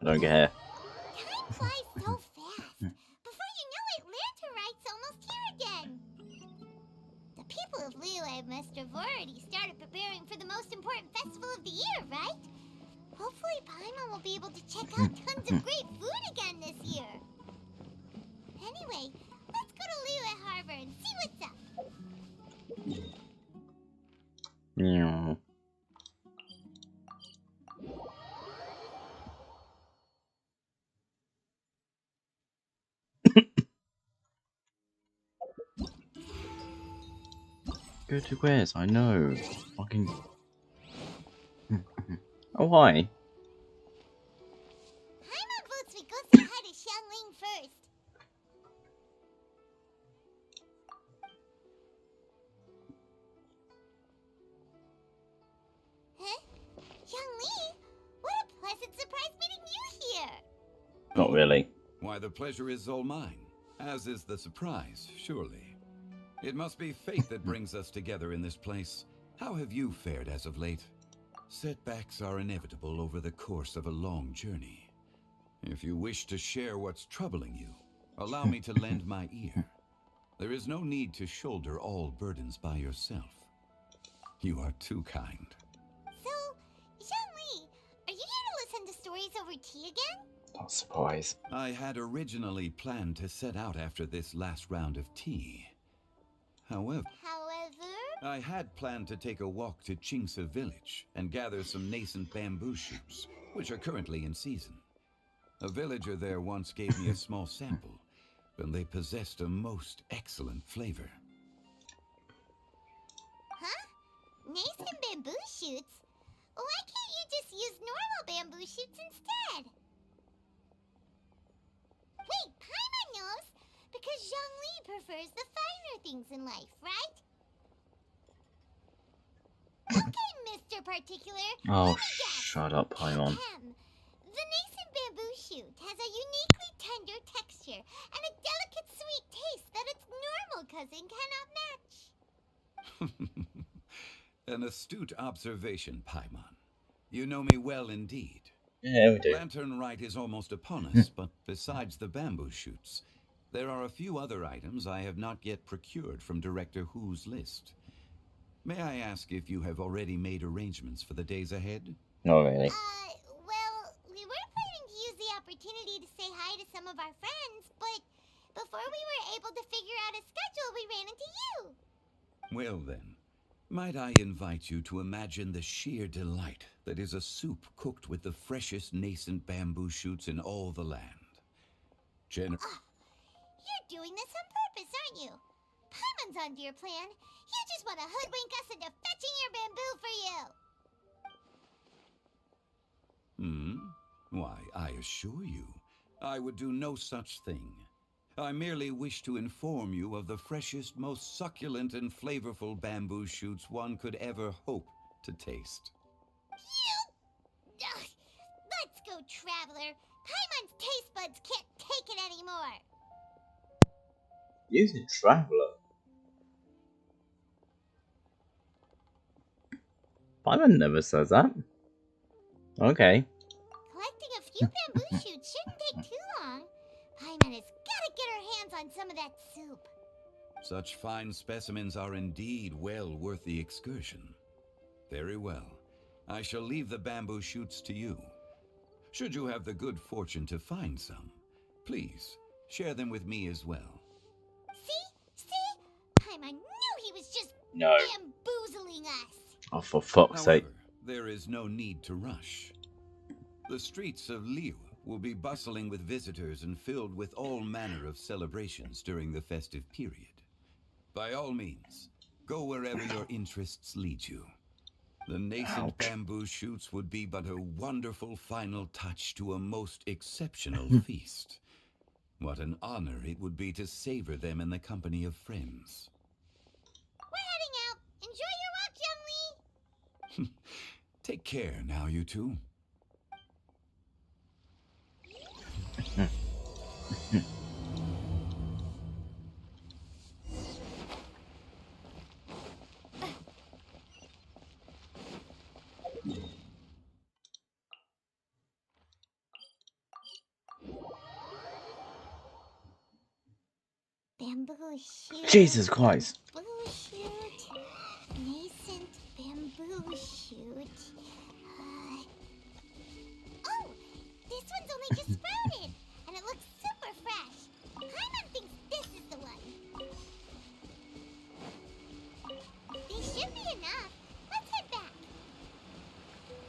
I don't care. Time flies so fast. Before you know it, Lanterite's almost here again. The people of Liyue must have already started preparing for the most important festival of the year, right? Hopefully Paimon will be able to check out tons of great food again this year. Anyway, let's go to Liyue Harbor and see what's up. Yeah. Go to Where's? I know. Fucking. Oh, hi. Paimon votes we go say hi to Xiangling first. Huh? Xiangling? What a pleasant surprise meeting you here! Not really. Why, the pleasure is all mine, as is the surprise, surely. It must be fate that brings us together in this place. How have you fared as of late? Setbacks are inevitable over the course of a long journey. If you wish to share what's troubling you, allow me to lend my ear. There is no need to shoulder all burdens by yourself. You are too kind. So, Xiangling, are you here to listen to stories over tea again? Not surprised. I had originally planned to set out after this last round of tea. However, I had planned to take a walk to Qingse village and gather some nascent bamboo shoots, which are currently in season. A villager there once gave me a small sample, and they possessed a most excellent flavor. Huh? Nascent bamboo shoots? Why can't you just use normal bamboo shoots instead? Wait, Paimon knows! Because Zhongli prefers the finer things in life, right? Okay, Mr. Particular. Oh, let me guess. shut up, Paimon. The nascent bamboo shoot has a uniquely tender texture and a delicate sweet taste that its normal cousin cannot match. An astute observation, Paimon. You know me well indeed. Yeah, we do. Lantern Rite is almost upon us, but besides the bamboo shoots, there are a few other items I have not yet procured from Director Hu's list. May I ask if you have already made arrangements for the days ahead? Not really. Well, we were planning to use the opportunity to say hi to some of our friends, but before we were able to figure out a schedule, we ran into you. Well then, might I invite you to imagine the sheer delight that is a soup cooked with the freshest nascent bamboo shoots in all the land. You're doing this on purpose, aren't you? Paimon's onto your plan. You just want to hoodwink us into fetching your bamboo for you. Why, I assure you, I would do no such thing. I merely wish to inform you of the freshest, most succulent and flavorful bamboo shoots one could ever hope to taste. Let's go, Traveler. Paimon's taste buds can't take it anymore. Using Traveler. Paimon never says that. Okay. Collecting a few bamboo shoots shouldn't take too long. Paimon has got to get her hands on some of that soup. Such fine specimens are indeed well worth the excursion. Very well. I shall leave the bamboo shoots to you. Should you have the good fortune to find some, please share them with me as well. See? Paimon knew he was just bamboozling us. Oh, for fuck's sake. However, there is no need to rush. The streets of Liyue will be bustling with visitors and filled with all manner of celebrations during the festive period. By all means, go wherever your interests lead you. The nascent bamboo shoots would be but a wonderful final touch to a most exceptional feast. What an honor it would be to savor them in the company of friends. We're heading out. Enjoy your walk, Young Lee. Take care now, you two. Bamboo shoot. Jesus Christ. Bamboo shoot. Nascent bamboo shoot. Oh! This one's only just sprouted! And it looks super fresh. Paimon thinks this is the one. These should be enough. Let's head back.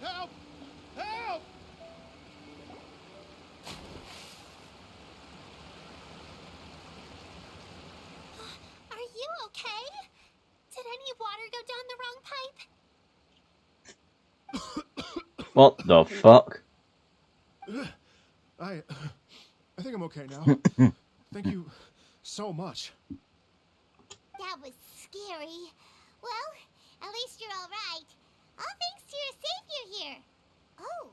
Help! Help! Are you okay? Did any water go down the wrong pipe? What the fuck? I think I'm okay now. Thank you so much. That was scary. Well, at least you're all right. All thanks to your savior here. Oh,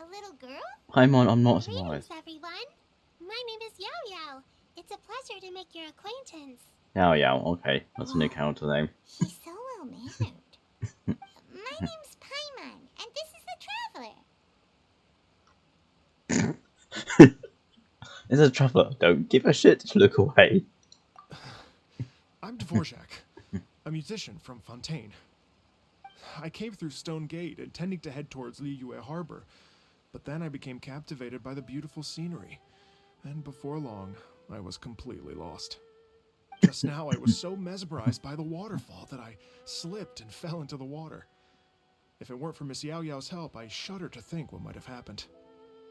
a little girl? Paimon, I'm not Greetings, surprised. everyone. My name is Yao Yao. It's a pleasure to make your acquaintance. Yao Yao, okay. That's a new character name. She's so well mannered. My name's Paimon, and this is the traveler. It's a traveler. Don't give a shit. Just look away. I'm Dvorak, a musician from Fontaine. I came through Stone Gate, intending to head towards Liyue Harbor, but then I became captivated by the beautiful scenery, and before long, I was completely lost. Just now, I was so mesmerized by the waterfall that I slipped and fell into the water. If it weren't for Miss Yao Yao's help, I shudder to think what might have happened.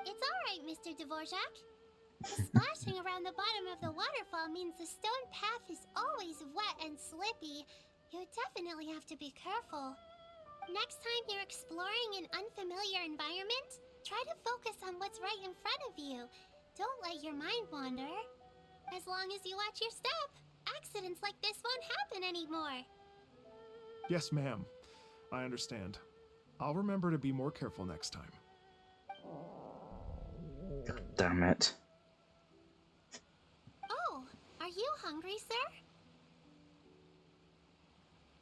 It's all right, Mr. Dvorak. The splashing around the bottom of the waterfall means the stone path is always wet and slippy. You definitely have to be careful. Next time you're exploring an unfamiliar environment, try to focus on what's right in front of you. Don't let your mind wander. As long as you watch your step, accidents like this won't happen anymore. Yes, ma'am. I understand. I'll remember to be more careful next time. God damn it. Oh, are you hungry, sir?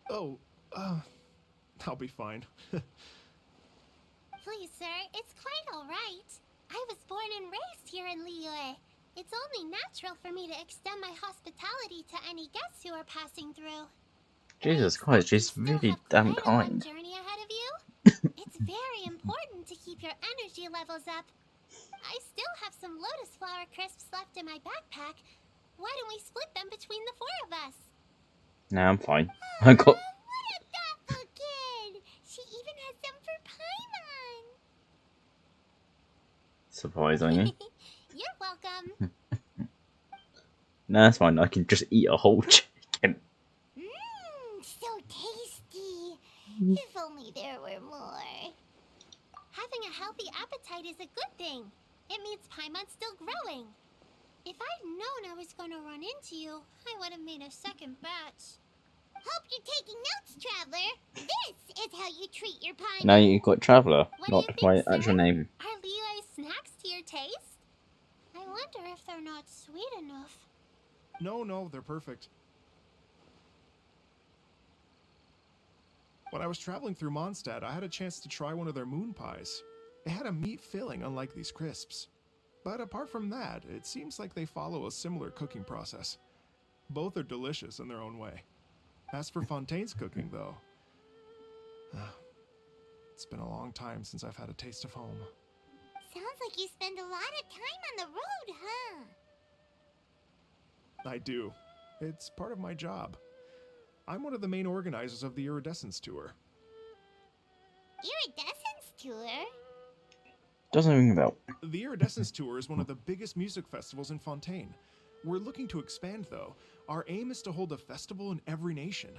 Oh, I'll be fine. Please, sir, it's quite all right. I was born and raised here in Liyue. It's only natural for me to extend my hospitality to any guests who are passing through. Jesus Christ, she's really damn Quite a long kind. journey ahead of you. It's very important to keep your energy levels up. I still have some lotus flower crisps left in my backpack. Why don't we split them between the four of us? Nah, I'm fine. I got. What a thoughtful kid! She even has some for Paimon. Surprisingly. You're welcome. Nah, that's fine. I can just eat a whole chicken. Mmm, so tasty. If only there were more. Having a healthy appetite is a good thing. It means Paimon's still growing. If I'd known I was going to run into you, I would have made a second batch. Hope you're taking notes, Traveler. This is how you treat your Paimon. Now you've got Traveller, What not do you my think, sir? actual name. Are Liyue snacks to your taste? I wonder if they're not sweet enough. No, they're perfect. When I was traveling through Mondstadt, I had a chance to try one of their moon pies. It had a meat filling, unlike these crisps. But apart from that, it seems like they follow a similar cooking process. Both are delicious in their own way. As for Fontaine's cooking, though, it's been a long time since I've had a taste of home. Sounds like you spend a lot of time on the road, huh? I do. It's part of my job. I'm one of the main organizers of the Iridescence Tour. Iridescence Tour? Doesn't ring a bell. The Iridescence Tour is one of the biggest music festivals in Fontaine. We're looking to expand, though. Our aim is to hold a festival in every nation.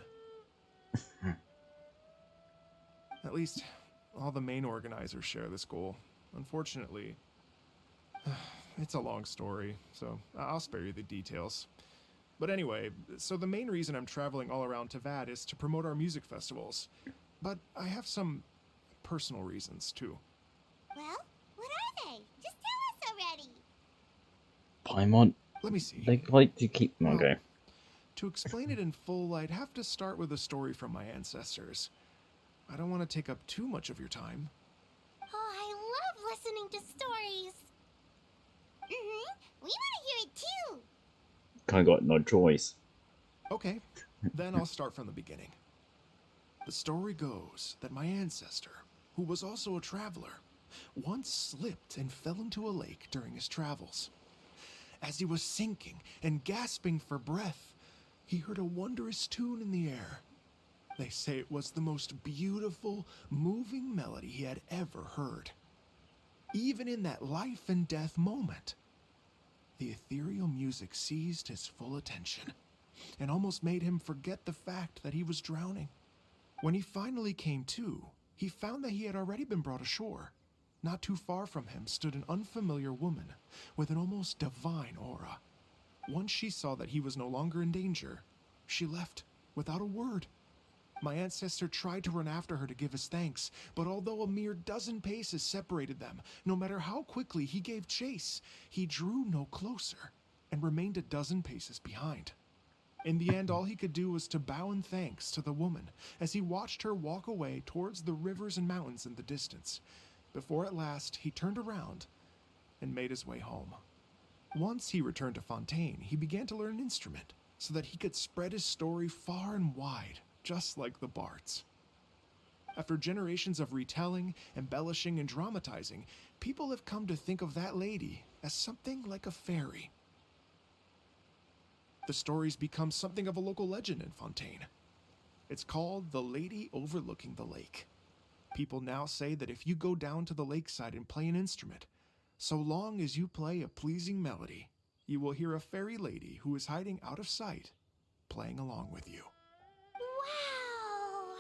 At least, all the main organizers share this goal. Unfortunately, it's a long story, so I'll spare you the details. But anyway, so the main reason I'm traveling all around Tavad is to promote our music festivals. But I have some personal reasons, too. Well, what are they? Just tell us already. Paimon, Let me see. they like to keep. Well, Okay. To explain it in full, I'd have to start with a story from my ancestors. I don't want to take up too much of your time. Oh, I love listening to stories. We want to hear it too. kind of got no choice. Okay, then I'll start from the beginning. The story goes that my ancestor, who was also a traveler, once slipped and fell into a lake during his travels. As he was sinking and gasping for breath, he heard a wondrous tune in the air. They say it was the most beautiful, moving melody he had ever heard. Even in that life and death moment, the ethereal music seized his full attention and almost made him forget the fact that he was drowning. When he finally came to, he found that he had already been brought ashore. Not too far from him stood an unfamiliar woman with an almost divine aura. Once she saw that he was no longer in danger, she left without a word. My ancestor tried to run after her to give his thanks, but although a mere dozen paces separated them, no matter how quickly he gave chase, he drew no closer and remained a dozen paces behind. In the end, all he could do was to bow in thanks to the woman as he watched her walk away towards the rivers and mountains in the distance, before at last he turned around and made his way home. Once he returned to Fontaine, he began to learn an instrument so that he could spread his story far and wide, just like the bards. After generations of retelling, embellishing, and dramatizing, people have come to think of that lady as something like a fairy. The story's become something of a local legend in Fontaine. It's called The Lady Overlooking the Lake. People now say that if you go down to the lakeside and play an instrument, so long as you play a pleasing melody, you will hear a fairy lady who is hiding out of sight, playing along with you. Wow!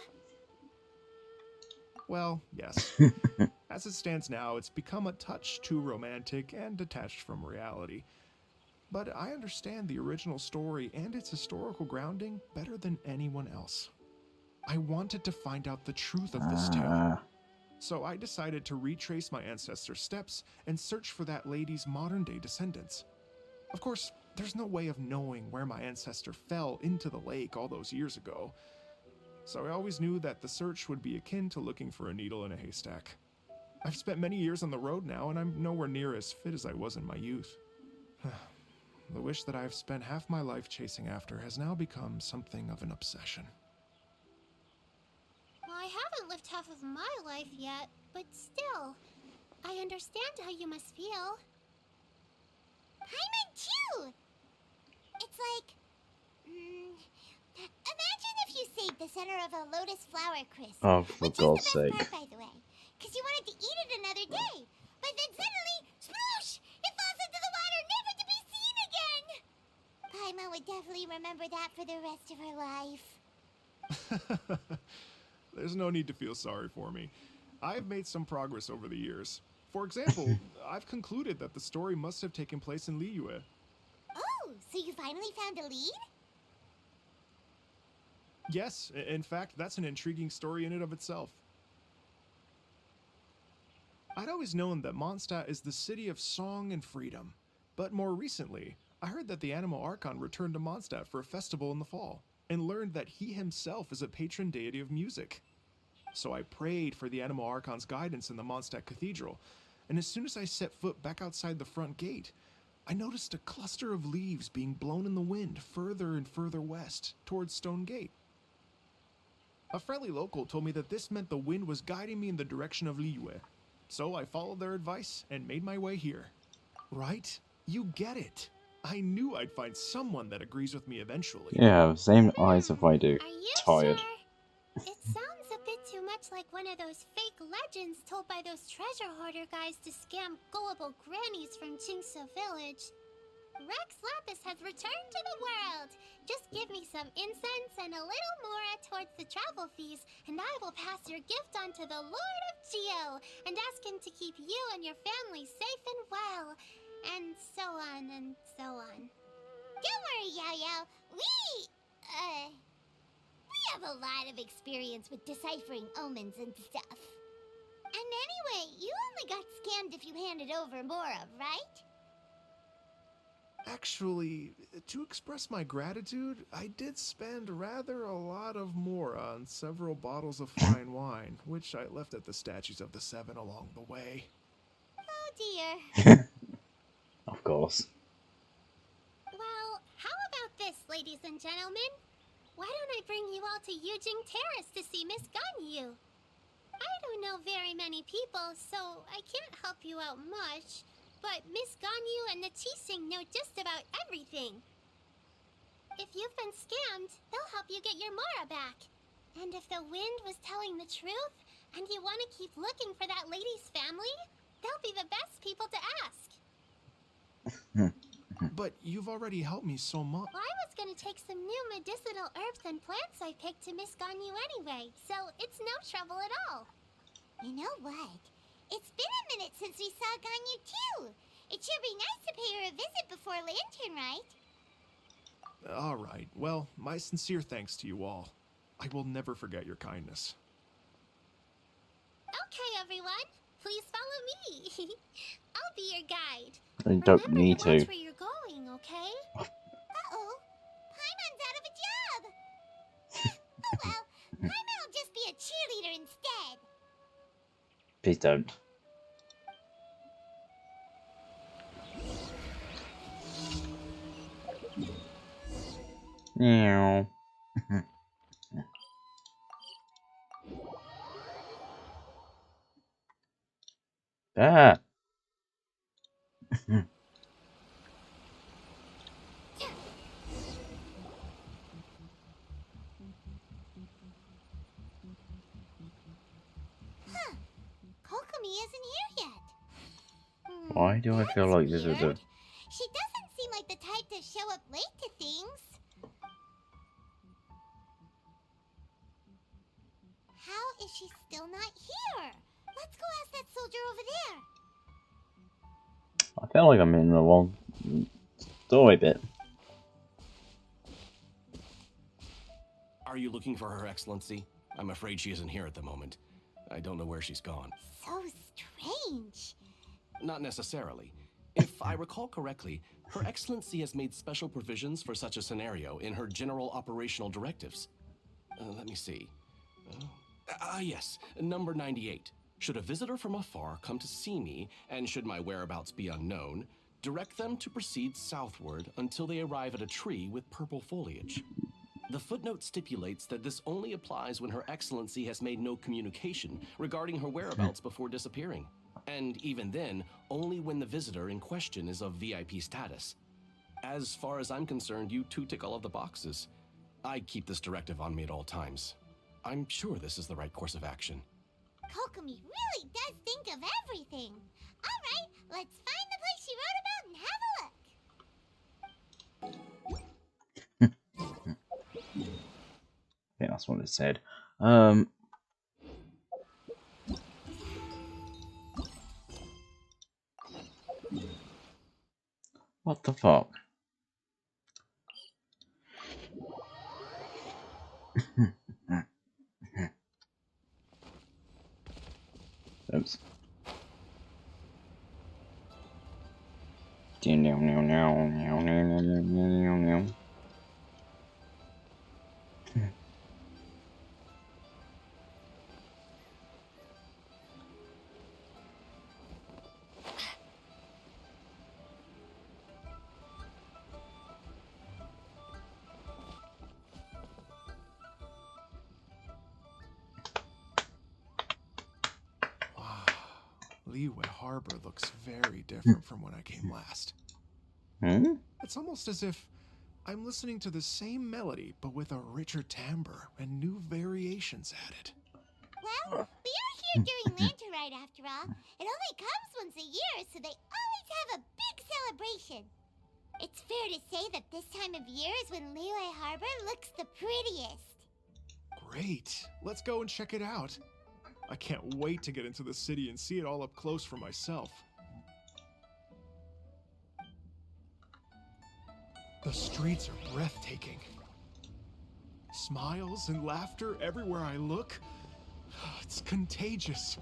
Well, yes. As it stands now, it's become a touch too romantic and detached from reality. But I understand the original story and its historical grounding better than anyone else. I wanted to find out the truth of this tale. So I decided to retrace my ancestors' steps and search for that lady's modern-day descendants. Of course, there's no way of knowing where my ancestor fell into the lake all those years ago. So I always knew that the search would be akin to looking for a needle in a haystack. I've spent many years on the road now, and I'm nowhere near as fit as I was in my youth. The wish that I've spent half my life chasing after has now become something of an obsession. Well, I haven't lived half of my life yet, but still, I understand how you must feel. Paimon too! It's like... imagine if you saved the center of a lotus flower, Chris. Oh, for Which God's is the best sake. part, by the way. Because you wanted to eat it another day. But then suddenly, sploosh! It falls into the water, never to be seen again! Paimon would definitely remember that for the rest of her life. There's no need to feel sorry for me. I've made some progress over the years. For example, I've concluded that the story must have taken place in Liyue. Oh, so you finally found a lead? Yes, in fact, that's an intriguing story in and of itself. I'd always known that Mondstadt is the city of song and freedom, but more recently, I heard that the Animal Archon returned to Mondstadt for a festival in the fall, and learned that he himself is a patron deity of music. So I prayed for the Animal Archon's guidance in the Mondstadt Cathedral, and as soon as I set foot back outside the front gate, I noticed a cluster of leaves being blown in the wind further and further west, towards Stone Gate. A friendly local told me that this meant the wind was guiding me in the direction of Liyue, so I followed their advice and made my way here. Right? You get it. I knew I'd find someone that agrees with me eventually. Yeah, same eyes if I do. Are you Tired. sure? It sounds a bit too much like one of those fake legends told by those treasure hoarder guys to scam gullible grannies from Chingsa Village. Rex Lapis has returned to the world. Just give me some incense and a little mora towards the travel fees, and I will pass your gift on to the Lord of Geo and ask him to keep you and your family safe and well. And so on and so on. Don't worry, Yao Yao. We have a lot of experience with deciphering omens and stuff. And anyway, you only got scammed if you handed over Mora, right? Actually, to express my gratitude, I did spend rather a lot of mora on several bottles of fine wine, which I left at the statues of the Seven along the way. Oh dear. Of course. Well, how ladies and gentlemen. Why don't I bring you all to Yujing Terrace to see Miss Ganyu? I don't know very many people, so I can't help you out much. But Miss Ganyu and the Qixing know just about everything. If you've been scammed, they'll help you get your Mara back. And if the wind was telling the truth, and you want to keep looking for that lady's family, they'll be the best people to ask. But you've already helped me so much. Well, I was gonna take some new medicinal herbs and plants I picked to Miss Ganyu anyway, so it's no trouble at all. You know what? It's been a minute since we saw Ganyu too. It should be nice to pay her a visit before Lantern, right? All right. Well, my sincere thanks to you all. I will never forget your kindness. Okay, everyone. Please follow me. I'll be your guide. I don't Remember need to watch to. where you're going, okay? Uh-oh. Paimon's out of a job. Oh well. Paimon will just be a cheerleader instead. Please don't. Meow. Ah. Kokomi isn't here yet. Why do I feel like this is a... weird. She doesn't seem like the type to show up late to things. How is she still not here? Let's go ask that soldier over there. I feel like I'm in the wrong story bit. Are you looking for Her Excellency? I'm afraid she isn't here at the moment. I don't know where she's gone. So strange. Not necessarily. If I recall correctly, Her Excellency has made special provisions for such a scenario in her general operational directives. Let me see. Yes, number 98. Should a visitor from afar come to see me, and should my whereabouts be unknown, direct them to proceed southward until they arrive at a tree with purple foliage. The footnote stipulates that this only applies when Her Excellency has made no communication regarding her whereabouts before disappearing. And even then, only when the visitor in question is of VIP status. As far as I'm concerned, you two tick all of the boxes. I keep this directive on me at all times. I'm sure this is the right course of action. Kokomi really does think of everything. All right, let's find the place she wrote about and have a look. I think that's what it said. What the fuck? Oops. Liyue Harbor looks very different from when I came last. Hmm? It's almost as if I'm listening to the same melody, but with a richer timbre and new variations added. Well, we are here during Lantern Rite after all. It only comes once a year, so they always have a big celebration. It's fair to say that this time of year is when Liyue Harbor looks the prettiest. Great. Let's go and check it out. I can't wait to get into the city and see it all up close for myself. The streets are breathtaking. Smiles and laughter everywhere I look. It's contagious.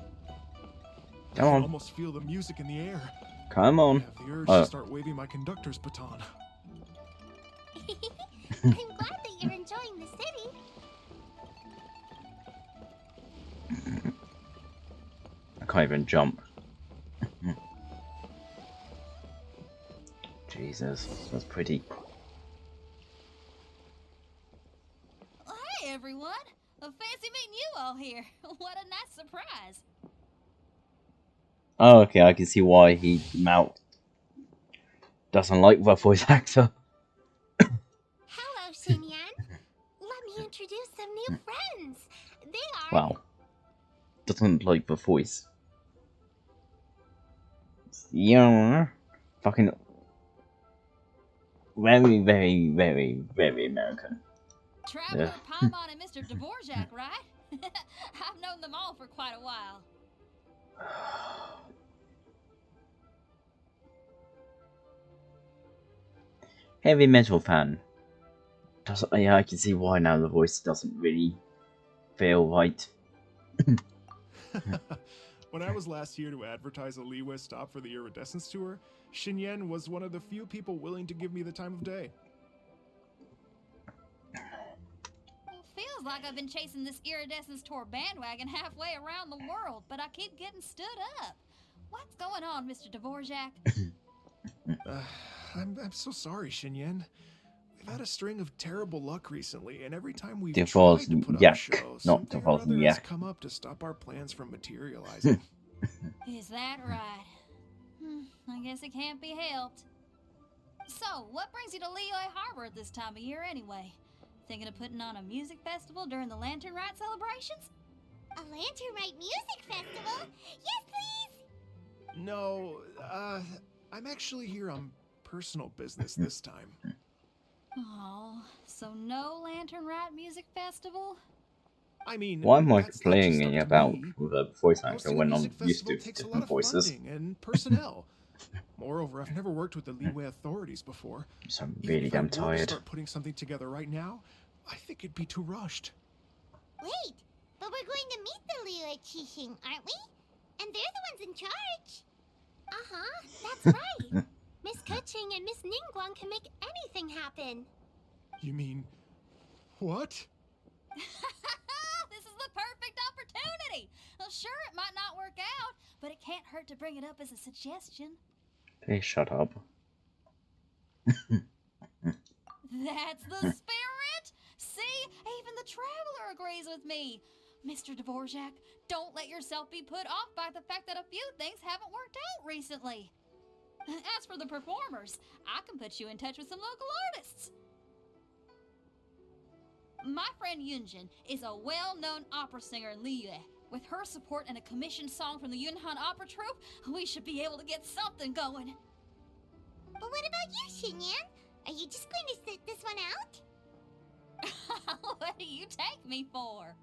Come I on. can almost feel the music in the air. Come I on. have the urge Oh. to start waving my conductor's baton. I'm glad that you're enjoying the city. I can't even jump. Jesus, that's pretty. everyone! Fancy meeting you all here. What a nice surprise. Oh, okay, I can see why Mount doesn't like the voice actor. Hello, Xinyan. Let me introduce some new friends. They are... Wow. Doesn't like the voice. Yeah. Fucking very, very, very, very American. Traveler Yeah. Paimon and Mr. Dvorak, right? I've known them all for quite a while. Heavy metal fan. Yeah, I can see why now the voice doesn't really feel right. When I was last here to advertise a Liyue stop for the Iridescence tour, Xinyan was one of the few people willing to give me the time of day. Well, feels like I've been chasing this Iridescence tour bandwagon halfway around the world, but I keep getting stood up. What's going on, Mr. Dvorak? I'm so sorry, Xinyan. We've had a string of terrible luck recently, and every time we've Divorce tried to put on a Yak, show, not something or Divorce other has Yak. come up to stop our plans from materializing. Is that right? I guess it can't be helped. So, what brings you to Liyue Harbor at this time of year anyway? Thinking of putting on a music festival during the Lantern Rite celebrations? A Lantern Rite music festival? Yes, please! No, I'm actually here on personal business this time. Oh, so no Lantern Rite music festival? I mean, Why am I that's not just complaining up to about me. with a voice actor Hosting a when I'm music used festival to takes a lot different of voices? funding and personnel. Moreover, I've never worked with the Liyue authorities before. So I'm Even really if I damn were to tired. start putting something together right now, I think it'd be too rushed. Wait, but we're going to meet the Liyue Qixing, aren't we? And they're the ones in charge. Uh-huh, that's right. Miss Kuching and Miss Ningguang can make anything happen. You mean, what? This is the perfect opportunity! Well, sure, it might not work out, but it can't hurt to bring it up as a suggestion. Please shut up. That's the spirit! See? Even the Traveler agrees with me. Mr. Dvorak, don't let yourself be put off by the fact that a few things haven't worked out recently. As for the performers, I can put you in touch with some local artists. My friend Yunjin is a well-known opera singer in Liyue. With her support and a commissioned song from the Yunhan Opera Troupe, we should be able to get something going. But what about you, Xinyan? Are you just going to sit this one out? What do you take me for?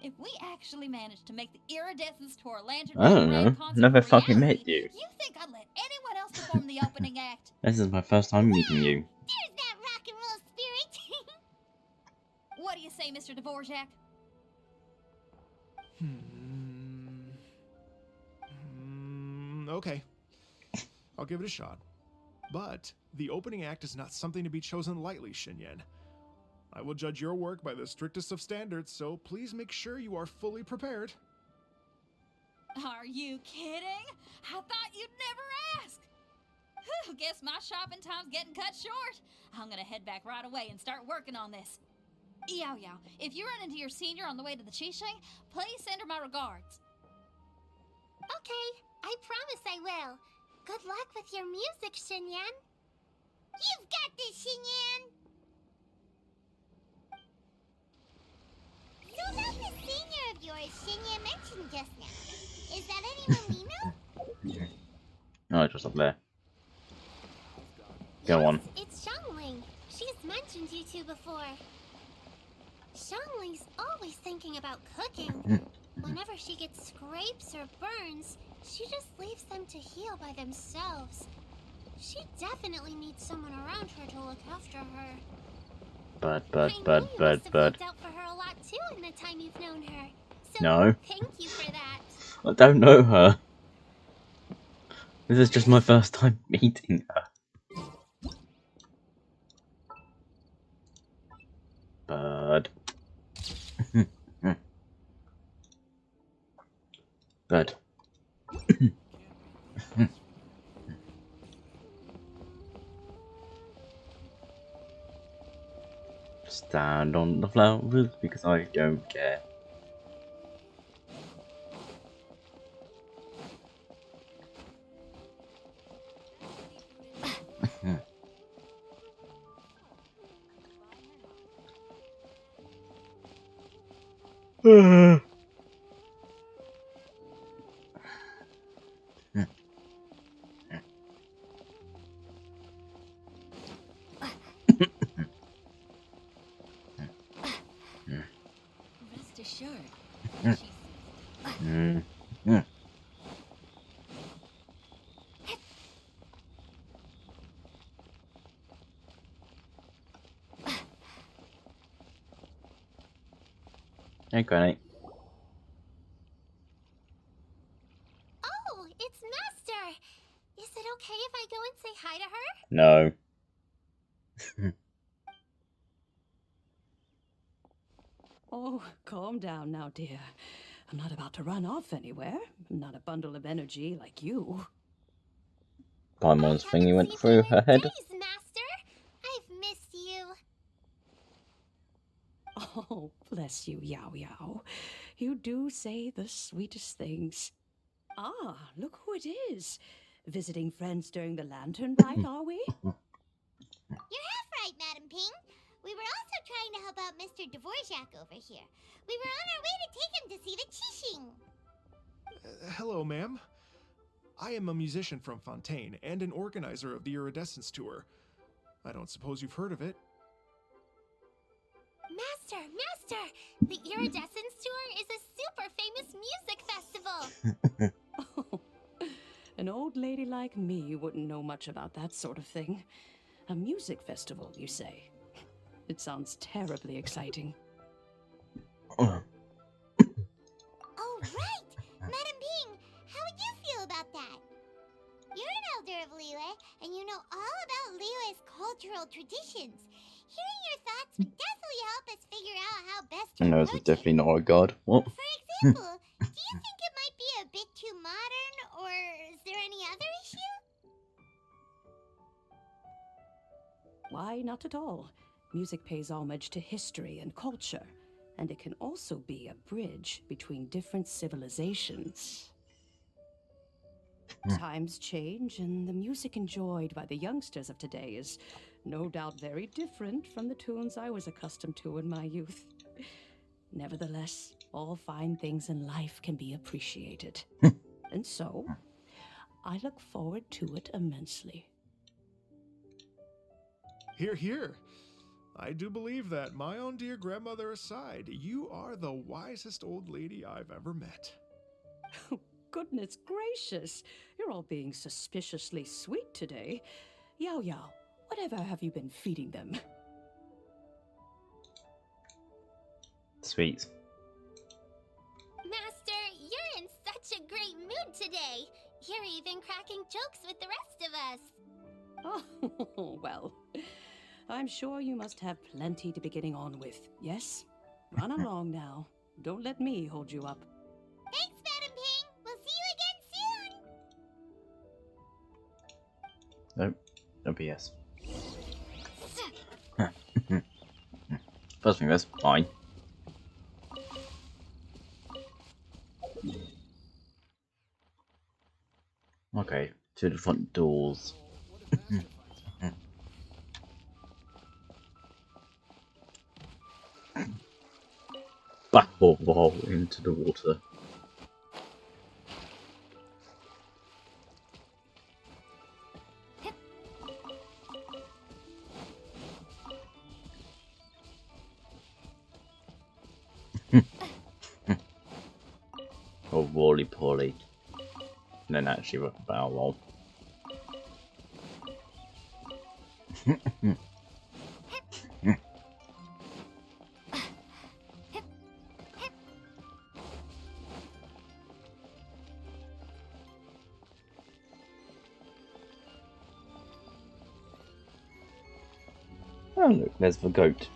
If we actually managed to make the Iridescence Tour Lantern I don't Grand know. concert Never a fucking reality, met you. You think I'd let anyone else perform the opening act? This is my first time meeting you. There's that rock and roll spirit. What do you say, Mr. Dvorak? Okay. I'll give it a shot. But the opening act is not something to be chosen lightly, Xinyan. I will judge your work by the strictest of standards, so please make sure you are fully prepared. Are you kidding? I thought you'd never ask. Whew, guess my shopping time's getting cut short. I'm gonna head back right away and start working on this. Yao Yao, if you run into your senior on the way to the Qixing, please send her my regards. Okay, I promise I will. Good luck with your music, Xinyan. You've got this, Xinyan! So about the senior of yours Xinyan mentioned just now. Is that anyone we know? Oh, just up there. Go on. It's Xiangling. She's mentioned you two before. Xiangling's always thinking about cooking. Whenever she gets scrapes or burns, she just leaves them to heal by themselves. She definitely needs someone around her to look after her. I know you must have looked out for her a lot too in the time you've known her. So No. thank you for that. I don't know her. This is just my first time meeting her. Bird. Bird. Stand on the flowers because I don't care. Rest assured, she Hey, Granny. Oh, it's Master! Is it okay if I go and say hi to her? No. Oh, calm down now, dear. I'm not about to run off anywhere. I'm not a bundle of energy like you. Paimon's I thingy haven't went seen through you her in head. days, Master! I've missed you. Oh, bless you, Yao Yao. You do say the sweetest things. Ah, look who it is. Visiting friends during the lantern rite, are we? You're half right, Madam Ping. We were also trying to help out Mr. Dvorak over here. We were on our way to take him to see the Qixing. Hello, ma'am. I am a musician from Fontaine and an organizer of the Iridescence Tour. I don't suppose you've heard of it. Master! The Iridescence Tour is a super famous music festival. Oh, an old lady like me wouldn't know much about that sort of thing. A music festival, you say? It sounds terribly exciting. Oh, right! Madam Ping, how would you feel about that? You're an elder of Liyue, and you know all about Liyue's cultural traditions. Hearing your thoughts would definitely help us figure out how best to No, this is approach it. definitely not a god. What? For example, do you think it might be a bit too modern, or is there any other issue? Why, not at all. Music pays homage to history and culture, and it can also be a bridge between different civilizations. Times change, and the music enjoyed by the youngsters of today is no doubt very different from the tunes I was accustomed to in my youth. Nevertheless, all fine things in life can be appreciated. And so, I look forward to it immensely. Hear, hear. I do believe that, my own dear grandmother aside, you are the wisest old lady I've ever met. Goodness gracious, you're all being suspiciously sweet today. Yao Yao, whatever have you been feeding them? Sweet. Master, you're in such a great mood today. You're even cracking jokes with the rest of us. Oh, well, I'm sure you must have plenty to be getting on with, yes? Run along now. Don't let me hold you up. Thanks, Madam Ping. We'll see you again soon. Nope. No BS. First thing is fine. Okay, to the front doors. Back wall into the water. Oh, Wally Polly. And then actually with a bow roll. Oh look, there's the goat.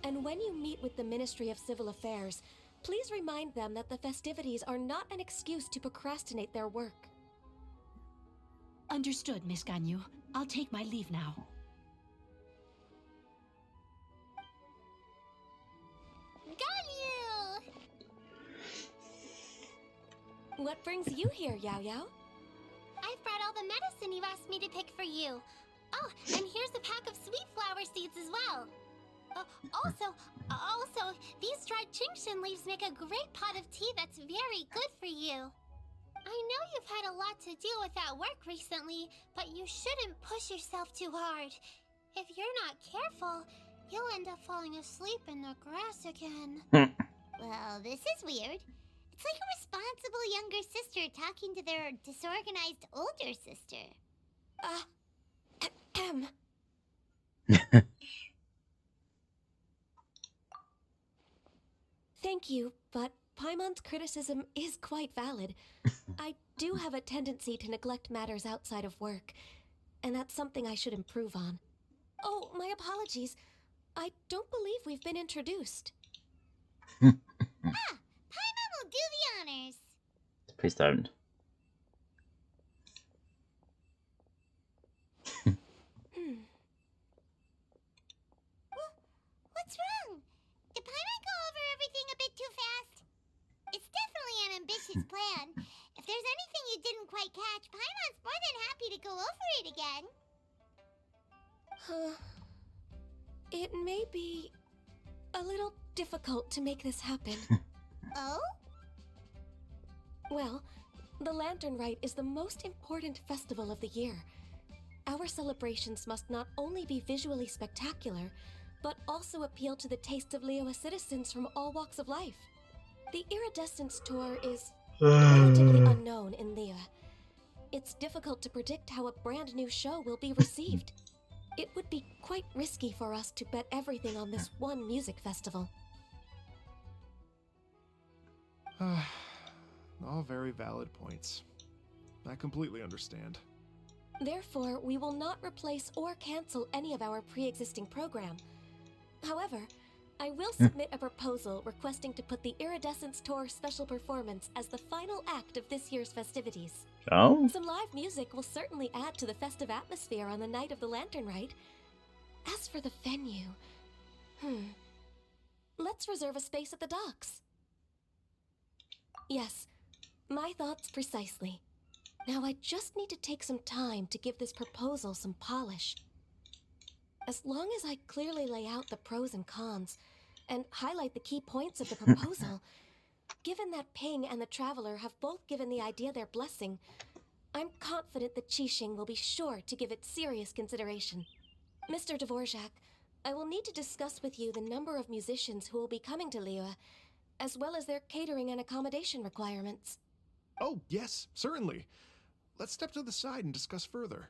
And when you meet with the Ministry of Civil Affairs, please remind them that the festivities are not an excuse to procrastinate their work. Understood, Miss Ganyu. I'll take my leave now. Got you! What brings you here, Yao Yao? I've brought all the medicine you asked me to pick for you. Oh, and here's a pack of sweet flower seeds as well. Also, these dried genshin leaves make a great pot of tea that's very good for you. I know you've had a lot to deal with at work recently, but you shouldn't push yourself too hard. If you're not careful, you'll end up falling asleep in the grass again. Well, this is weird. It's like a responsible younger sister talking to their disorganized older sister. Thank you, but Paimon's criticism is quite valid. I do have a tendency to neglect matters outside of work, and that's something I should improve on. Oh, my apologies. I don't believe we've been introduced. Paimon will do the honors. Please don't. What's wrong? Did Paimon go over everything a bit too fast? It's definitely an ambitious plan. If there's anything you didn't quite catch, Paimon's more than happy to go over it again. It may be a little difficult to make this happen. Oh? Well, the Lantern Rite is the most important festival of the year. Our celebrations must not only be visually spectacular, but also appeal to the tastes of Liyue citizens from all walks of life. The Iridescence Tour is relatively unknown in Liyue. It's difficult to predict how a brand new show will be received. It would be quite risky for us to bet everything on this one music festival. All very valid points. I completely understand. Therefore, we will not replace or cancel any of our pre-existing program. However, I will submit a proposal requesting to put the Iridescence Tour special performance as the final act of this year's festivities. Oh? Some live music will certainly add to the festive atmosphere on the night of the Lantern Rite. As for the venue, let's reserve a space at the docks. Yes, my thoughts precisely. Now I just need to take some time to give this proposal some polish. As long as I clearly lay out the pros and cons, and highlight the key points of the proposal, given that Ping and the Traveler have both given the idea their blessing, I'm confident that Qixing will be sure to give it serious consideration. Mr. Dvorak, I will need to discuss with you the number of musicians who will be coming to Liyue, as well as their catering and accommodation requirements. Oh, yes, certainly. Let's step to the side and discuss further.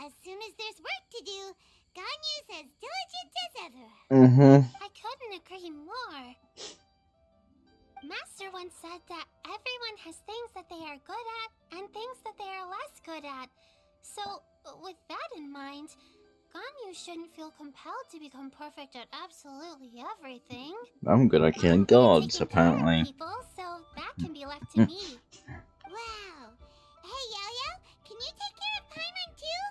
As soon as there's work to do, Ganyu's as diligent as ever. I couldn't agree more. Master once said that everyone has things that they are good at and things that they are less good at. So, with that in mind, Ganyu shouldn't feel compelled to become perfect at absolutely everything. I'm good at killing gods, apparently. People, so that can be left to me. Wow. Hey, Yo-Yo, can you take care of Paimon too?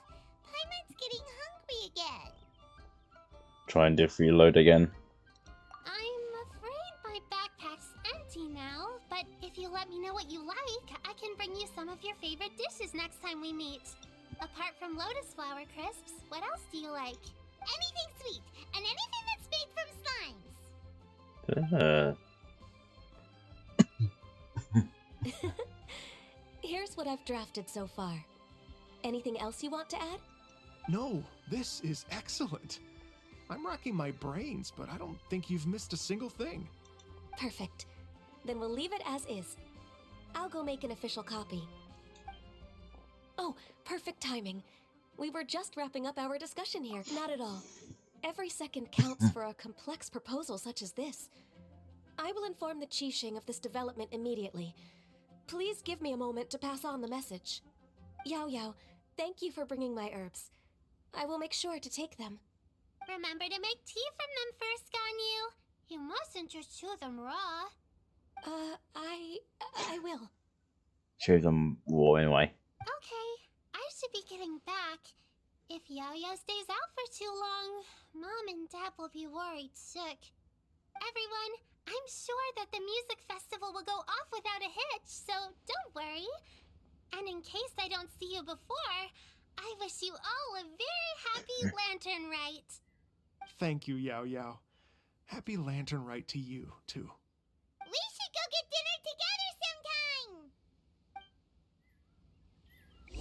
Paimon's getting hungry again. Try and reload again. I'm afraid my backpack's empty now, but if you let me know what you like, I can bring you some of your favorite dishes next time we meet. Apart from lotus flower crisps, what else do you like? Anything sweet, and anything that's made from slimes. Here's what I've drafted so far. Anything else you want to add? No, this is excellent. I'm racking my brains, but I don't think you've missed a single thing. Perfect. Then we'll leave it as is. I'll go make an official copy. Oh, perfect timing. We were just wrapping up our discussion here. Not at all. Every second counts for a complex proposal such as this. I will inform the Qixing of this development immediately. Please give me a moment to pass on the message. Yao Yao, thank you for bringing my herbs. I will make sure to take them. Remember to make tea from them first, Ganyu. You mustn't just chew them raw. I will. Show them war anyway. Okay, I should be getting back. If Yao Yao stays out for too long, Mom and Dad will be worried sick. Everyone, I'm sure that the music festival will go off without a hitch, so don't worry. And in case I don't see you before, I wish you all a very happy Lantern Rite. Thank you, Yao Yao. Happy Lantern Rite to you, too. We should go get dinner together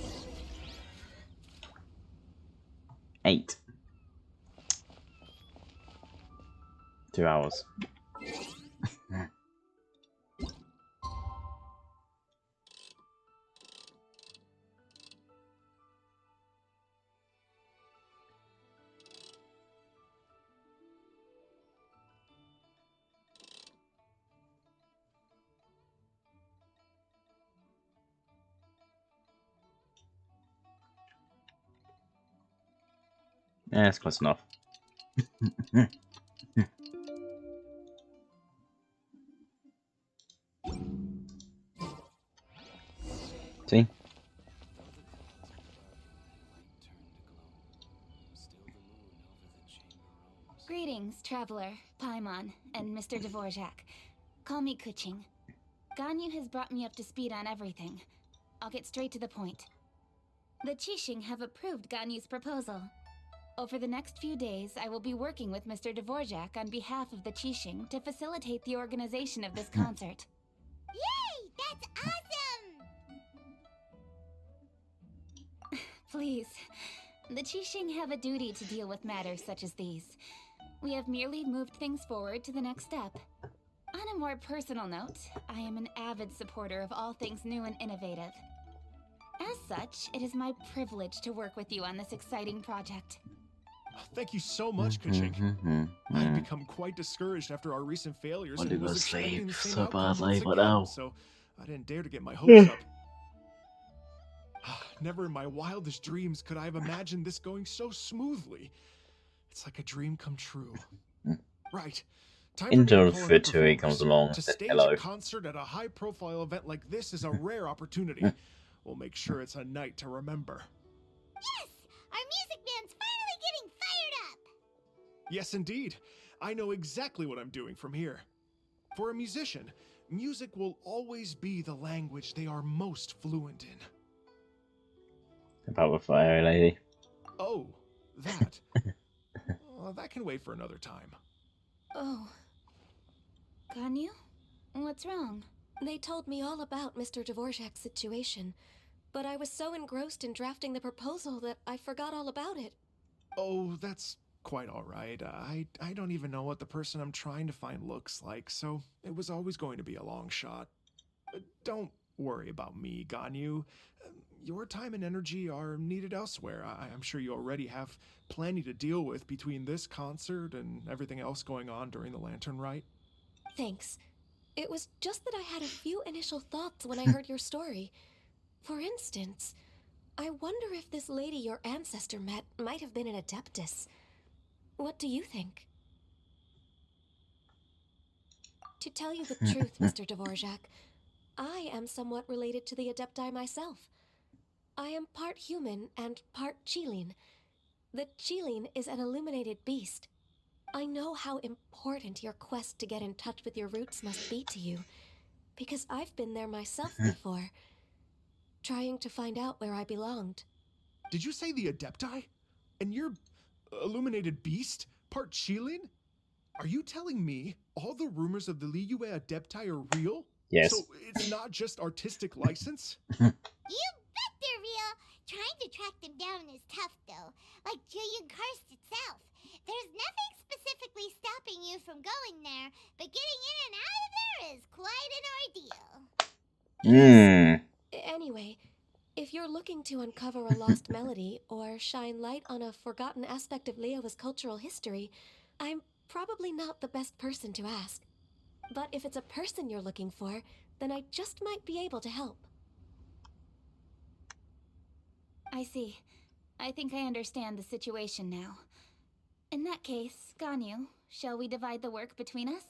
sometime! 8. 2 hours. Yeah, that's close enough. See? Greetings, Traveler, Paimon, and Mr. Dvorak. Call me Kuching. Ganyu has brought me up to speed on everything. I'll get straight to the point. The Qixing have approved Ganyu's proposal. Over the next few days, I will be working with Mr. Dvorak on behalf of the Qixing to facilitate the organization of this concert. Yay! That's awesome! Please. The Qixing have a duty to deal with matters such as these. We have merely moved things forward to the next step. On a more personal note, I am an avid supporter of all things new and innovative. As such, it is my privilege to work with you on this exciting project. Thank you so much, Kuching. I've become quite discouraged after our recent failures and was expecting the same outcome once again, so I didn't dare to get my hopes up. Never in my wildest dreams could I have imagined this going so smoothly. It's like a dream come true. Right. Time for me to Internal call in the Futuri comes performers. along To and says stage hello. a concert at a high-profile event like this is a rare opportunity. We'll make sure it's a night to remember. Yes! Our music band's finally getting fired up! Yes, indeed. I know exactly what I'm doing from here. For a musician, music will always be the language they are most fluent in. About the fire lady. Oh, that. Well, that can wait for another time. Oh. Ganyu? What's wrong? They told me all about Mr. Dvorak's situation, but I was so engrossed in drafting the proposal that I forgot all about it. Oh, that's quite all right. I don't even know what the person I'm trying to find looks like, so it was always going to be a long shot. Don't worry about me, Ganyu. Your time and energy are needed elsewhere. I'm sure you already have plenty to deal with between this concert and everything else going on during the Lantern Rite. Thanks. It was just that I had a few initial thoughts when I heard your story. For instance, I wonder if this lady your ancestor met might have been an Adeptus. What do you think? To tell you the truth, Mr. Dvorak, I am somewhat related to the Adepti myself. I am part human and part Qilin. The Qilin is an illuminated beast. I know how important your quest to get in touch with your roots must be to you, because I've been there myself before, trying to find out where I belonged. Did you say the Adepti? And you're illuminated beast? Part Qilin? Are you telling me all the rumors of the Liyue Adepti are real? Yes. So it's not just artistic license? You bet they're real! Trying to track them down is tough, though. Like Julian Karst itself. There's nothing specifically stopping you from going there, but getting in and out of there is quite an ordeal. Anyway, if you're looking to uncover a lost melody or shine light on a forgotten aspect of Liyue's cultural history, I'm probably not the best person to ask. But if it's a person you're looking for, then I just might be able to help. I see. I think I understand the situation now. In that case, Ganyu, shall we divide the work between us?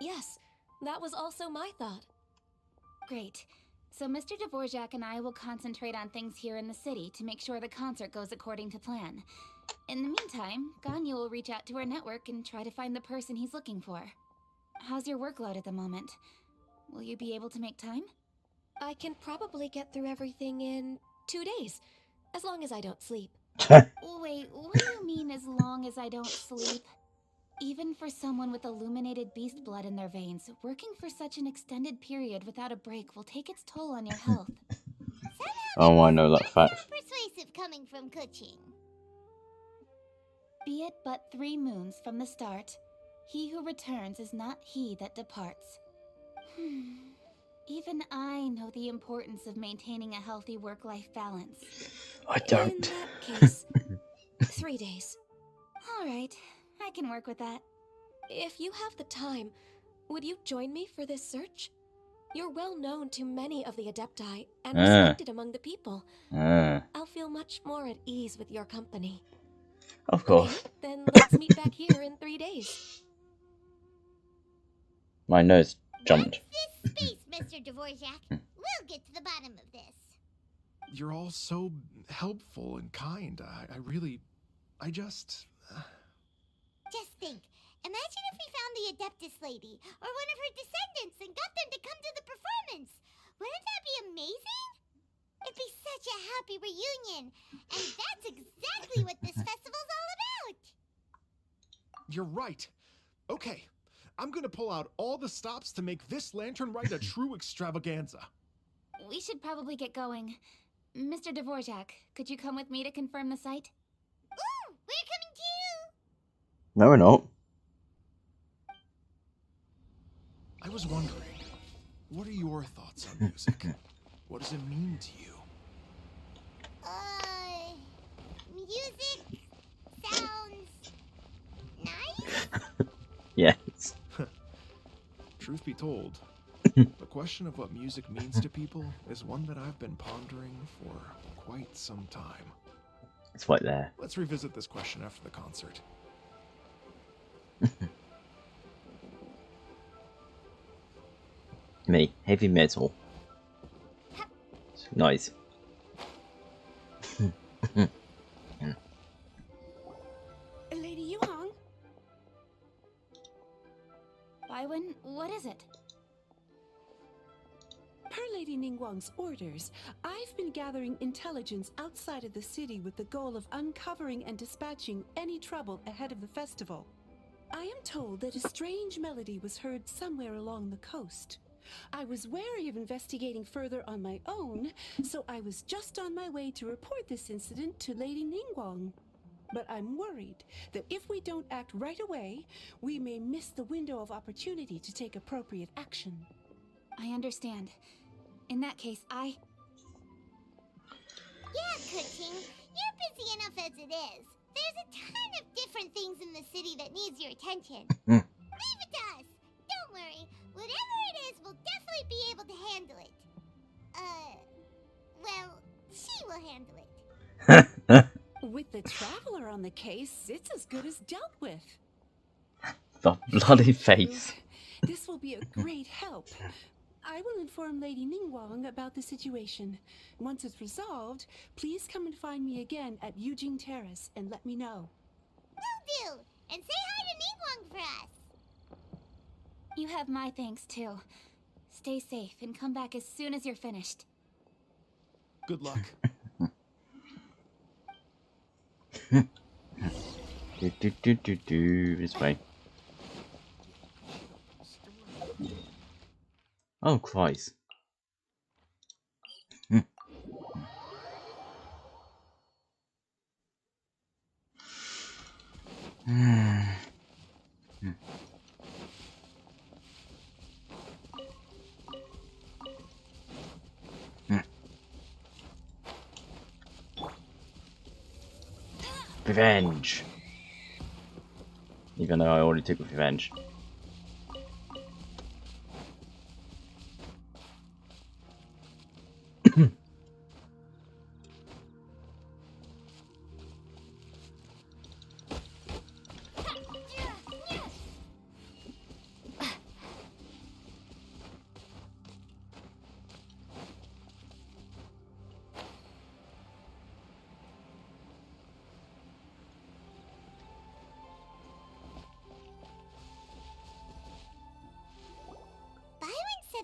Yes, that was also my thought. Great. So Mr. Dvorak and I will concentrate on things here in the city to make sure the concert goes according to plan. In the meantime, Ganyu will reach out to our network and try to find the person he's looking for. How's your workload at the moment? Will you be able to make time? I can probably get through everything in 2 days, as long as I don't sleep. Wait, what do you mean as long as I don't sleep? Even for someone with illuminated beast blood in their veins, working for such an extended period without a break will take its toll on your health. Oh, I know that Not fact. so persuasive coming from Kuching. Be it but 3 moons from the start, he who returns is not he that departs. Even I know the importance of maintaining a healthy work-life balance. I In don't. that case, 3 days. Alright, I can work with that. If you have the time, would you join me for this search? You're well known to many of the Adepti and respected among the people. I'll feel much more at ease with your company. Of Okay, course. then let's meet back here in 3 days. My nose jumped. Watch this space, Mr. Dvorak. We'll get to the bottom of this. You're all so helpful and kind. I just... Just think. Imagine if we found the Adeptus lady, or one of her descendants, and got them to come to the performance. Wouldn't that be amazing? It'd be such a happy reunion. And that's exactly what this festival's all about. You're right. Okay, I'm gonna pull out all the stops to make this lantern rite a true extravaganza. We should probably get going. Mr. Dvorak, could you come with me to confirm the site? Ooh, we're coming too. No, we're not. I was wondering, what are your thoughts on music? What does it mean to you? Music sounds nice? Yes. Truth be told, the question of what music means to people is one that I've been pondering for quite some time. It's right there. Let's revisit this question after the concert. Me, heavy metal. Nice. Lady Yuhang? Baiwen, what is it? Per Lady Ningguang's orders, I've been gathering intelligence outside of the city with the goal of uncovering and dispatching any trouble ahead of the festival. I am told that a strange melody was heard somewhere along the coast. I was wary of investigating further on my own, so I was just on my way to report this incident to Lady Ningguang. But I'm worried that if we don't act right away, we may miss the window of opportunity to take appropriate action. I understand. In that case, Yeah, Kuching, you're busy enough as it is. There's a ton of different things in the city that needs your attention. Leave it to us. Don't worry. Whatever it is, we'll definitely be able to handle it. Well, she will handle it. With the Traveler on the case, it's as good as dealt with. The bloody face. This will be a great help. I will inform Lady Ningguang about the situation. Once it's resolved, please come and find me again at Yujing Terrace and let me know. Will do. And say hi to Ningguang for us. you have my thanks too. Stay safe and come back as soon as you're finished. Good luck. This way. Oh, Christ. Revenge. Even though I already took revenge.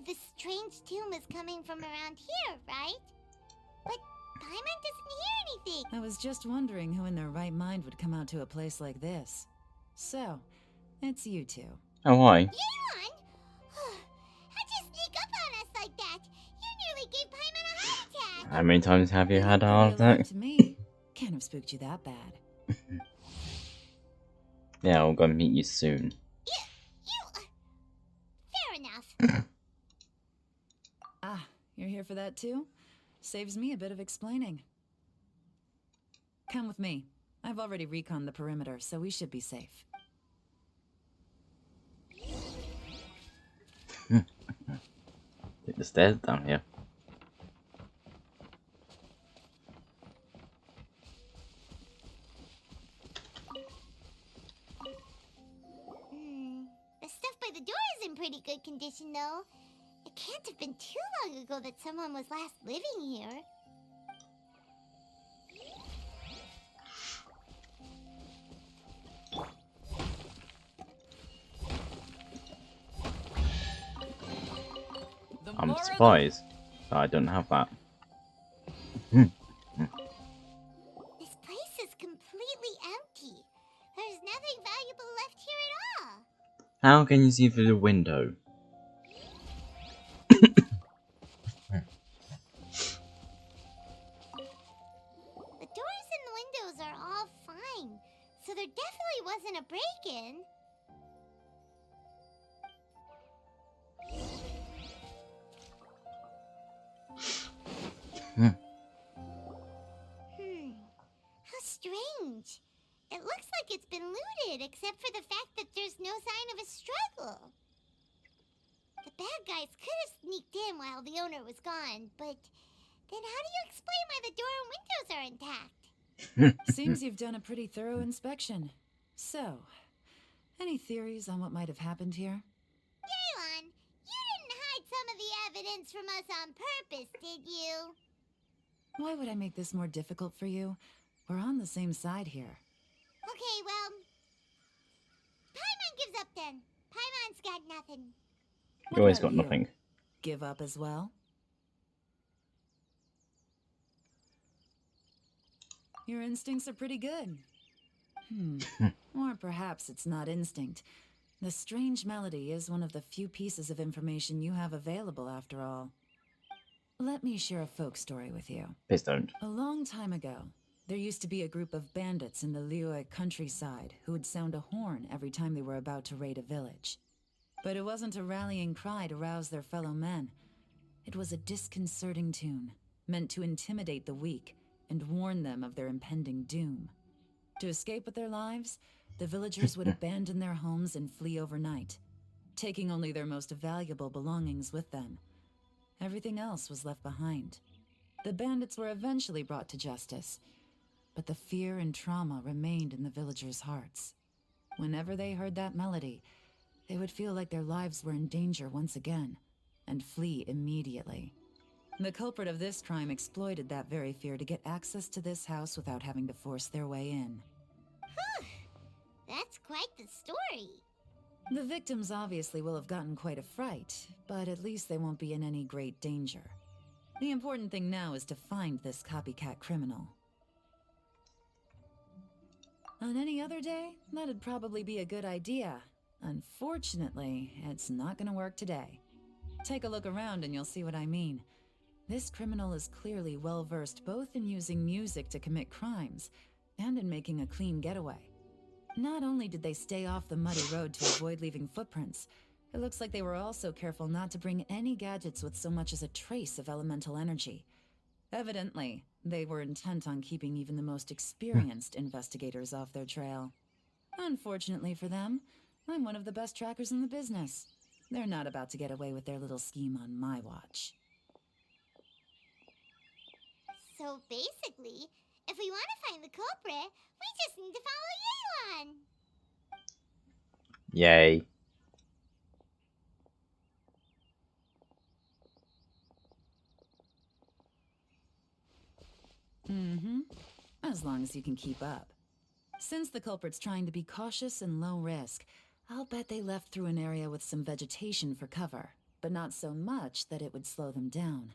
said this strange tomb is coming from around here, right? But Paimon doesn't hear anything. I was just wondering who in their right mind would come out to a place like this. So, it's you two. Oh, hi. Yeon! How'd you sneak up on us like that? You nearly gave Paimon a heart attack. How many times have you had a Pretty heart alive attack? to me. Can't have spooked you that bad. Yeah, I'll go meet you soon. Fair enough. Ah, you're here for that too? Saves me a bit of explaining. Come with me. I've already reconned the perimeter, so we should be safe. Take the stairs down here. The stuff by the door is in pretty good condition, though. It can't have been too long ago that someone was last living here. I'm surprised that I don't have that. This place is completely empty. There's nothing valuable left here at all. How can you see through the window? The doors and the windows are all fine, so there definitely wasn't a break-in. How strange. It looks like it's been looted, except for the fact that there's no sign of a struggle. The bad guys could have sneaked in while the owner was gone, but then how do you explain why the door and windows are intact? Seems you've done a pretty thorough inspection. So, any theories on what might have happened here? Yeon, you didn't hide some of the evidence from us on purpose, did you? Why would I make this more difficult for you? We're on the same side here. Okay, well, Paimon gives up then. Paimon's got nothing. What You always about got you? nothing. Give up as well? Your instincts are pretty good. Or perhaps it's not instinct. The strange melody is one of the few pieces of information you have available, after all. Let me share a folk story with you. Please don't. A long time ago, there used to be a group of bandits in the Liyue countryside who would sound a horn every time they were about to raid a village. But it wasn't a rallying cry to rouse their fellow men. It was a disconcerting tune, meant to intimidate the weak and warn them of their impending doom. To escape with their lives, the villagers would abandon their homes and flee overnight, taking only their most valuable belongings with them. Everything else was left behind. The bandits were eventually brought to justice, but the fear and trauma remained in the villagers' hearts. Whenever they heard that melody, they would feel like their lives were in danger once again, and flee immediately. The culprit of this crime exploited that very fear to get access to this house without having to force their way in. That's quite the story. The victims obviously will have gotten quite a fright, but at least they won't be in any great danger. The important thing now is to find this copycat criminal. On any other day, that'd probably be a good idea. Unfortunately, it's not gonna work today. Take a look around and you'll see what I mean. This criminal is clearly well-versed both in using music to commit crimes and in making a clean getaway. Not only did they stay off the muddy road to avoid leaving footprints, it looks like they were also careful not to bring any gadgets with so much as a trace of elemental energy. Evidently, they were intent on keeping even the most experienced investigators off their trail. Unfortunately for them, I'm one of the best trackers in the business. They're not about to get away with their little scheme on my watch. So basically, if we want to find the culprit, we just need to follow Yeon. Yay. As long as you can keep up. Since the culprit's trying to be cautious and low risk, I'll bet they left through an area with some vegetation for cover. but not so much that it would slow them down.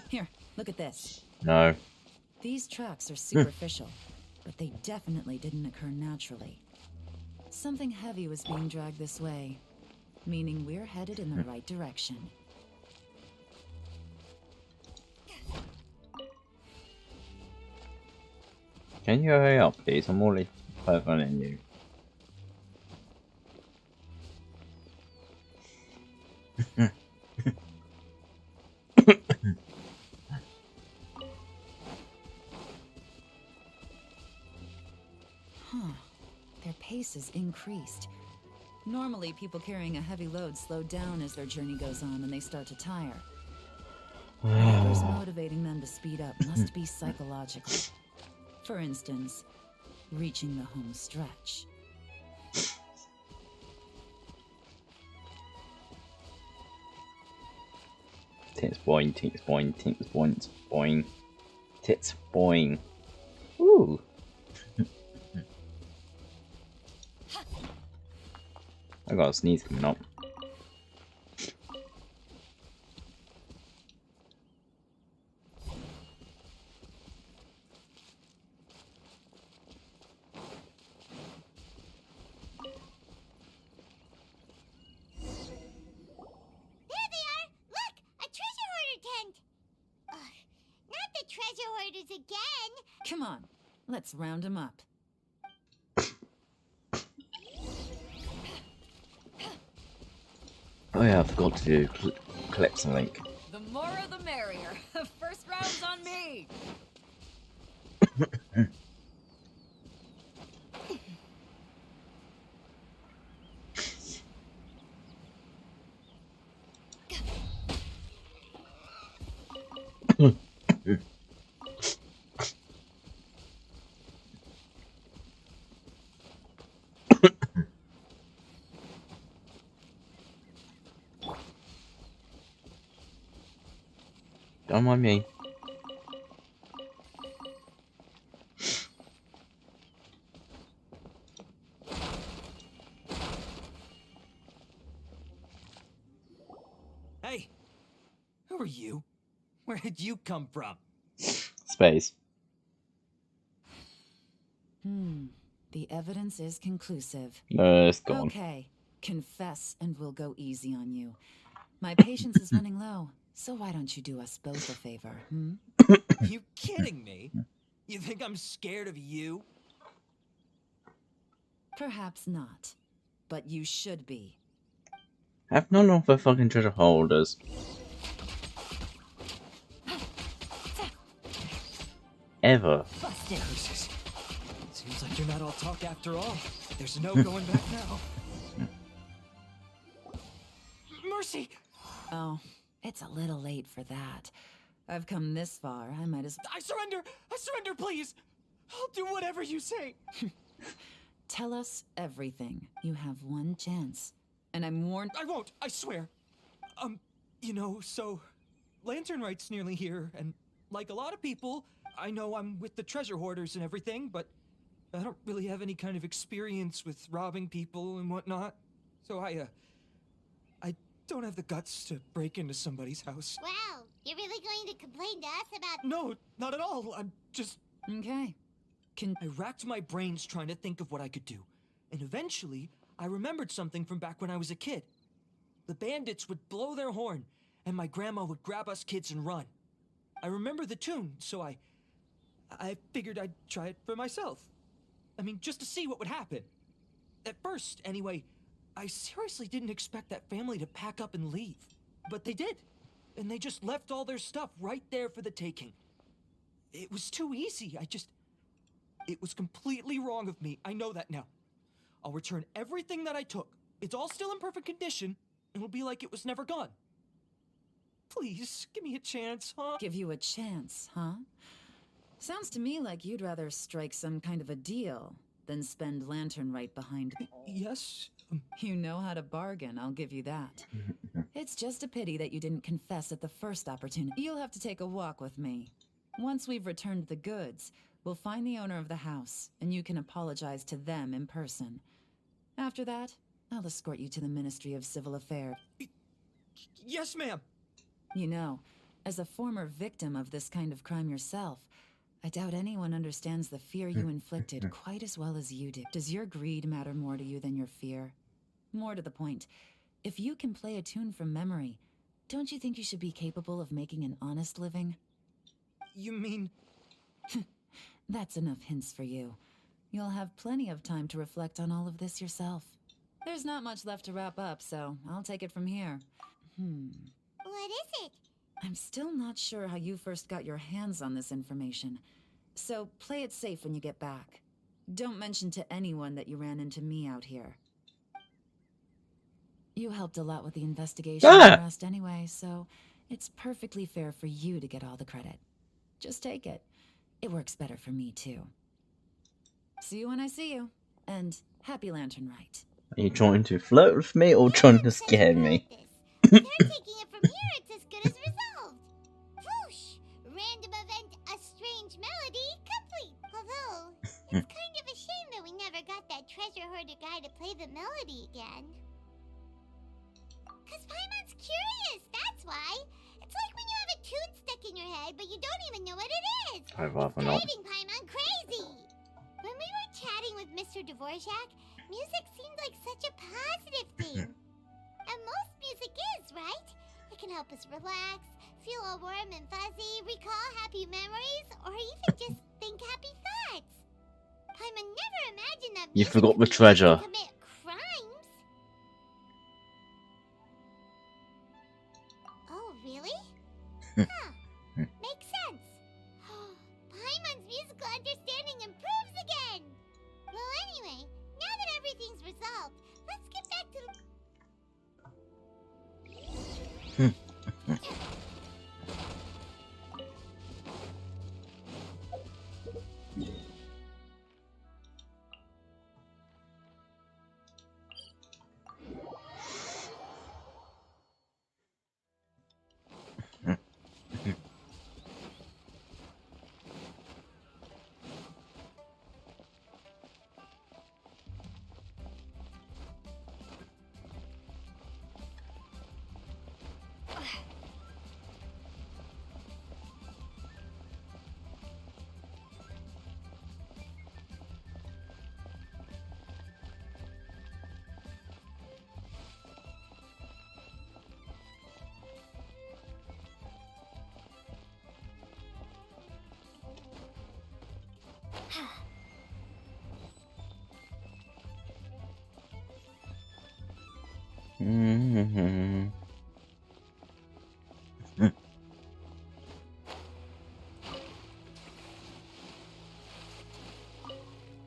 Here, look at this. No. These tracks are superficial, but they definitely didn't occur naturally. Something heavy was being dragged this way, meaning we're headed in the right direction. Can you hurry up, please? I'm already further than you. Their pace is increased. Normally, people carrying a heavy load slow down as their journey goes on and they start to tire. Whatever's motivating them to speed up must be psychological. For instance, reaching the home stretch. Tits boing, tits boing, tits boing, boing. Tits boing. Ooh. I got a sneeze coming up. Again? Come on, let's round them up. Oh yeah, I forgot to do collect some link. The more the merrier. First round's on me. Don't mind me. Hey, who are you? Where did you come from? Space. The evidence is conclusive. No, it's gone. Okay, confess and we'll go easy on you. My patience is running low, so why don't you do us both a favor, You kidding me? You think I'm scared of you? Perhaps not, but you should be. Have none of the fucking treasure holders. Ever. Busted. Seems like you're not all talk after all. There's no going back now. Mercy! Oh, it's a little late for that. I've come this far, I might as well. I surrender! I surrender, please! I'll do whatever you say. Tell us everything. You have one chance. And I'm warned. I won't, I swear. You know, so Lantern Right's nearly here, and like a lot of people, I know I'm with the treasure hoarders and everything, but I don't really have any kind of experience with robbing people and whatnot. So I don't have the guts to break into somebody's house. Wow, you're really going to complain to us about... No, not at all. I'm just... Okay. I racked my brains trying to think of what I could do. And eventually, I remembered something from back when I was a kid. The bandits would blow their horn, and my grandma would grab us kids and run. I remember the tune, so I figured I'd try it for myself. I mean, just to see what would happen. At first, anyway, I seriously didn't expect that family to pack up and leave. But they did. And they just left all their stuff right there for the taking. It was too easy. It was completely wrong of me. I know that now. I'll return everything that I took. It's all still in perfect condition. It'll be like it was never gone. Please, give me a chance, huh? Give you a chance, huh? Sounds to me like you'd rather strike some kind of a deal than spend lantern right behind me. Yes? You know how to bargain, I'll give you that. It's just a pity that you didn't confess at the first opportunity. You'll have to take a walk with me. Once we've returned the goods, we'll find the owner of the house, and you can apologize to them in person. After that, I'll escort you to the Ministry of Civil Affairs. Yes, ma'am. You know, as a former victim of this kind of crime yourself, I doubt anyone understands the fear you inflicted quite as well as you do. Does your greed matter more to you than your fear? More to the point, if you can play a tune from memory, don't you think you should be capable of making an honest living? You mean... That's enough hints for you. You'll have plenty of time to reflect on all of this yourself. There's not much left to wrap up, so I'll take it from here. What is it? I'm still not sure how you first got your hands on this information, so play it safe when you get back. Don't mention to anyone that you ran into me out here. You helped a lot with the investigation and arrest anyway, so it's perfectly fair for you to get all the credit. Just take it. It works better for me, too. See you when I see you, and happy Lantern Rite. Are you trying to flirt with me or trying to scare me? They're taking it from here, it's as good as resolved. Whoosh! Random event, a strange melody, complete. Although, it's kind of a shame that we never got that treasure hoarder guy to play the melody again. Cause Paimon's curious, that's why. It's like when you have a tune stuck in your head, but you don't even know what it is. I'd rather It's not. driving Paimon crazy. When we were chatting with Mr. Dvorak, music seemed like such a positive thing. And most music is, right? It can help us relax, feel all warm and fuzzy, recall happy memories, or even just think happy thoughts. Paimon never imagined that You music forgot could the be used treasure. to commit crimes. Oh, really? Huh. Makes sense. Paimon's musical understanding improves again. Well, anyway, now that everything's resolved, let's get back to the...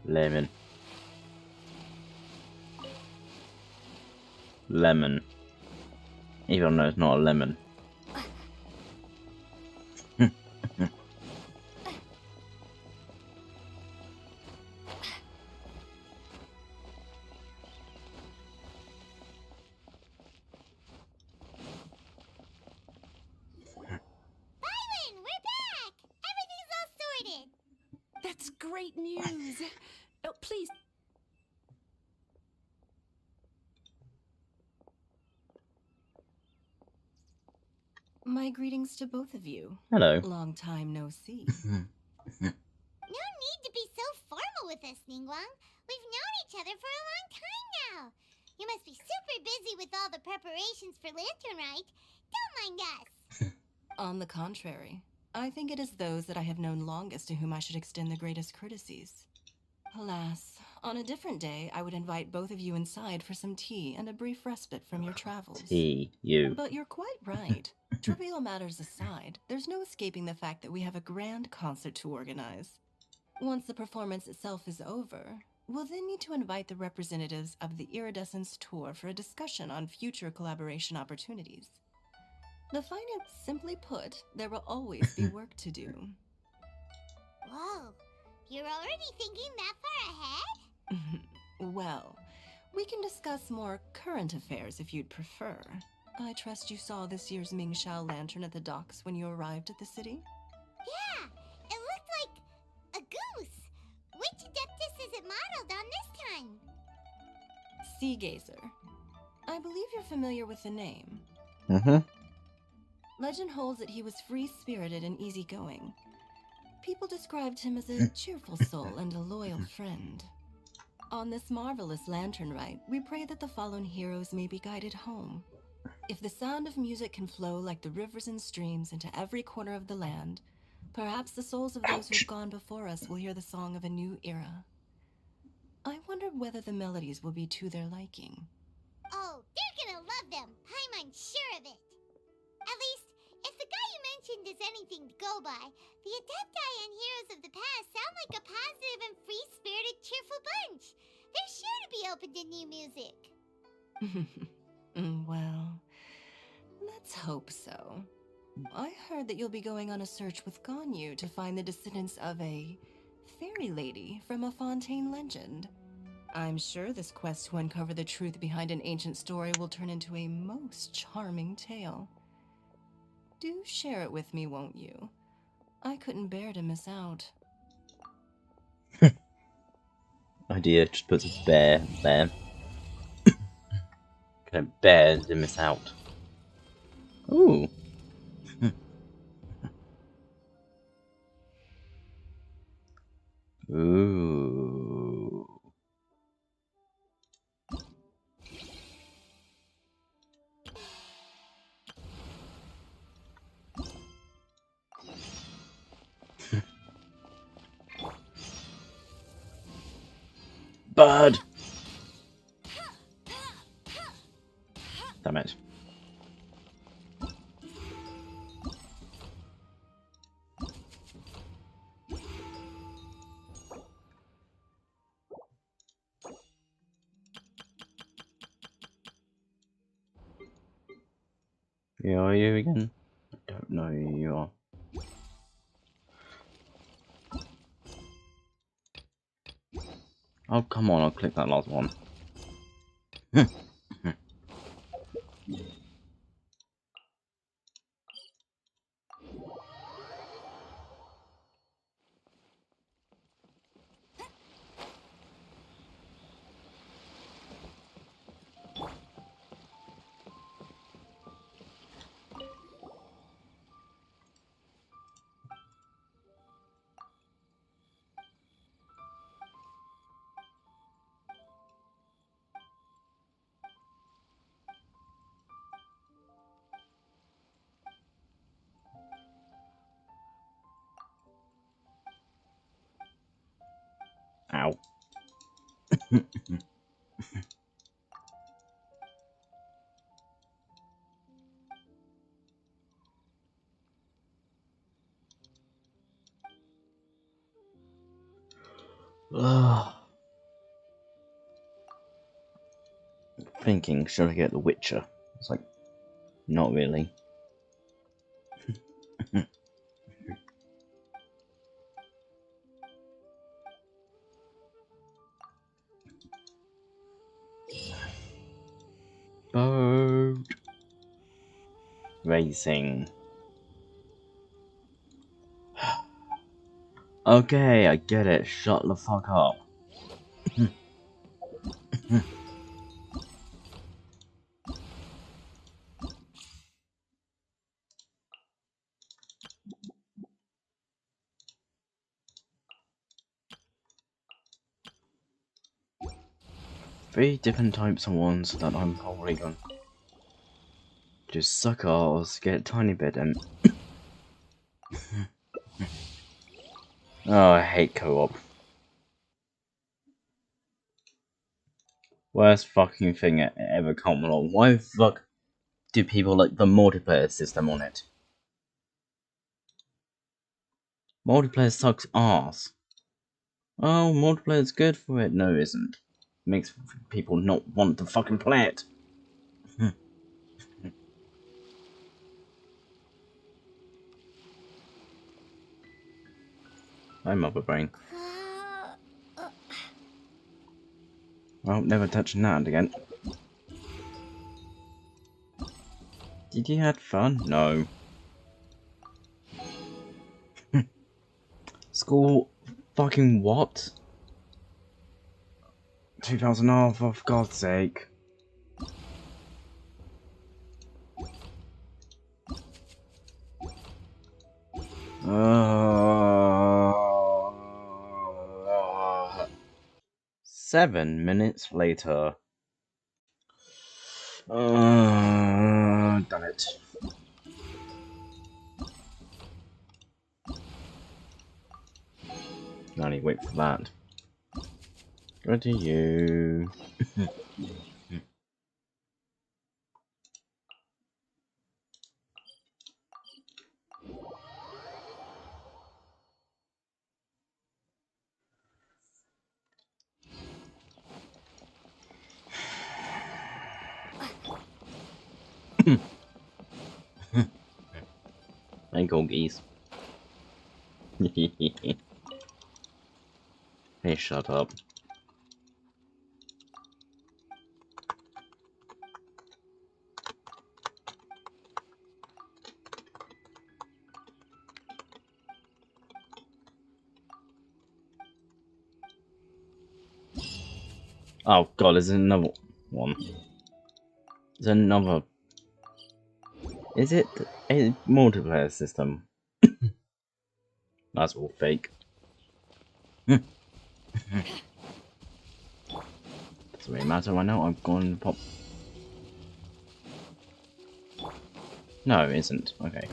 Lemon. Lemon. Even though it's not a lemon. Byron, we're back! Everything's all sorted! That's great news. Oh, please. My greetings to both of you. Hello. Long time no see. No need to be so formal with us, Ningguang. We've known each other for a long time now. You must be super busy with all the preparations for Lantern Rite. Don't mind us. On the contrary, I think it is those that I have known longest to whom I should extend the greatest courtesies. Alas, on a different day, I would invite both of you inside for some tea and a brief respite from your travels. Tea, you. But you're quite right. Trivial matters aside, there's no escaping the fact that we have a grand concert to organize. Once the performance itself is over, we'll then need to invite the representatives of the Iridescence Tour for a discussion on future collaboration opportunities. To find it simply put, there will always be work to do. Whoa, you're already thinking that far ahead? Well, we can discuss more current affairs if you'd prefer. I trust you saw this year's Mingxiao lantern at the docks when you arrived at the city? Yeah, it looked like a goose. Which Adeptus is it modeled on this time? Sea Gazer. I believe you're familiar with the name. Mm-hmm. Legend holds that he was free-spirited and easygoing. People described him as a cheerful soul and a loyal friend. On this marvelous lantern rite, we pray that the fallen heroes may be guided home. If the sound of music can flow like the rivers and streams into every corner of the land, perhaps the souls of those who have gone before us will hear the song of a new era. I wonder whether the melodies will be to their liking. Oh, they're gonna love them. I'm sure of it. At least, if the guy you mentioned is anything to go by, the Adepti and Heroes of the Past sound like a positive and free-spirited, cheerful bunch. They're sure to be open to new music. Well, let's hope so. I heard that you'll be going on a search with Ganyu to find the descendants of a fairy lady from a Fontaine legend. I'm sure this quest to uncover the truth behind an ancient story will turn into a most charming tale. Do share it with me, won't you? I couldn't bear to miss out. Idea just puts a bear there. Can a bear to miss out? Ooh. Ooh. Bird! Damn it. Who are you again? I don't know who you are. Oh, come on, I'll click that last one. Ow. Thinking, should I get The Witcher? It's like, not really. Boat. Racing. Okay, I get it. Shut the fuck up. Three different types of ones that I'm probably going to just suck ours, get a tiny bit and... Oh, I hate co-op. Worst fucking thing ever come along. Why the fuck do people like the multiplayer system on it? Multiplayer sucks ass. Oh, multiplayer's good for it. No, it isn't. It makes people not want to fucking play it. Hi, Mother Brain. Well, never touching that again. Did you have fun? No. School fucking what? 2,000 off, for God's sake. Uh, 7 minutes later. Damn it. Can only wait for that. Go to you. Hey, Golgies. Hey, shut up. Oh god, there's another one. There's another. Is it a multiplayer system? That's all fake. Doesn't really matter right now. I've gone to pop. No, it isn't. Okay.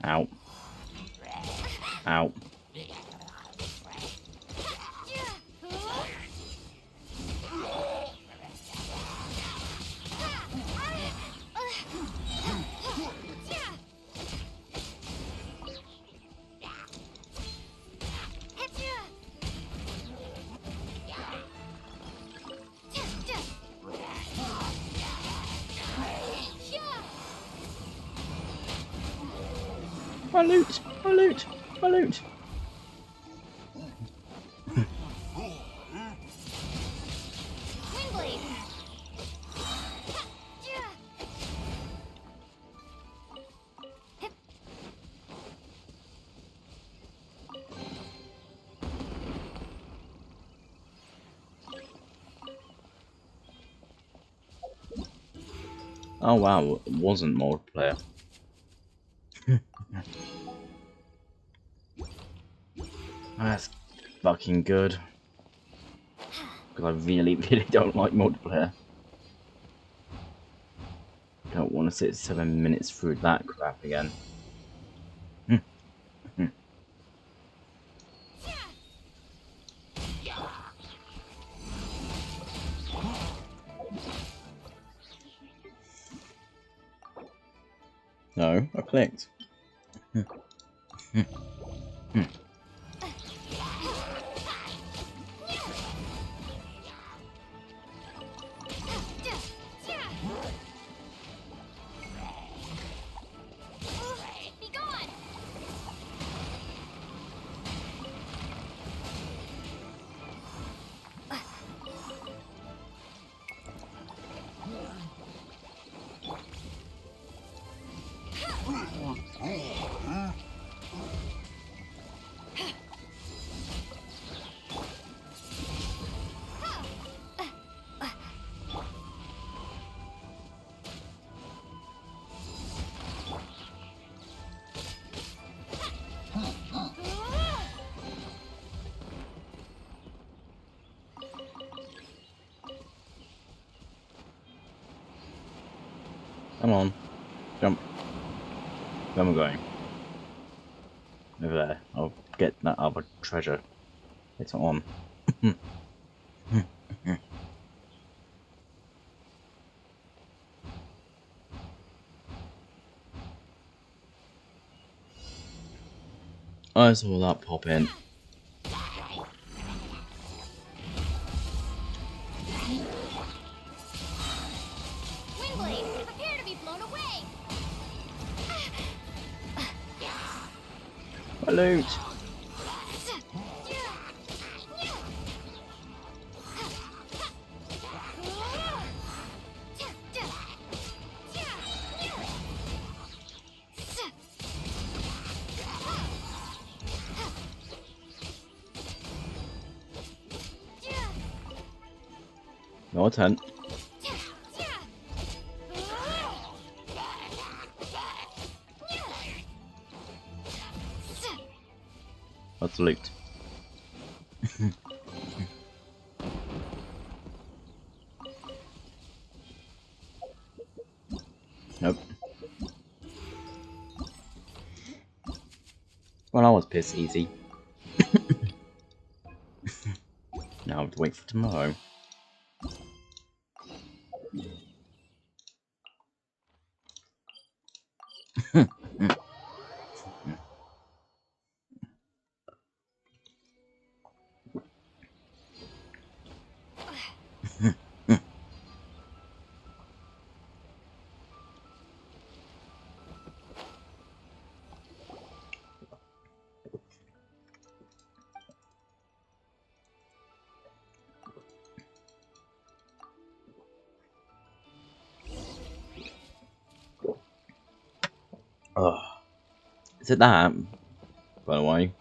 Ow. Ow. My loot! My loot! My loot! Oh wow, it wasn't multiplayer. That's fucking good. Because I really, really don't like multiplayer. Don't want to sit 7 minutes through that crap again. No, I clicked. Come on. Jump. Where am I going? Over there. I'll get that other treasure. It's on. I saw that pop in. My loot! Your turn. What's loot? Nope. Well, I was pissed easy. Now I have to wait for tomorrow. Oh, is it that? By the way.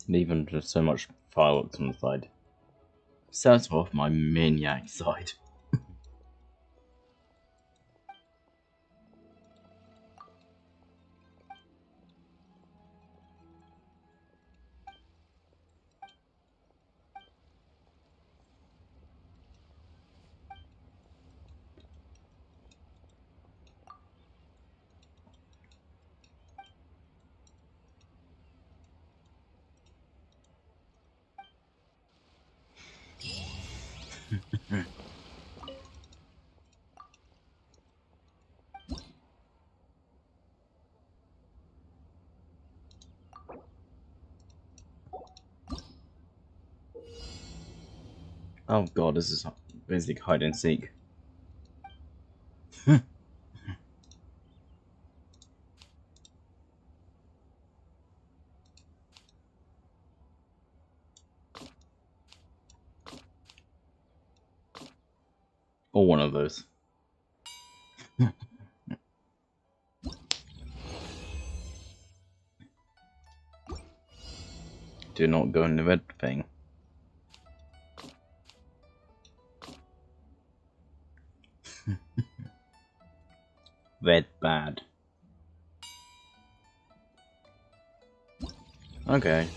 And even just so much fireworks on the side. Sets off my maniac side. Oh god, this is basically hide and seek. Or one of those. Do not go in the red thing. Red bad. Okay.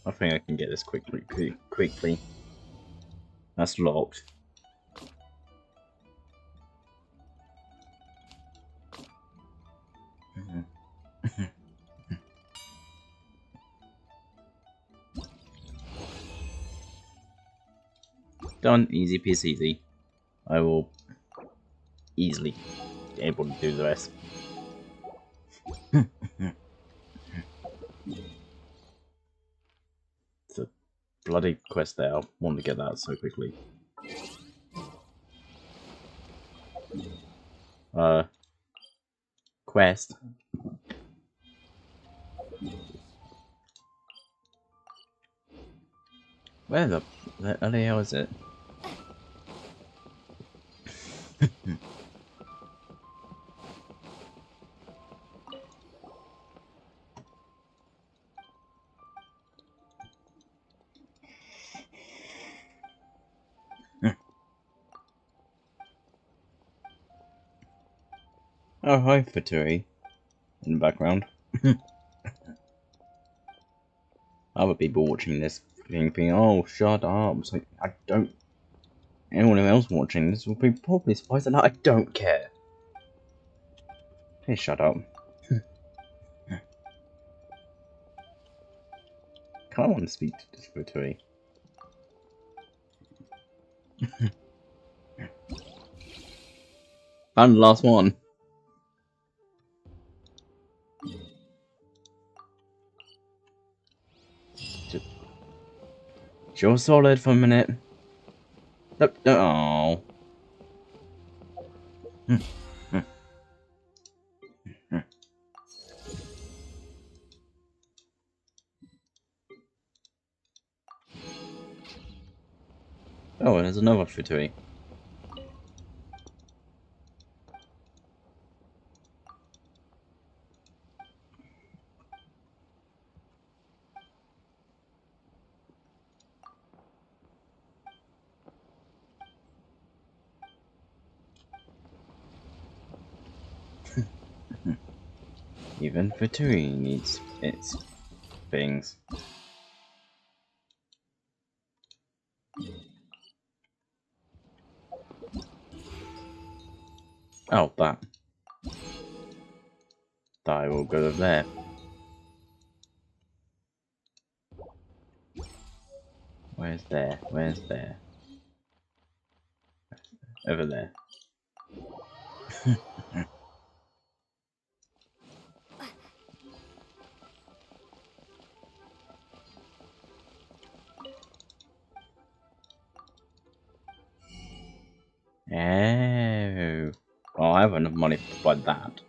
I think I can get this quickly. That's locked. Done. Easy peasy easy. I will easily be able to do the rest. It's a bloody quest there. I want to get that so quickly. Quest. Where the hell is it? Oh, hi, Fatui. In the background. Other people watching this thinking, oh, shut up. It's like, I don't... Anyone else watching this will be probably surprised that I don't care. Hey, shut up. Kind of want to speak to this Fatui. Found the last one. You're solid for a minute. Nope. Oh. Oh, and there's another Fatui. Even Fatui needs its things. Oh, that. I will go over there. Where's there? Where's there? Over there. Oh. Well, I have enough money to buy that.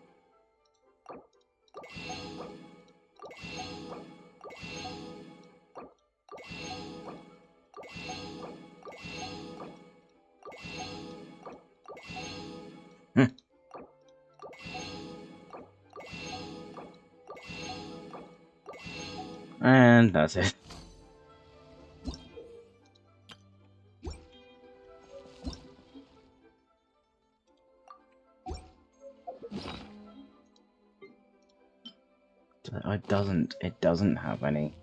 And that's it. It doesn't have any.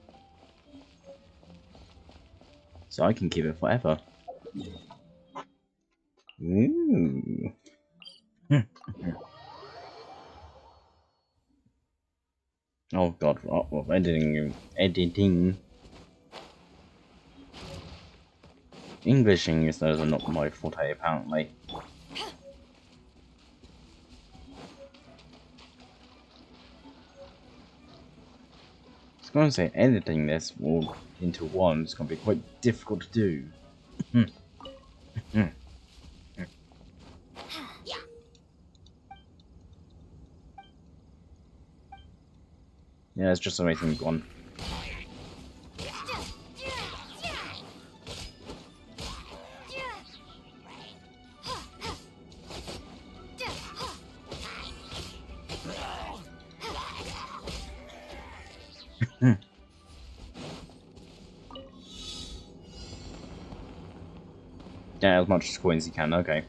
So I can keep it forever. Ooh. Oh god, well, editing. English English those are not my forte apparently. I was going to say editing this all into one is going to be quite difficult to do. Yeah, it's just amazing one. Yeah, as much coins as you can, okay.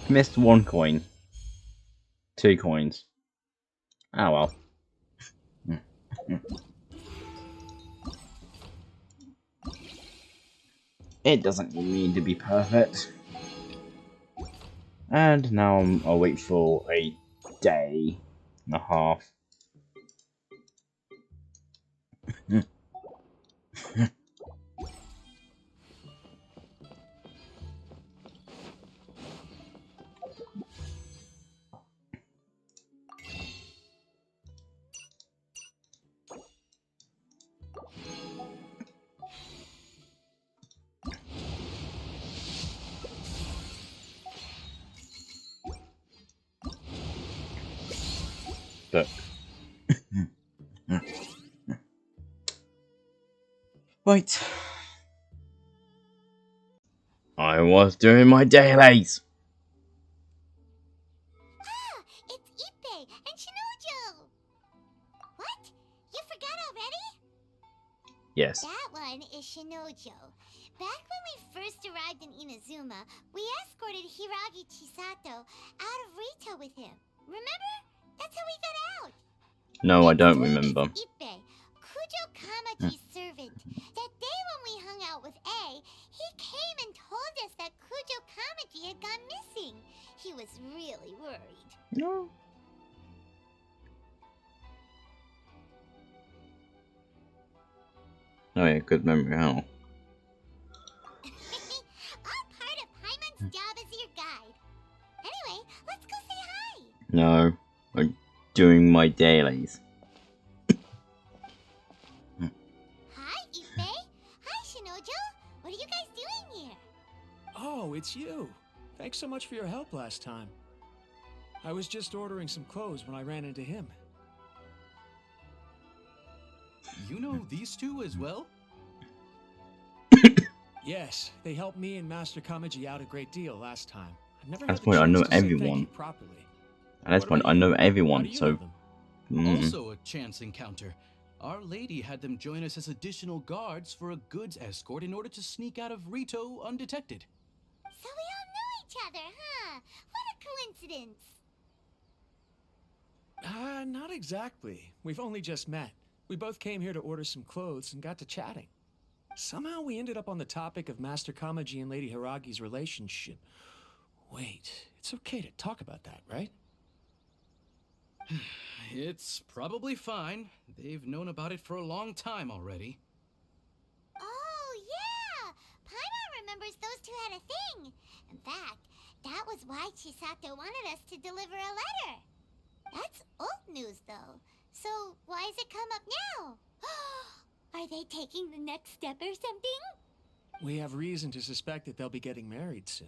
Missed one coin. 2 coins. Oh well. It doesn't need to be perfect. And now I'll wait for a day and a half. But wait, I was doing my dailies. Ah, it's Ippei and Shinojo! What? You forgot already? Yes. That one is Shinojo. Back when we first arrived in Inazuma, we escorted Hiragi Chisato out of Rito with him. Remember? That's how we got out. No, I don't Next remember. is Ippei, Kujo Kamaji's servant. That day when we hung out with A, he came and told us that Kujo Kamaji had gone missing. He was really worried. No. Oh yeah, good memory, huh? All part of Paimon's job as your guide. Anyway, let's go say hi. No, I'm doing my dailies. Hi, Ippei. Hi, Shinojo. What are you guys doing here? Oh, it's you. Thanks so much for your help last time. I was just ordering some clothes when I ran into him. You know these two as well? Yes, they helped me and Master Kamaji out a great deal last time. I've never That's had the why I chance know to say thank everyone. you properly. At this What point, about I you? know How do everyone, you so. know them? Also a chance encounter. Our lady had them join us as additional guards for a goods escort in order to sneak out of Rito undetected. So we all know each other, huh? What a coincidence. Not exactly. We've only just met. We both came here to order some clothes and got to chatting. Somehow we ended up on the topic of Master Kamaji and Lady Hiragi's relationship. Wait, it's okay to talk about that, right? It's probably fine. They've known about it for a long time already. Oh, yeah! Paimon remembers those two had a thing. In fact, that was why Chisato wanted us to deliver a letter. That's old news, though. So why has it come up now? Are they taking the next step or something? We have reason to suspect that they'll be getting married soon.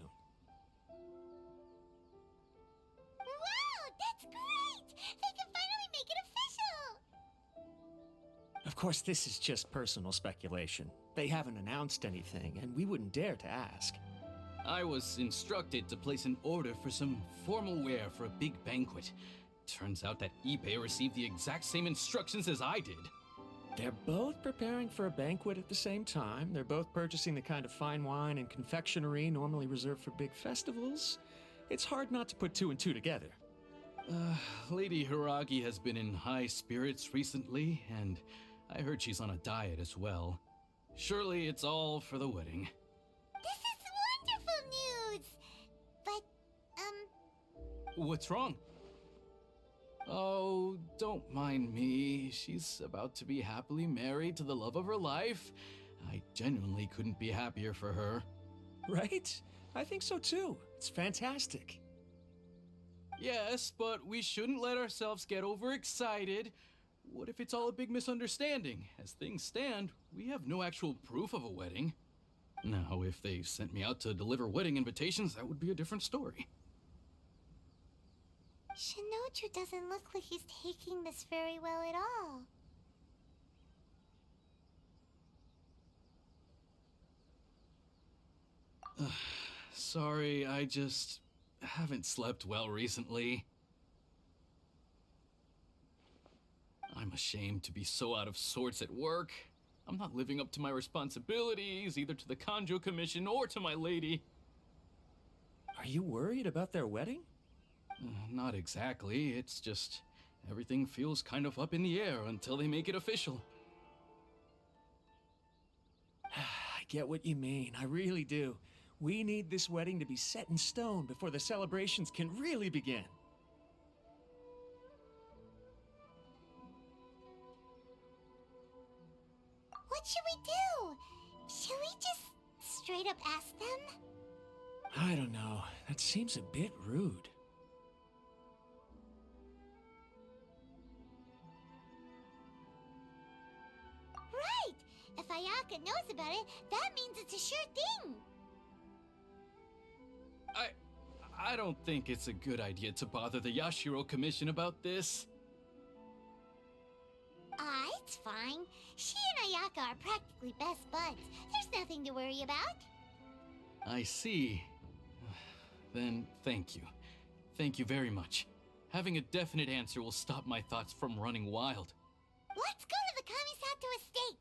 Wow, that's great! They can finally make it official! Of course, this is just personal speculation. They haven't announced anything, and we wouldn't dare to ask. I was instructed to place an order for some formal wear for a big banquet. Turns out that Ippei received the exact same instructions as I did. They're both preparing for a banquet at the same time. They're both purchasing the kind of fine wine and confectionery normally reserved for big festivals. It's hard not to put two and two together. Lady Hiragi has been in high spirits recently, and I heard she's on a diet as well. Surely it's all for the wedding. This is wonderful news! But, What's wrong? Oh, don't mind me. She's about to be happily married to the love of her life. I genuinely couldn't be happier for her. Right? I think so too. It's fantastic. Yes, but we shouldn't let ourselves get overexcited. What if it's all a big misunderstanding? As things stand, we have no actual proof of a wedding. Now, if they sent me out to deliver wedding invitations, that would be a different story. Shinoju doesn't look like he's taking this very well at all. Sorry, I just haven't slept well recently. I'm ashamed to be so out of sorts at work. I'm not living up to my responsibilities, either to the Kanjo Commission or to my lady. Are you worried about their wedding? Not exactly, it's just everything feels kind of up in the air until they make it official. get what you mean. I really do. We need this wedding to be set in stone before the celebrations can really begin. What should we do? Should we just straight up ask them? I don't know. That seems a bit rude. Right! If Ayaka knows about it, that means it's a sure thing. I don't think it's a good idea to bother the Yashiro Commission about this. It's fine. She and Ayaka are practically best buds. There's nothing to worry about. I see. Then thank you. Thank you very much. Having a definite answer will stop my thoughts from running wild. Let's go to the Kamisato estate.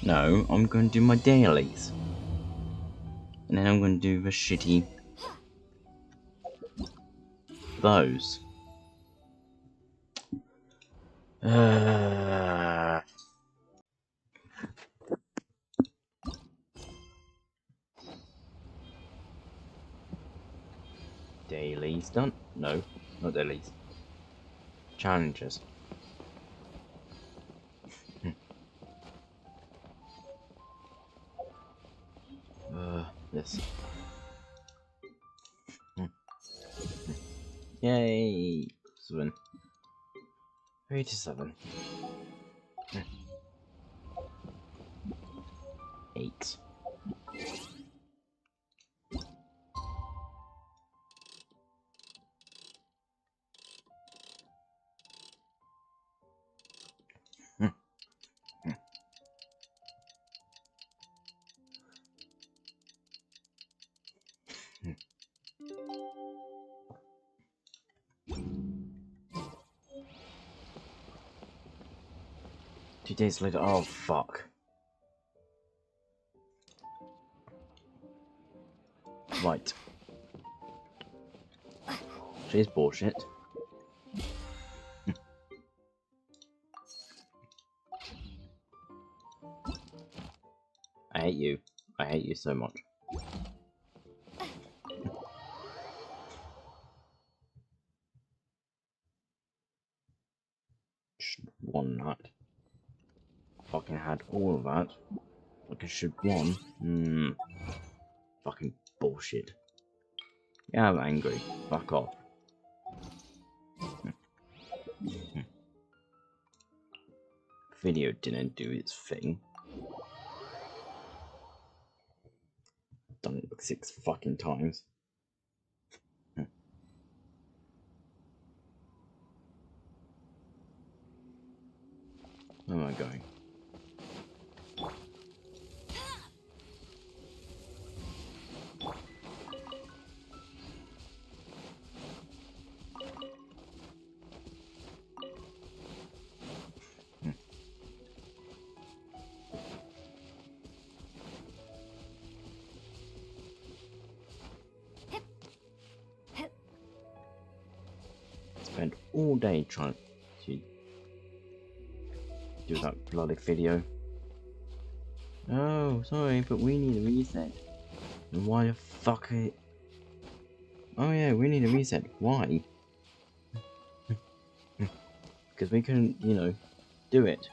No, I'm going to do my dailies. And then I'm going to do the shitty... those. Dailies done? No, not dailies. Challenges. This. Yay! 7. 3 to 7. 8. Two days later, oh fuck. Right. She's bullshit. I hate you. I hate you so much. Just one nut. Fucking had all of that. Like I should one. Fucking bullshit. Yeah, I'm angry. Fuck off. Video didn't do its thing. Done it like 6 fucking times. Where am I going? Spent all day trying to do that bloody video. Oh, sorry, but we need a reset. And why the fuck it? Oh yeah, we need a reset. Why? Because we couldn't, you know, do it.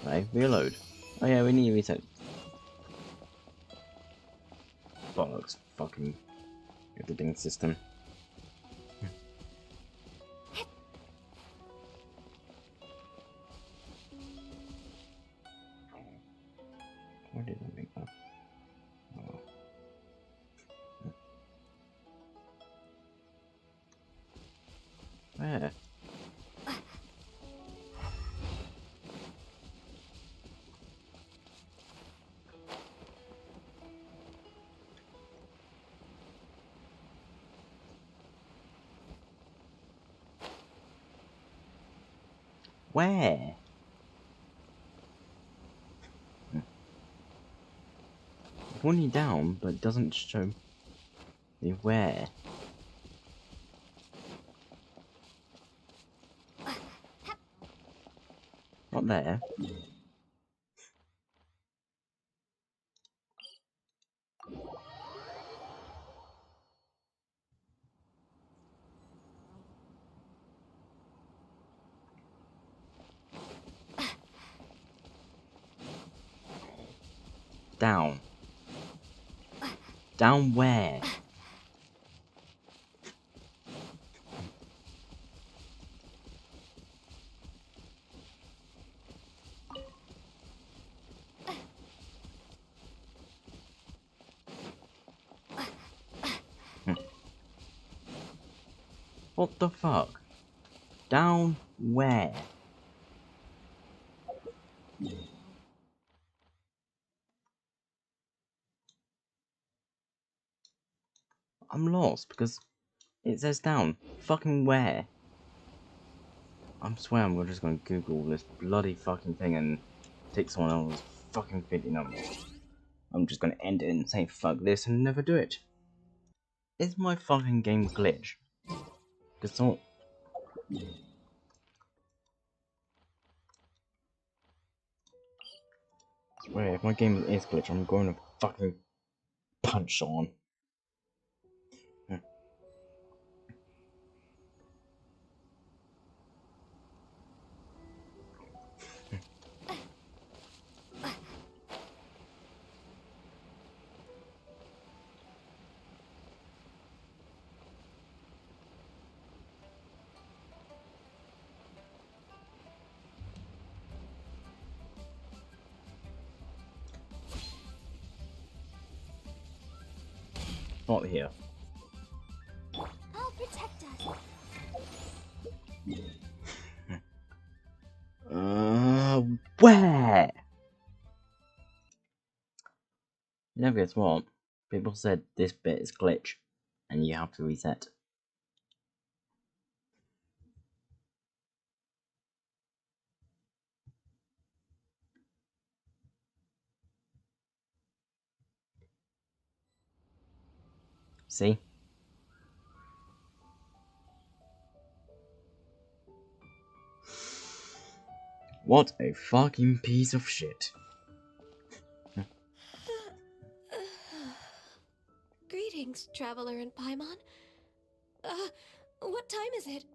Okay, reload. Oh yeah, we need a reset. Bollocks, fucking editing system. Why did I make that? Oh. Where? Where? Pointing down, but it doesn't show me where. not there. Down. Down where? What the fuck? Down where? I'm lost because it says down. Fucking where? I swear I'm just gonna Google this bloody fucking thing and take someone else's fucking video number. I'm just gonna end it and say fuck this and never do it. Is my fucking game glitch? Cause so I swear if my game is glitch, I'm going to fucking punch on. Not here. I'll protect us. Where? You know, guess what? People said this bit is glitch, and you have to reset. See? What a fucking piece of shit. Greetings, traveler in Paimon. What time is it?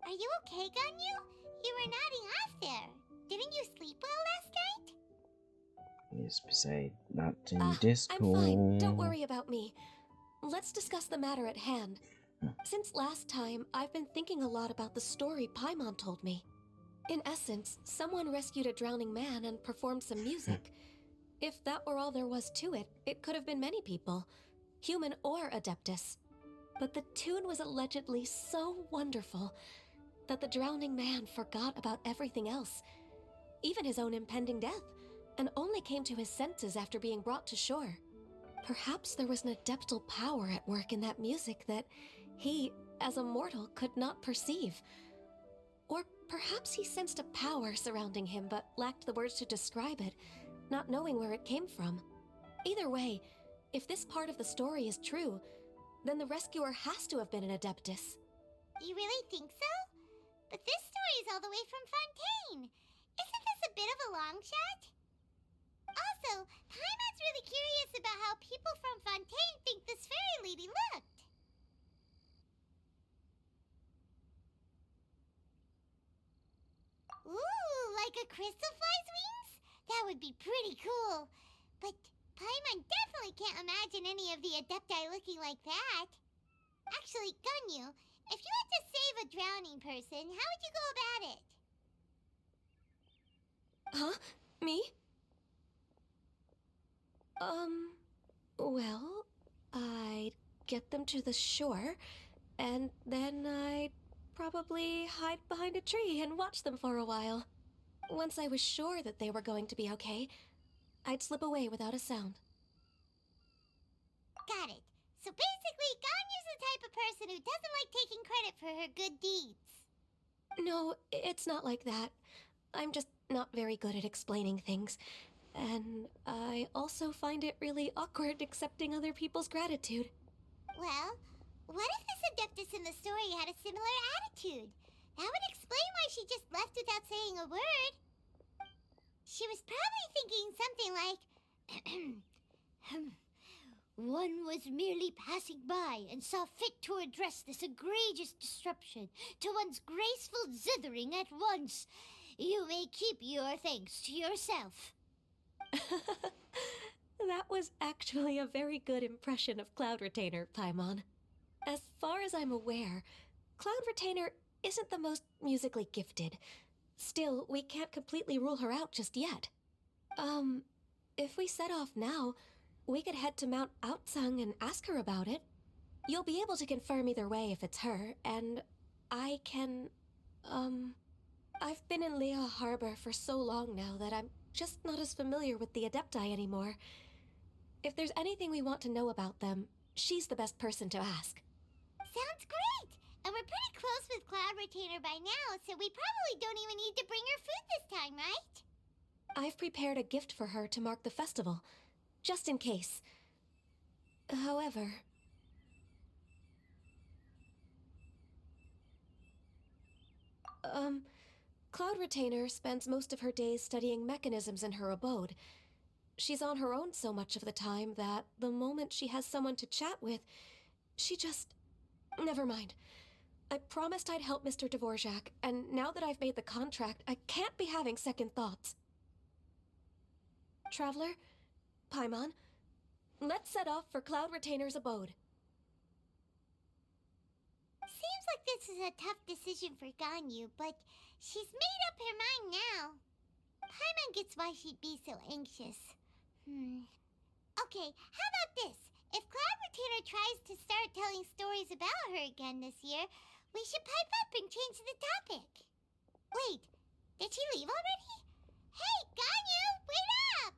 Are you okay, Ganyu? You were nodding off there. Didn't you sleep well last night? Yes, say that in Discord. I'm fine. Don't worry about me. Let's discuss the matter at hand. Since last time, I've been thinking a lot about the story Paimon told me. In essence, someone rescued a drowning man and performed some music. If that were all there was to it, it could have been many people, human or Adeptus. But the tune was allegedly so wonderful that the drowning man forgot about everything else, even his own impending death, and only came to his senses after being brought to shore. Perhaps there was an adeptal power at work in that music that he, as a mortal, could not perceive. Or perhaps he sensed a power surrounding him but lacked the words to describe it, not knowing where it came from. Either way, if this part of the story is true, then the rescuer has to have been an Adeptus. You really think so? But this story is all the way from Fontaine. Isn't this a bit of a long shot? Also, Paimon's really curious about how people from Fontaine think this fairy lady looked. Ooh, like a crystal fly's wings? That would be pretty cool. But Paimon definitely can't imagine any of the Adepti looking like that. Actually, Ganyu, if you had to save a drowning person, how would you go about it? Huh? Me? Well, I'd get them to the shore, and then I'd probably hide behind a tree and watch them for a while. Once I was sure that they were going to be okay, I'd slip away without a sound. Got it. So basically, Ganyu's the type of person who doesn't like taking credit for her good deeds. No, it's not like that. I'm just not very good at explaining things. And I also find it really awkward accepting other people's gratitude. Well, What if this Adeptus in the story had a similar attitude? That would explain why she just left without saying a word. She was probably thinking something like, one was merely passing by and saw fit to address this egregious disruption to one's graceful zithering at once. You may keep your thanks to yourself. That was actually a very good impression of Cloud Retainer, Paimon. As far as I'm aware, Cloud Retainer isn't the most musically gifted. Still, we can't completely rule her out just yet. If we set off now, we could head to Mount Outsung and ask her about it. You'll be able to confirm either way if it's her, and I can, I've been in Liyue Harbor for so long now that I'm just not as familiar with the Adepti anymore. If there's anything we want to know about them, she's the best person to ask. Sounds great! And we're pretty close with Cloud Retainer by now, so we probably don't even need to bring her food this time, right? I've prepared a gift for her to mark the festival, just in case. However... Cloud Retainer spends most of her days studying mechanisms in her abode. She's on her own so much of the time that the moment she has someone to chat with, she just... Never mind. I promised I'd help Mr. Dvorak, and now that I've made the contract, I can't be having second thoughts. Traveler, Paimon, let's set off for Cloud Retainer's abode. Seems like this is a tough decision for Ganyu, but she's made up her mind now. Paimon gets why she'd be so anxious. Okay, how about this? If Cloud Retainer tries to start telling stories about her again this year, we should pipe up and change the topic. Wait, did she leave already? Hey, Ganyu, wait up!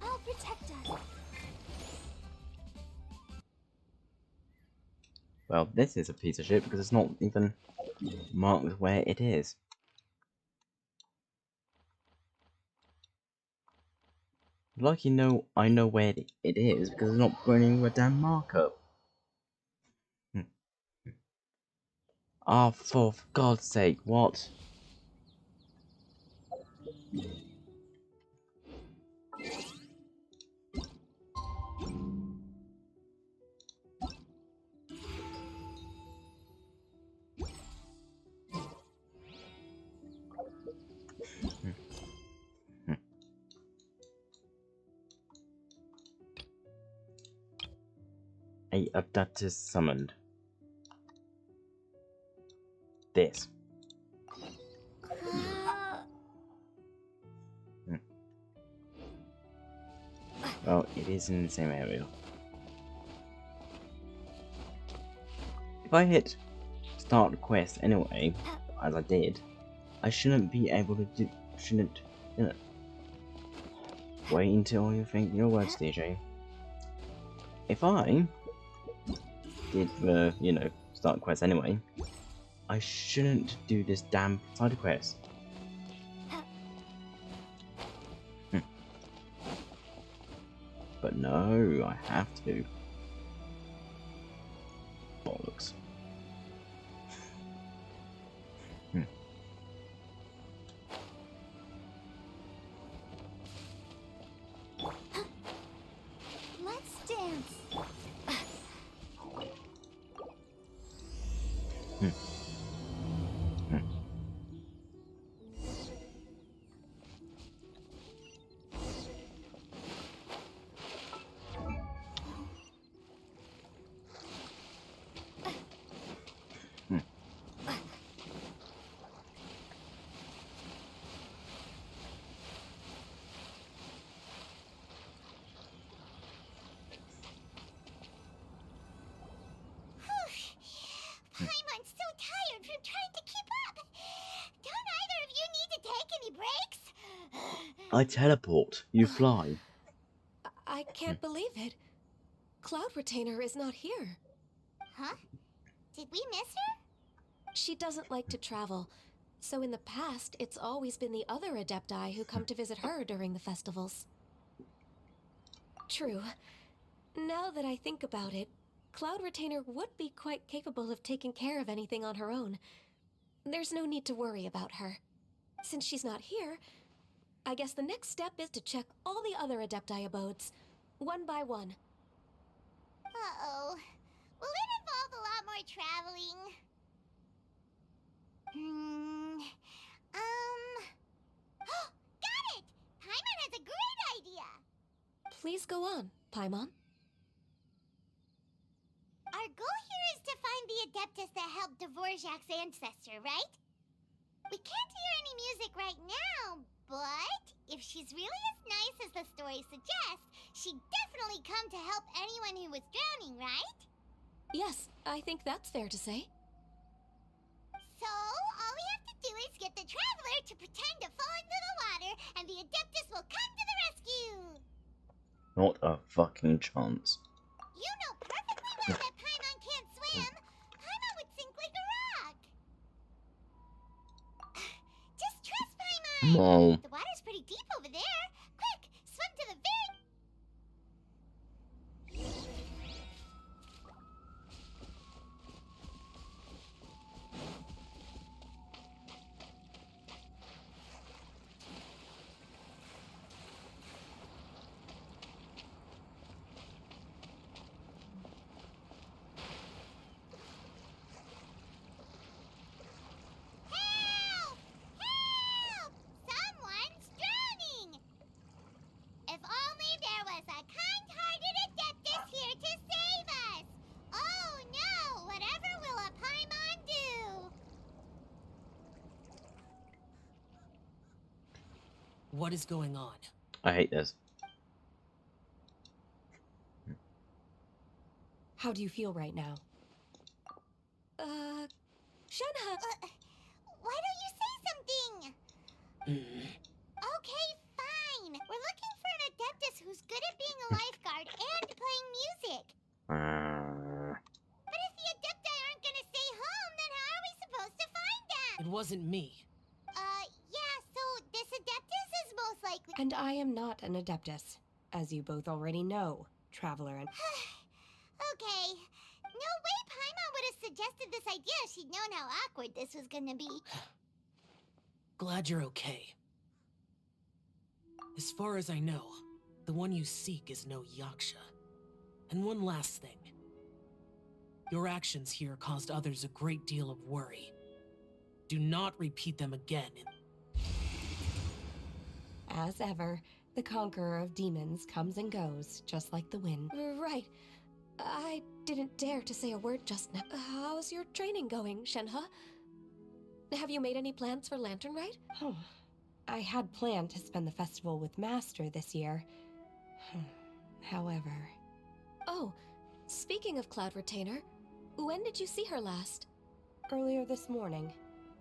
I'll protect us. Well, this is a piece of shit because it's not even marked where it is. Like I know where it is because it's not putting a damn markup. Ah, for God's sake, what? A Adeptus summoned. This. Well, it is in the same area. If I hit start quest anyway, as I did, I shouldn't be able to do. Shouldn't, you know. Wait until you think your words, DJ. If I did the, you know, start quest anyway, I shouldn't do this damn side quest. But no, I have to. Bollocks. Let's dance. Paimon's so tired from trying to keep up. Don't either of you need to take any breaks? I teleport, you fly. I can't believe it. Cloud Retainer is not here. Huh? Did we miss her? She doesn't like to travel, so in the past, it's always been the other Adepti who come to visit her during the festivals. True. Now that I think about it, Cloud Retainer would be quite capable of taking care of anything on her own. There's no need to worry about her. Since she's not here, I guess the next step is to check all the other Adepti abodes, one by one. Uh-oh. Will it involve a lot more traveling? Got it! Paimon has a great idea! Please go on, Paimon. Our goal here is to find the Adeptus that helped Dvorak's ancestor, right? We can't hear any music right now, but if she's really as nice as the story suggests, she'd definitely come to help anyone who was drowning, right? Yes, I think that's fair to say. So, all we have to do is get the Traveler to pretend to fall into the water, and the Adeptus will come to the rescue! Not a fucking chance. You know perfectly well that Paimon can't swim! Paimon would sink like a rock! Just trust Paimon! No. The water's pretty deep over there! Quick, swim to the very... Help! Help! Someone's drowning! If only there was a kind-hearted Adeptus here to save us! Oh no! Whatever will a Paimon do? What is going on? I hate this. How do you feel right now? Shenhe! Why don't you say something? Okay, fine. We're looking for an Adeptus who's good at being a lifeguard and playing music. But if the Adepti aren't gonna stay home, then how are we supposed to find them? It wasn't me. Yeah, so this Adeptus is most likely... And I am not an Adeptus, as you both already know, Traveler and... Okay. No way Paimon would have suggested this idea if she'd known how awkward this was gonna be. Glad you're okay. As far as I know, the one you seek is no Yaksha. And one last thing. Your actions here caused others a great deal of worry. Do not repeat them again. As ever, the conqueror of demons comes and goes, just like the wind. Right. I didn't dare to say a word just now. How's your training going, Shenhe? Have you made any plans for Lantern Rite? Oh, I had planned to spend the festival with Master this year. However... Oh, speaking of Cloud Retainer, when did you see her last? Earlier this morning,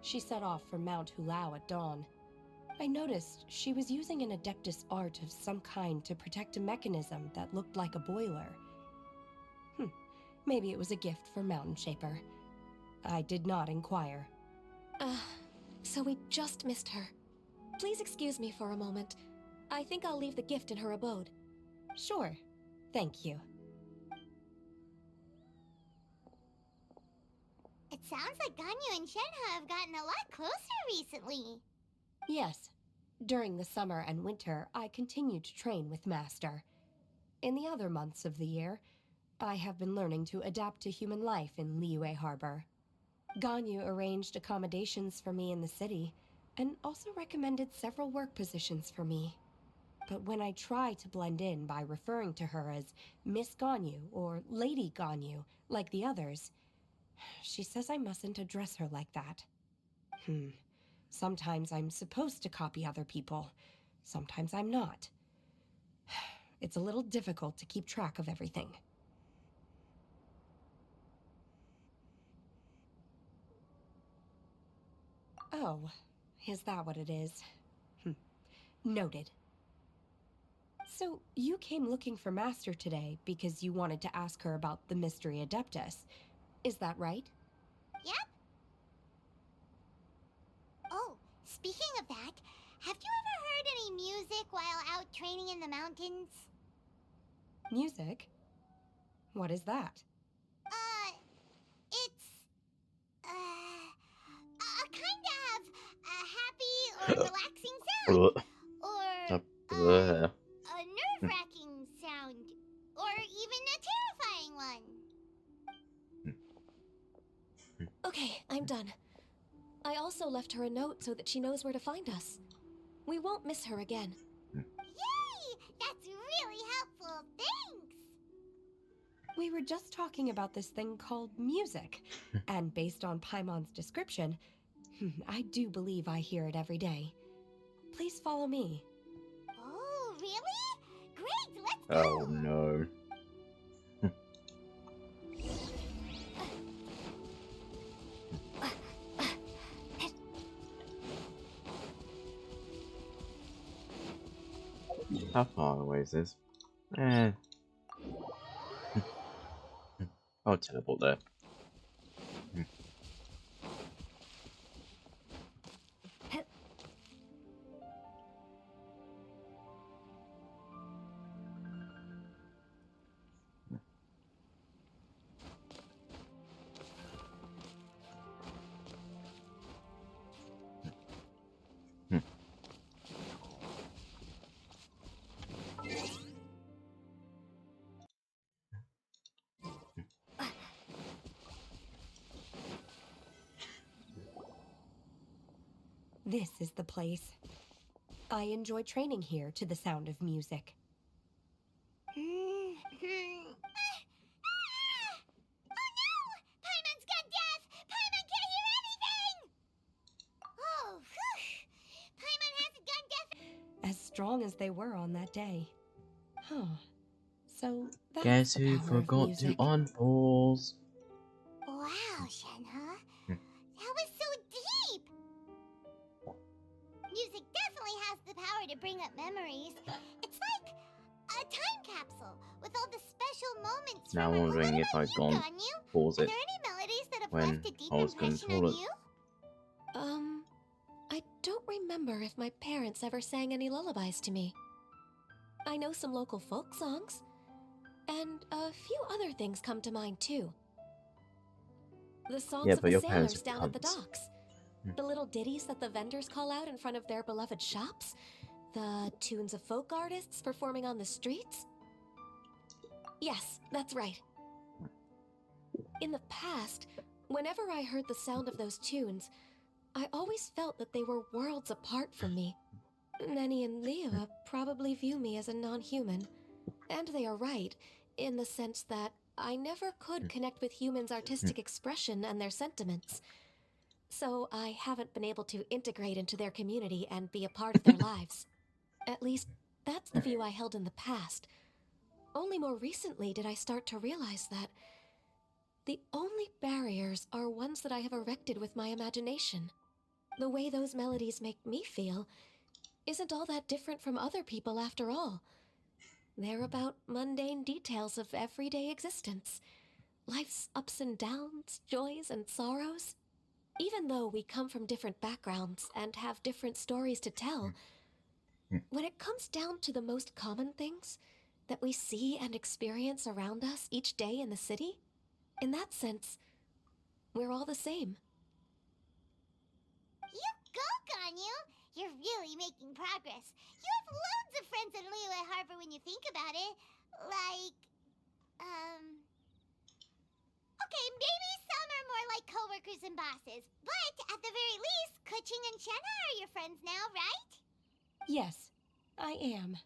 she set off for Mount Hulao at dawn. I noticed she was using an Adeptus art of some kind to protect a mechanism that looked like a boiler. Maybe it was a gift for Mountain Shaper. I did not inquire. So we just missed her. Please excuse me for a moment. I think I'll leave the gift in her abode. Sure. Thank you. It sounds like Ganyu and Shenhe have gotten a lot closer recently. Yes. During the summer and winter, I continued to train with Master. In the other months of the year, I have been learning to adapt to human life in Liyue Harbor. Ganyu arranged accommodations for me in the city, and also recommended several work positions for me. But when I try to blend in by referring to her as Miss Ganyu or Lady Ganyu, like the others, she says I mustn't address her like that. Sometimes I'm supposed to copy other people. Sometimes I'm not. It's a little difficult to keep track of everything. Oh, is that what it is? Noted. So, you came looking for Master today because you wanted to ask her about the Mystery Adeptus. Is that right? Yep. speaking of that, have you ever heard any music while out training in the mountains? Music? What is that? It's a kind of a happy or relaxing sound, or a nerve-wracking sound, or even a terrifying one. Okay, I'm done. I also left her a note so that she knows where to find us. We won't miss her again. Yay! That's really helpful. Thanks! We were just talking about this thing called music, and based on Paimon's description, I do believe I hear it every day. Please follow me. Oh, really? Great, let's go! Oh no. How far away is this? I'll teleport there. This is the place. I enjoy training here to the sound of music. Oh no! Paimon's gone deaf! Paimon can't hear anything! Oh, whew! Paimon hasn't gone deaf. As strong as they were on that day. Huh. So that's Guess the who power of forgot music. to unpause? Wow, Shenhe. That was so deep! Music definitely has the power to bring up memories. It's like a time capsule with all the special moments Now from I'm wondering if I'd gone pause Are it there any melodies that have when left a deep I was going to impression on toilet. you? I don't remember if my parents ever sang any lullabies to me. I know some local folk songs, and a few other things come to mind too. The songs Yeah, of but the your parents sailors are down at the cunts. docks. The little ditties that the vendors call out in front of their beloved shops. The tunes of folk artists performing on the streets. Yes, that's right. In the past, whenever I heard the sound of those tunes, I always felt that they were worlds apart from me. Nenny and Leah probably view me as a non-human. And they are right, in the sense that I never could connect with humans' artistic expression and their sentiments. So I haven't been able to integrate into their community and be a part of their lives. At least, that's the view I held in the past. Only more recently did I start to realize that the only barriers are ones that I have erected with my imagination. The way those melodies make me feel isn't all that different from other people after all. They're about mundane details of everyday existence. Life's ups and downs, joys and sorrows. Even though we come from different backgrounds and have different stories to tell, when it comes down to the most common things that we see and experience around us each day in the city, in that sense, we're all the same. You go, Ganyu! You're really making progress. You have loads of friends in Liyue Harbor when you think about it. Like, okay, maybe some are more like coworkers and bosses, but at the very least, Keqing and Shenhe are your friends now, right? Yes, I am.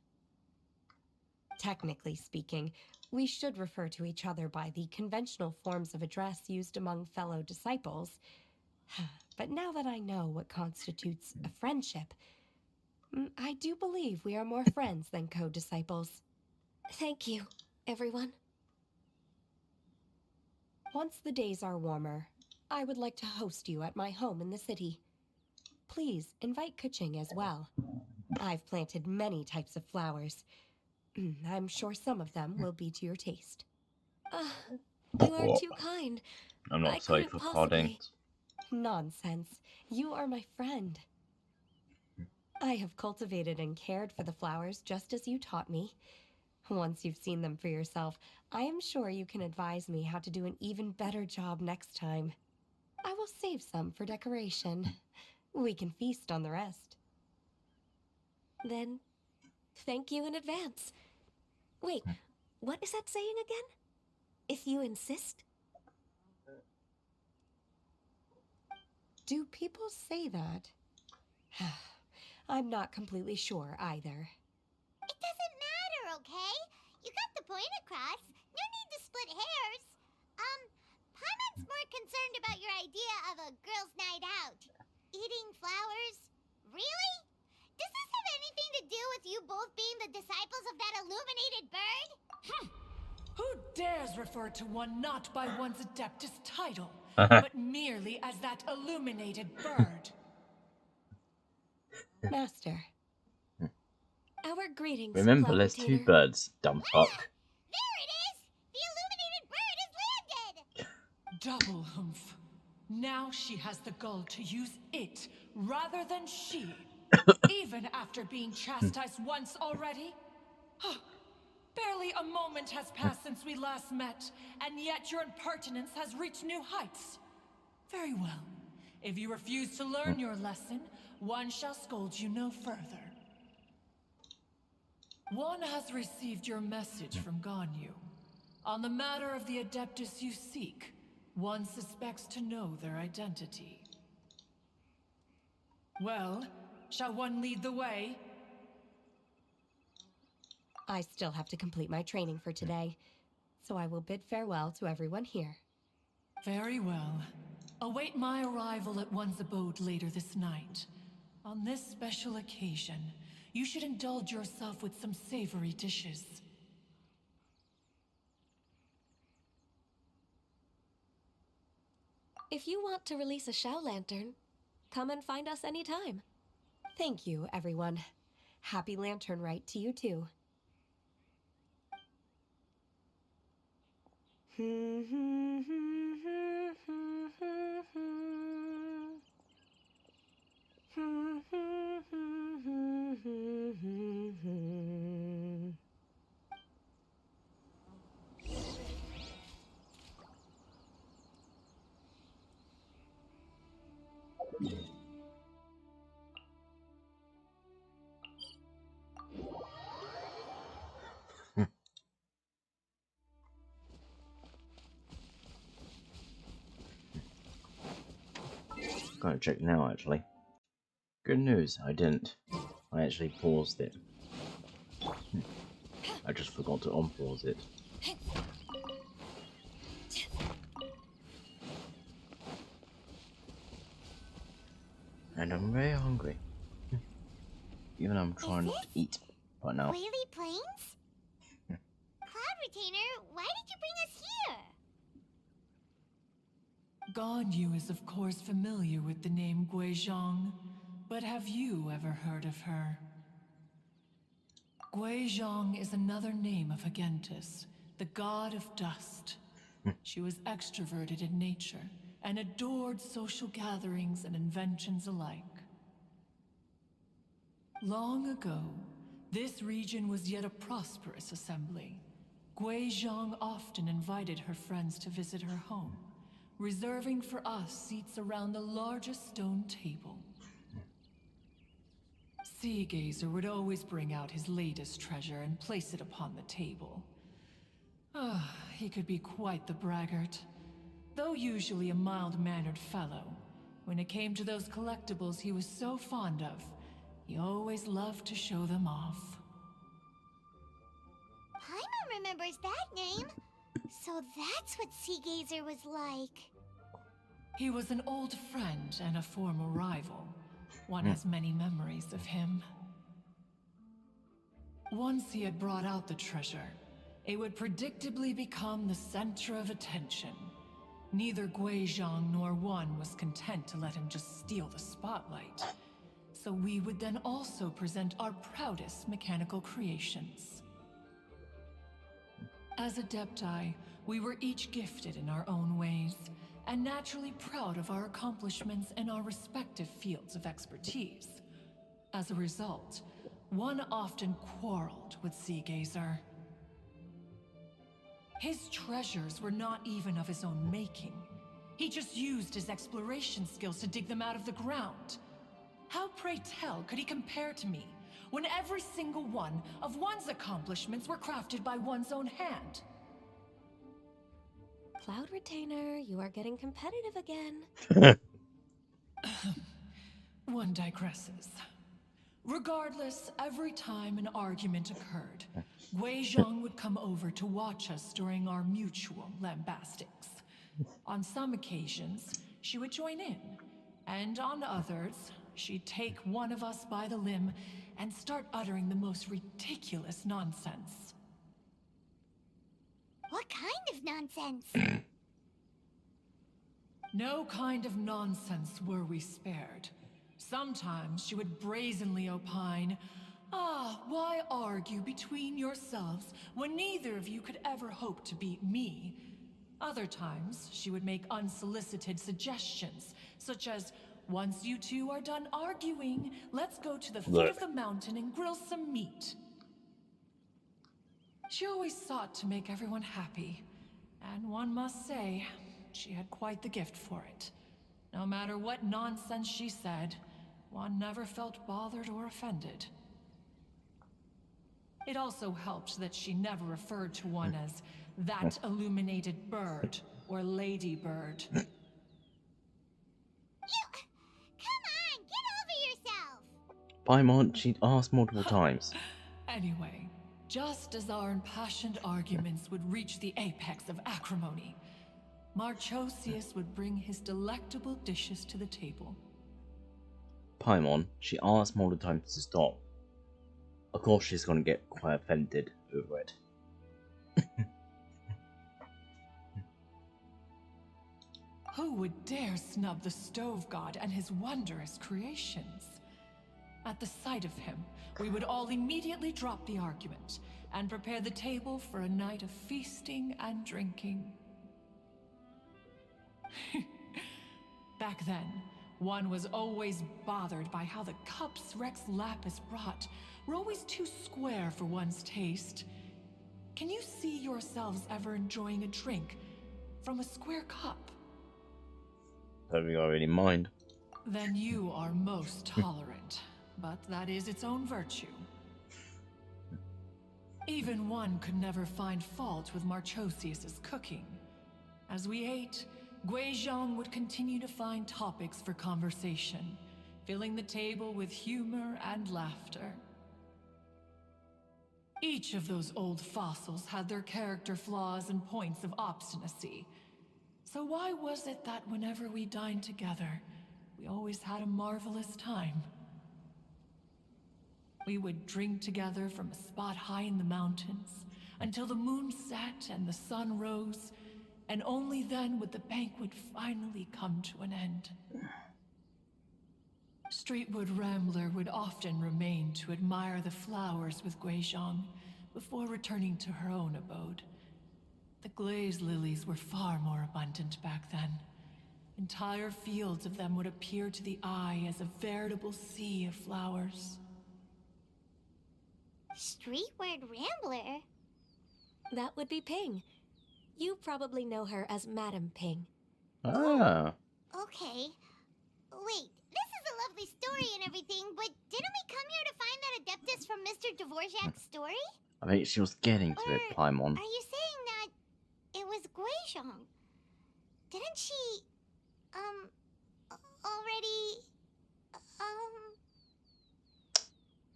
Technically speaking, we should refer to each other by the conventional forms of address used among fellow disciples. But now that I know what constitutes a friendship, I do believe we are more friends than co-disciples. Thank you, everyone. Once the days are warmer, I would like to host you at my home in the city. Please invite Keqing as well. I've planted many types of flowers. I'm sure some of them will be to your taste. You are too kind. I'm not I sorry couldn't for possibly... podding. Nonsense. You are my friend. I have cultivated and cared for the flowers just as you taught me. Once you've seen them for yourself, I am sure you can advise me how to do an even better job next time. I will save some for decoration. We can feast on the rest. Then, thank you in advance. Wait, what is that saying again? If you insist? Do people say that? I'm not completely sure either. It doesn't matter, okay? You got the point across. No need to split hairs. Paimon's more concerned about your idea of a girls' night out. Eating flowers? Really? Does this have anything to do with you both being the disciples of that illuminated bird? Who dares refer to one not by one's Adeptus title, but merely as that illuminated bird? Master. Our greetings, Remember, Cloud there's two Retainer. birds, dumb fuck. There it is! The illuminated bird has landed! Double humph. Now she has the gall to use it rather than she, even after being chastised once already. Barely a moment has passed since we last met, and yet your impertinence has reached new heights. Very well. If you refuse to learn your lesson, one shall scold you no further. One has received your message from Ganyu. On the matter of the Adeptus you seek, one suspects to know their identity. Well, shall one lead the way? I still have to complete my training for today, so I will bid farewell to everyone here. Very well. Await my arrival at one's abode later this night. On this special occasion, you should indulge yourself with some savory dishes. If you want to release a Shao Lantern, come and find us anytime. Thank you, everyone. Happy Lantern Rite to you too. Gotta check now, actually. Good news, I didn't. I actually paused it. I just forgot to unpause it. And I'm very hungry. Even though I'm trying not to eat right now. Whaley Plains? Cloud Retainer, why did you bring us here? Ganyu is of course familiar with the name Guizhong, but have you ever heard of her? Guizhong is another name of Agentis, the god of dust. She was extroverted in nature and adored social gatherings and inventions alike. Long ago, this region was yet a prosperous assembly. Guizhong often invited her friends to visit her home, reserving for us seats around the largest stone table. Seagazer would always bring out his latest treasure and place it upon the table. He could be quite the braggart. Though usually a mild-mannered fellow, when it came to those collectibles he was so fond of, he always loved to show them off. Paimon remembers that name. So that's what Seagazer was like. He was an old friend and a former rival. One has many memories of him. Once he had brought out the treasure, it would predictably become the center of attention. Neither Guizhong nor one was content to let him just steal the spotlight. So we would then also present our proudest mechanical creations. As Adepti, we were each gifted in our own ways, and naturally proud of our accomplishments in our respective fields of expertise. As a result, one often quarreled with Seagazer. His treasures were not even of his own making. He just used his exploration skills to dig them out of the ground. How, pray tell, could he compare to me, when every single one of one's accomplishments were crafted by one's own hand? Cloud Retainer, you are getting competitive again. One digresses. Regardless, every time an argument occurred, Wei Zhang would come over to watch us during our mutual lambastics. On some occasions, she would join in, and on others, she'd take one of us by the limb and start uttering the most ridiculous nonsense. What kind of nonsense? No kind of nonsense were we spared. Sometimes she would brazenly opine, why argue between yourselves when neither of you could ever hope to beat me? Other times, she would make unsolicited suggestions, such as, once you two are done arguing, let's go to the foot of the mountain and grill some meat. She always sought to make everyone happy, and one must say, she had quite the gift for it. No matter what nonsense she said, one never felt bothered or offended. It also helped that she never referred to one as that illuminated bird or ladybird. Come on, get over yourself! Paimon, she'd asked multiple times. Anyway, just as our impassioned arguments would reach the apex of acrimony, Marchosius would bring his delectable dishes to the table. Paimon, she asked multiple times to stop. Of course she's gonna get quite offended over it. Who would dare snub the stove god and his wondrous creations? At the sight of him, we would all immediately drop the argument and prepare the table for a night of feasting and drinking. Back then, one was always bothered by how the cups Rex Lapis brought were always too square for one's taste. Can you see yourselves ever enjoying a drink from a square cup? Don't think I really mind. Then you are most tolerant, but that is its own virtue. Even one could never find fault with Marchosius's cooking. As we ate, Gui Zhang would continue to find topics for conversation, filling the table with humor and laughter. Each of those old fossils had their character flaws and points of obstinacy. So why was it that whenever we dined together, we always had a marvelous time? We would drink together from a spot high in the mountains, until the moon set and the sun rose, and only then would the banquet finally come to an end. Streetwood Rambler would often remain to admire the flowers with Gui Zhang before returning to her own abode. The glaze lilies were far more abundant back then. Entire fields of them would appear to the eye as a veritable sea of flowers. Streetward Rambler? That would be Ping. You probably know her as Madam Ping. Ah. Okay. Wait, this is a lovely story and everything, but didn't we come here to find that Adeptus from Mr. Dvorak's story? I think she was getting to it, Paimon. Are you saying that it was Gui Zhang? Didn't she, already,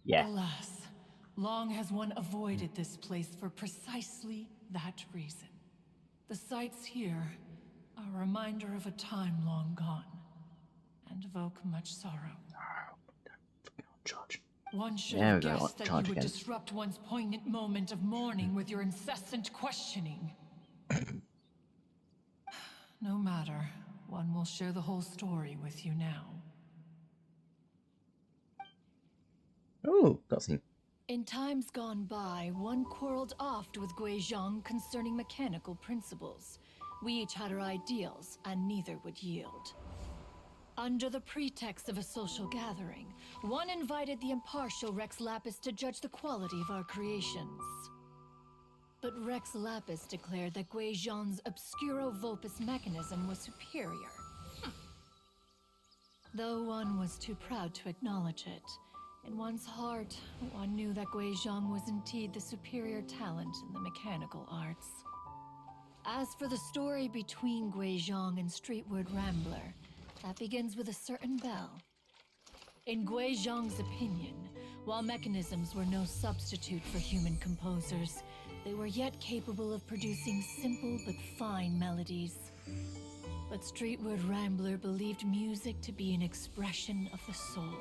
Yeah. Alas, long has one avoided this place for precisely that reason. The sights here are a reminder of a time long gone, and evoke much sorrow. Judge. One should There have we go, guessed that charge you would again. disrupt one's poignant moment of mourning with your incessant questioning. No matter, one will share the whole story with you now. Oh, cutscene. In times gone by, one quarreled oft with Gui Zhang concerning mechanical principles. We each had our ideals, and neither would yield. Under the pretext of a social gathering, one invited the impartial Rex Lapis to judge the quality of our creations. But Rex Lapis declared that Gui Zhang's Obscuro Vulpus mechanism was superior. Though one was too proud to acknowledge it, in one's heart, one knew that Gui Zhang was indeed the superior talent in the mechanical arts. As for the story between Gui Zhang and Streetward Rambler, that begins with a certain bell. In Gui Zhang's opinion, while mechanisms were no substitute for human composers, they were yet capable of producing simple but fine melodies. But Streetward Rambler believed music to be an expression of the soul,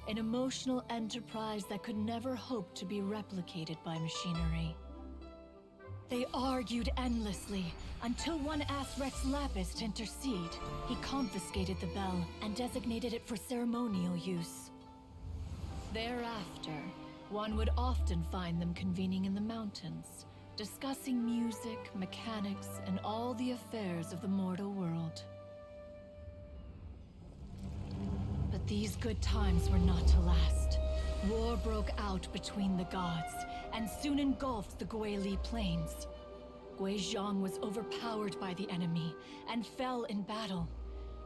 an emotional enterprise that could never hope to be replicated by machinery. They argued endlessly, until one asked Rex Lapis to intercede. He confiscated the bell and designated it for ceremonial use. Thereafter, one would often find them convening in the mountains, discussing music, mechanics, and all the affairs of the mortal world. But these good times were not to last. War broke out between the gods, and soon engulfed the Guili Plains. Gui Zhang was overpowered by the enemy, and fell in battle.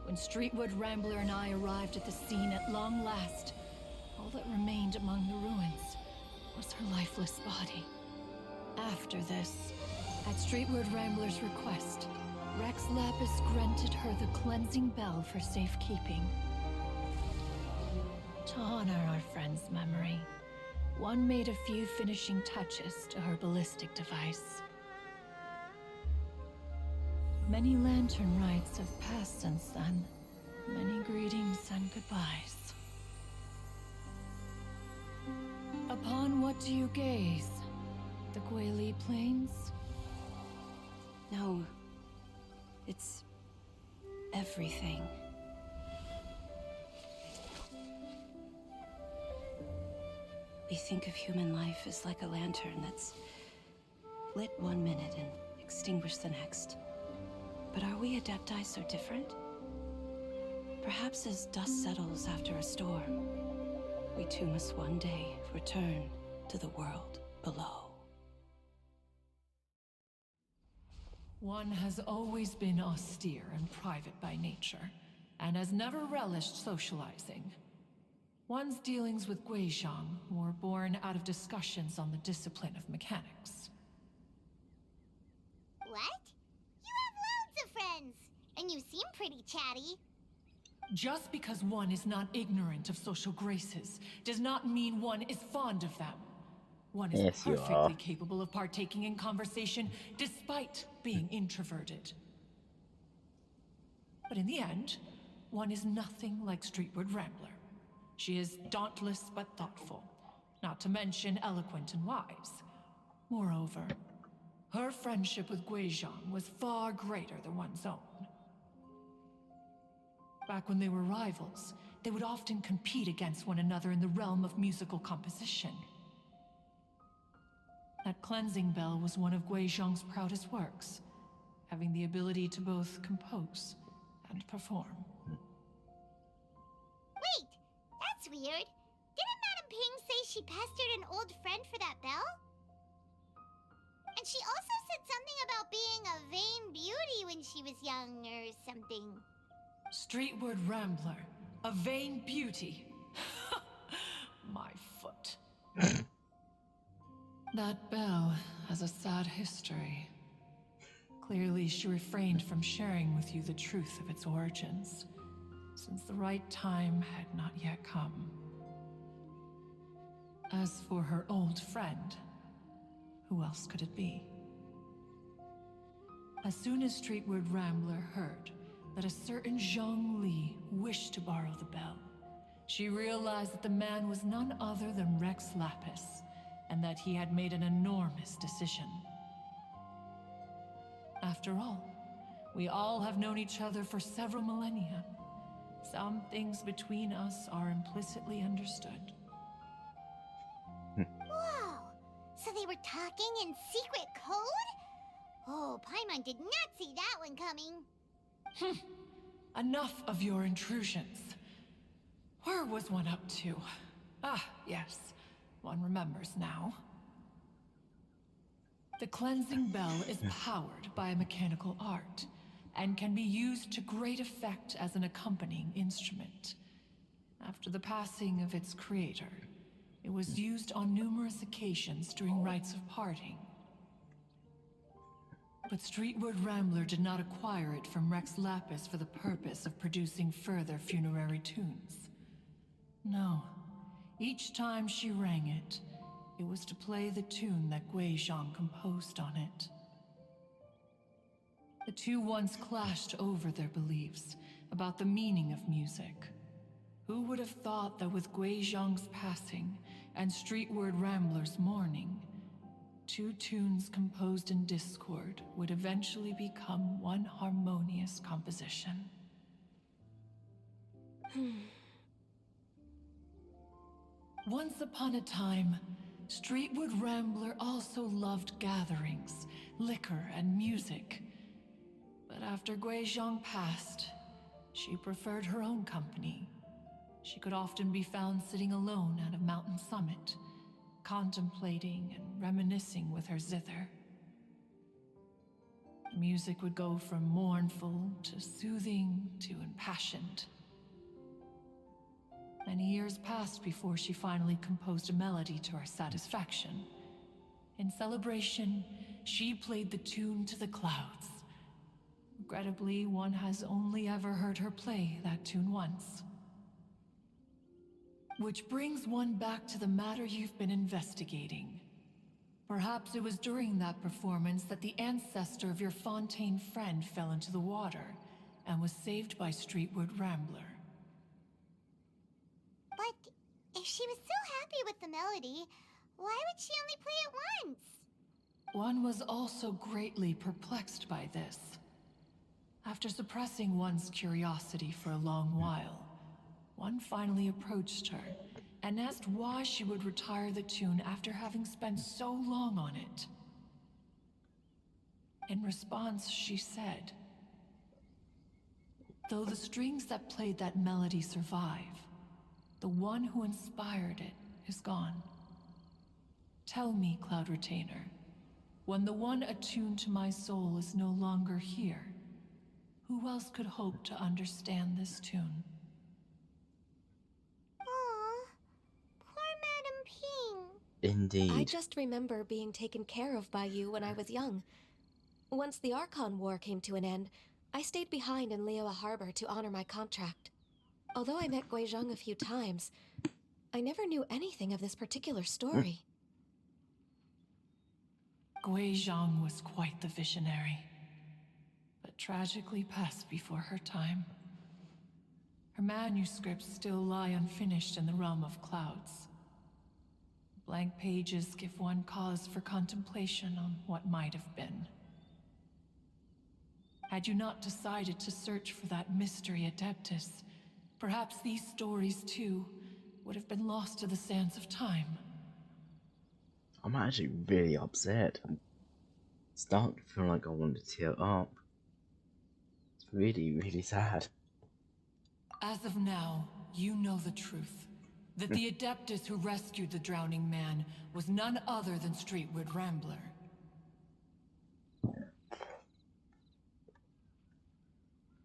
When Streetward Rambler and I arrived at the scene at long last, all that remained among the ruins was her lifeless body. After this, at Streetward Rambler's request, Rex Lapis granted her the cleansing bell for safekeeping. To honor our friend's memory, one made a few finishing touches to her ballistic device. Many lantern rites have passed since then. Many greetings and goodbyes. Upon what do you gaze? The Guili Plains? No. It's everything. We think of human life as like a lantern that's lit one minute and extinguished the next. But are we Adepti so different? Perhaps as dust settles after a storm, we too must one day return to the world below. One has always been austere and private by nature, and has never relished socializing. One's dealings with Gui Zhang were born out of discussions on the discipline of mechanics. What? You have loads of friends, and you seem pretty chatty. Just because one is not ignorant of social graces does not mean one is fond of them. One is Yes, you are. perfectly capable of partaking in conversation despite being introverted. But in the end, one is nothing like Streetward Rambler. She is dauntless but thoughtful, not to mention eloquent and wise. Moreover, her friendship with Gui Zhang was far greater than one's own. Back when they were rivals, they would often compete against one another in the realm of musical composition. That cleansing bell was one of Gui Zhang's proudest works, having the ability to both compose and perform. Wait, that's weird. Didn't Madame Ping say she pestered an old friend for that bell? And she also said something about being a vain beauty when she was young or something. Streetward Rambler, a vain beauty. My foot. That bell has a sad history. Clearly, she refrained from sharing with you the truth of its origins, since the right time had not yet come. As for her old friend, who else could it be? As soon as Streetward Rambler heard that a certain Zhang Li wished to borrow the bell, she realized that the man was none other than Rex Lapis, and that he had made an enormous decision. After all, we all have known each other for several millennia. Some things between us are implicitly understood. Whoa! So they were talking in secret code? Oh, Paimon did not see that one coming. Enough of your intrusions. Where was one up to? Ah, yes. One remembers now. The cleansing bell is powered by a mechanical art, and can be used to great effect as an accompanying instrument. After the passing of its creator, it was used on numerous occasions during rites of parting. But Streetwood Rambler did not acquire it from Rex Lapis for the purpose of producing further funerary tunes. No. Each time she rang it, it was to play the tune that Gui Zhang composed on it. The two once clashed over their beliefs about the meaning of music. Who would have thought that with Gui Zhang's passing and Streetward Rambler's mourning, two tunes composed in discord would eventually become one harmonious composition? Once upon a time, Streetwood Rambler also loved gatherings, liquor, and music. But after Gui Zhang passed, she preferred her own company. She could often be found sitting alone at a mountain summit, contemplating and reminiscing with her zither. The music would go from mournful to soothing to impassioned. Many years passed before she finally composed a melody to her satisfaction. In celebration, she played the tune to the clouds. Regrettably, one has only ever heard her play that tune once. Which brings one back to the matter you've been investigating. Perhaps it was during that performance that the ancestor of your Fontaine friend fell into the water and was saved by Streetwood Rambler. But if she was so happy with the melody, why would she only play it once? One was also greatly perplexed by this. After suppressing one's curiosity for a long while, one finally approached her and asked why she would retire the tune after having spent so long on it. In response, she said, "Though the strings that played that melody survive, the one who inspired it is gone. Tell me, Cloud Retainer, when the one attuned to my soul is no longer here, who else could hope to understand this tune?" Aw, poor Madam Ping. Indeed. I just remember being taken care of by you when I was young. Once the Archon War came to an end, I stayed behind in Liyue Harbor to honor my contract. Although I met Gui Zhang a few times, I never knew anything of this particular story. Gui Zhang was quite the visionary, but tragically passed before her time. Her manuscripts still lie unfinished in the realm of clouds. Blank pages give one cause for contemplation on what might have been. Had you not decided to search for that mystery Adeptus, perhaps these stories too would have been lost to the sands of time. I'm actually really upset. I'm starting to feel like I want to tear up. It's really, really sad. As of now, you know the truth. That the Adeptus who rescued the drowning man was none other than Streetwood Rambler.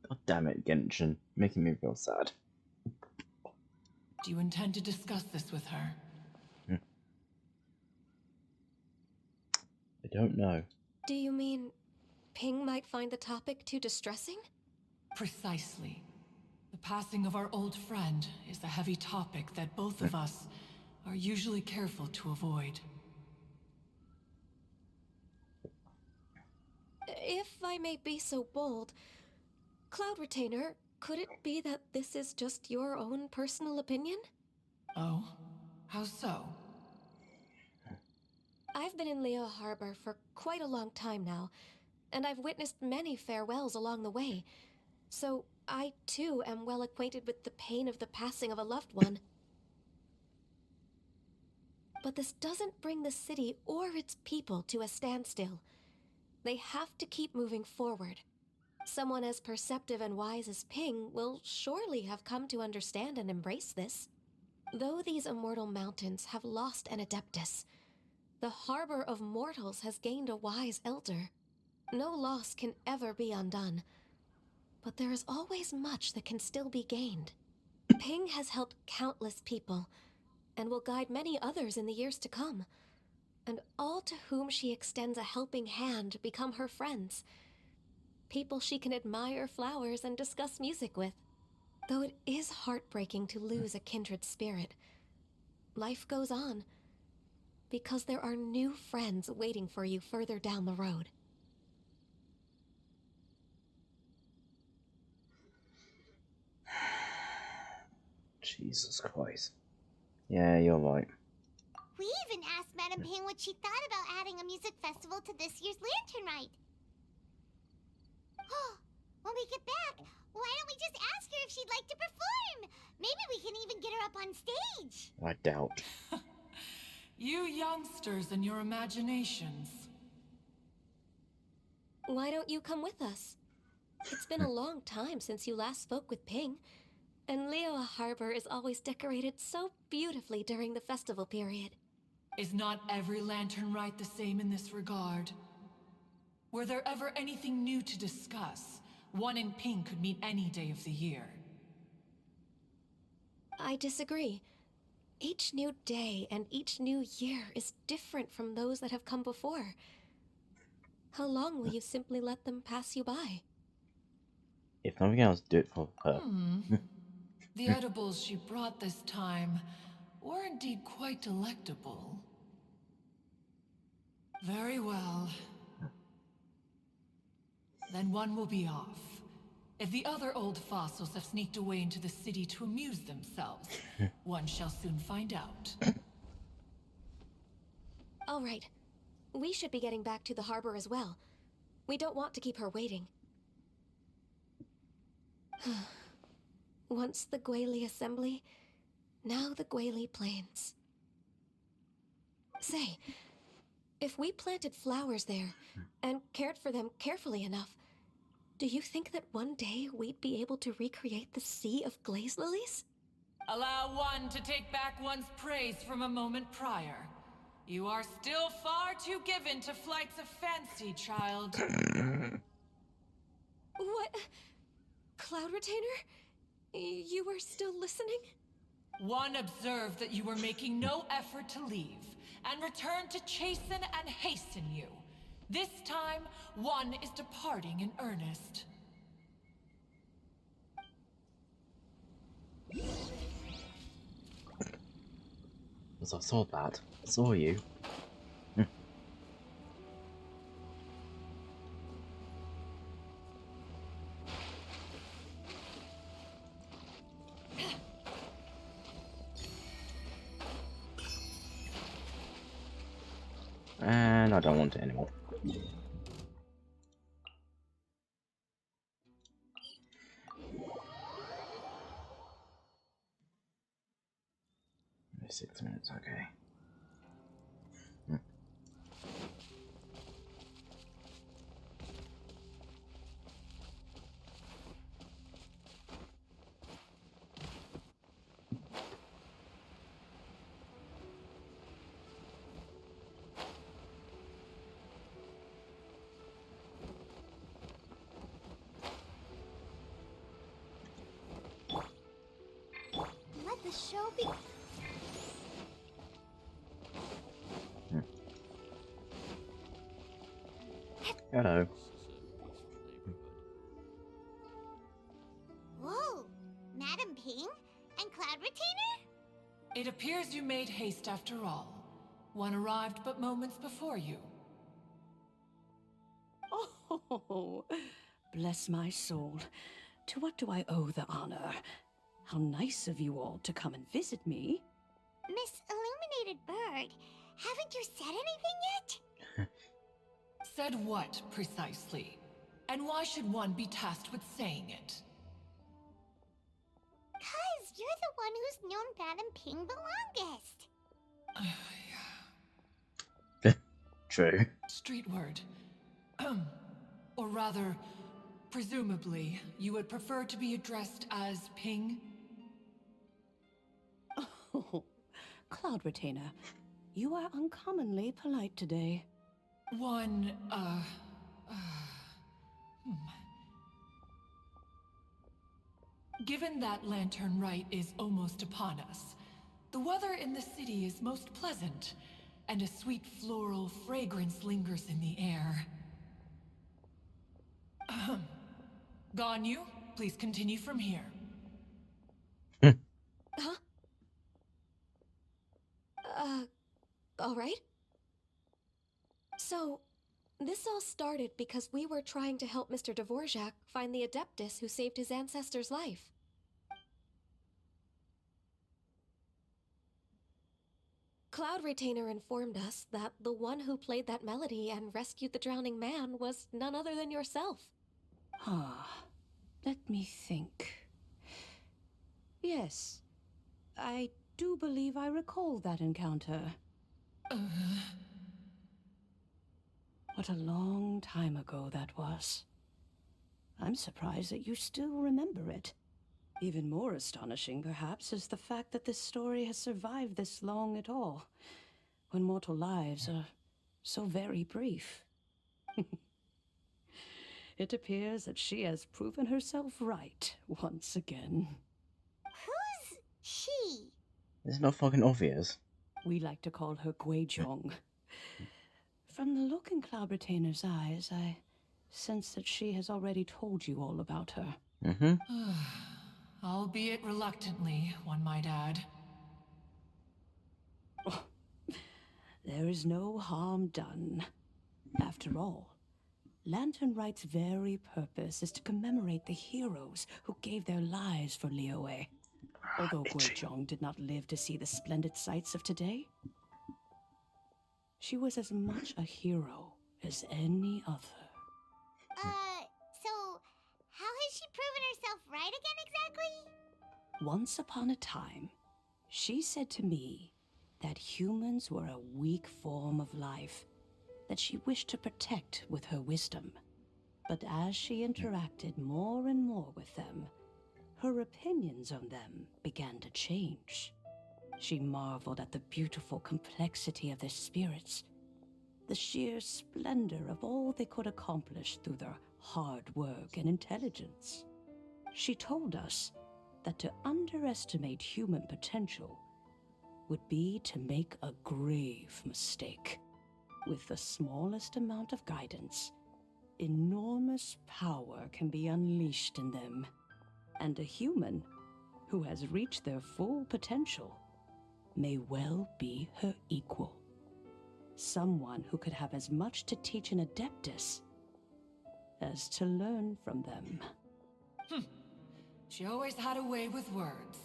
God damn it, Genshin. Making me feel sad. Do you intend to discuss this with her? I don't know. Do you mean Ping might find the topic too distressing? Precisely. The passing of our old friend is a heavy topic that both of us are usually careful to avoid. If I may be so bold, Cloud Retainer, could it be that this is just your own personal opinion? Oh? How so? I've been in Liyue Harbor for quite a long time now, and I've witnessed many farewells along the way, so I too am well acquainted with the pain of the passing of a loved one. But this doesn't bring the city or its people to a standstill. They have to keep moving forward. Someone as perceptive and wise as Ping will surely have come to understand and embrace this. Though these immortal mountains have lost an adeptus, the harbor of mortals has gained a wise elder. No loss can ever be undone, but there is always much that can still be gained. Ping has helped countless people, and will guide many others in the years to come. And all to whom she extends a helping hand become her friends. People she can admire flowers and discuss music with. Though it is heartbreaking to lose a kindred spirit, life goes on, because there are new friends waiting for you further down the road. Jesus Christ. Yeah, you're right. We even asked Madame Ping what she thought about adding a music festival to this year's Lantern Rite. When we get back, why don't we just ask her if she'd like to perform? Maybe we can even get her up on stage. I doubt. You youngsters and your imaginations. Why don't you come with us? It's been a long time since you last spoke with Ping, and Liyue Harbor is always decorated so beautifully during the festival period. Is not every Lantern Rite the same in this regard? Were there ever anything new to discuss? One in Ping could meet any day of the year. I disagree. Each new day and each new year is different from those that have come before. How long will you simply let them pass you by? If nothing else, do it for her. The edibles she brought this time were indeed quite delectable. Very well. Then one will be off. If the other old fossils have sneaked away into the city to amuse themselves, one shall soon find out. All right. We should be getting back to the harbor as well. We don't want to keep her waiting. Once the Guili Assembly, now the Guili Plains. Say, if we planted flowers there and cared for them carefully enough, do you think that one day we'd be able to recreate the sea of glaze lilies? Allow one to take back one's praise from a moment prior. You are still far too given to flights of fancy, child. What? Cloud Retainer? You were still listening? One observed that you were making no effort to leave, and returned to chasten and hasten you. This time, one is departing in earnest. As I saw that, I saw you. And I don't want it anymore. 6 minutes, okay. Let the show be. Hello. Whoa, Madame Ping and Cloud Retainer? It appears you made haste after all. One arrived but moments before you. Oh, bless my soul. To what do I owe the honor? How nice of you all to come and visit me. Miss Illuminated Bird, haven't you said anything yet? Said what, precisely? And why should one be tasked with saying it? 'Cause you're the one who's known Madame Ping the longest. True. Street word. Or rather, Presumably, you would prefer to be addressed as Ping? Oh, Cloud Retainer, you are uncommonly polite today. Given that Lantern Rite is almost upon us, the weather in the city is most pleasant, and a sweet floral fragrance lingers in the air. Ahem. Ganyu, please continue from here. Huh? All right. So, this all started because we were trying to help Mr. Dvorak find the Adeptus who saved his ancestor's life. Cloud Retainer informed us that the one who played that melody and rescued the drowning man was none other than yourself. Ah, let me think. Yes, I do believe I recall that encounter. What a long time ago that was. I'm surprised that you still remember it. Even more astonishing, perhaps, is the fact that this story has survived this long at all, when mortal lives are so very brief. It appears that she has proven herself right once again. Who's she? It's not fucking obvious. We like to call her Guizhong. From the look in Cloud Retainer's eyes, I sense that she has already told you all about her. Albeit reluctantly, one might add. Oh, there is no harm done. After all, Lantern Rite's very purpose is to commemorate the heroes who gave their lives for Liyue. Although Guizhong did not live to see the splendid sights of today, she was as much a hero as any other. So, how has she proven herself right again exactly? Once upon a time, she said to me that humans were a weak form of life that she wished to protect with her wisdom. But as she interacted more and more with them, her opinions on them began to change. She marveled at the beautiful complexity of their spirits, the sheer splendor of all they could accomplish through their hard work and intelligence. She told us that to underestimate human potential would be to make a grave mistake. With the smallest amount of guidance, enormous power can be unleashed in them. And a human who has reached their full potential may well be her equal. Someone who could have as much to teach an Adeptus as to learn from them. She always had a way with words.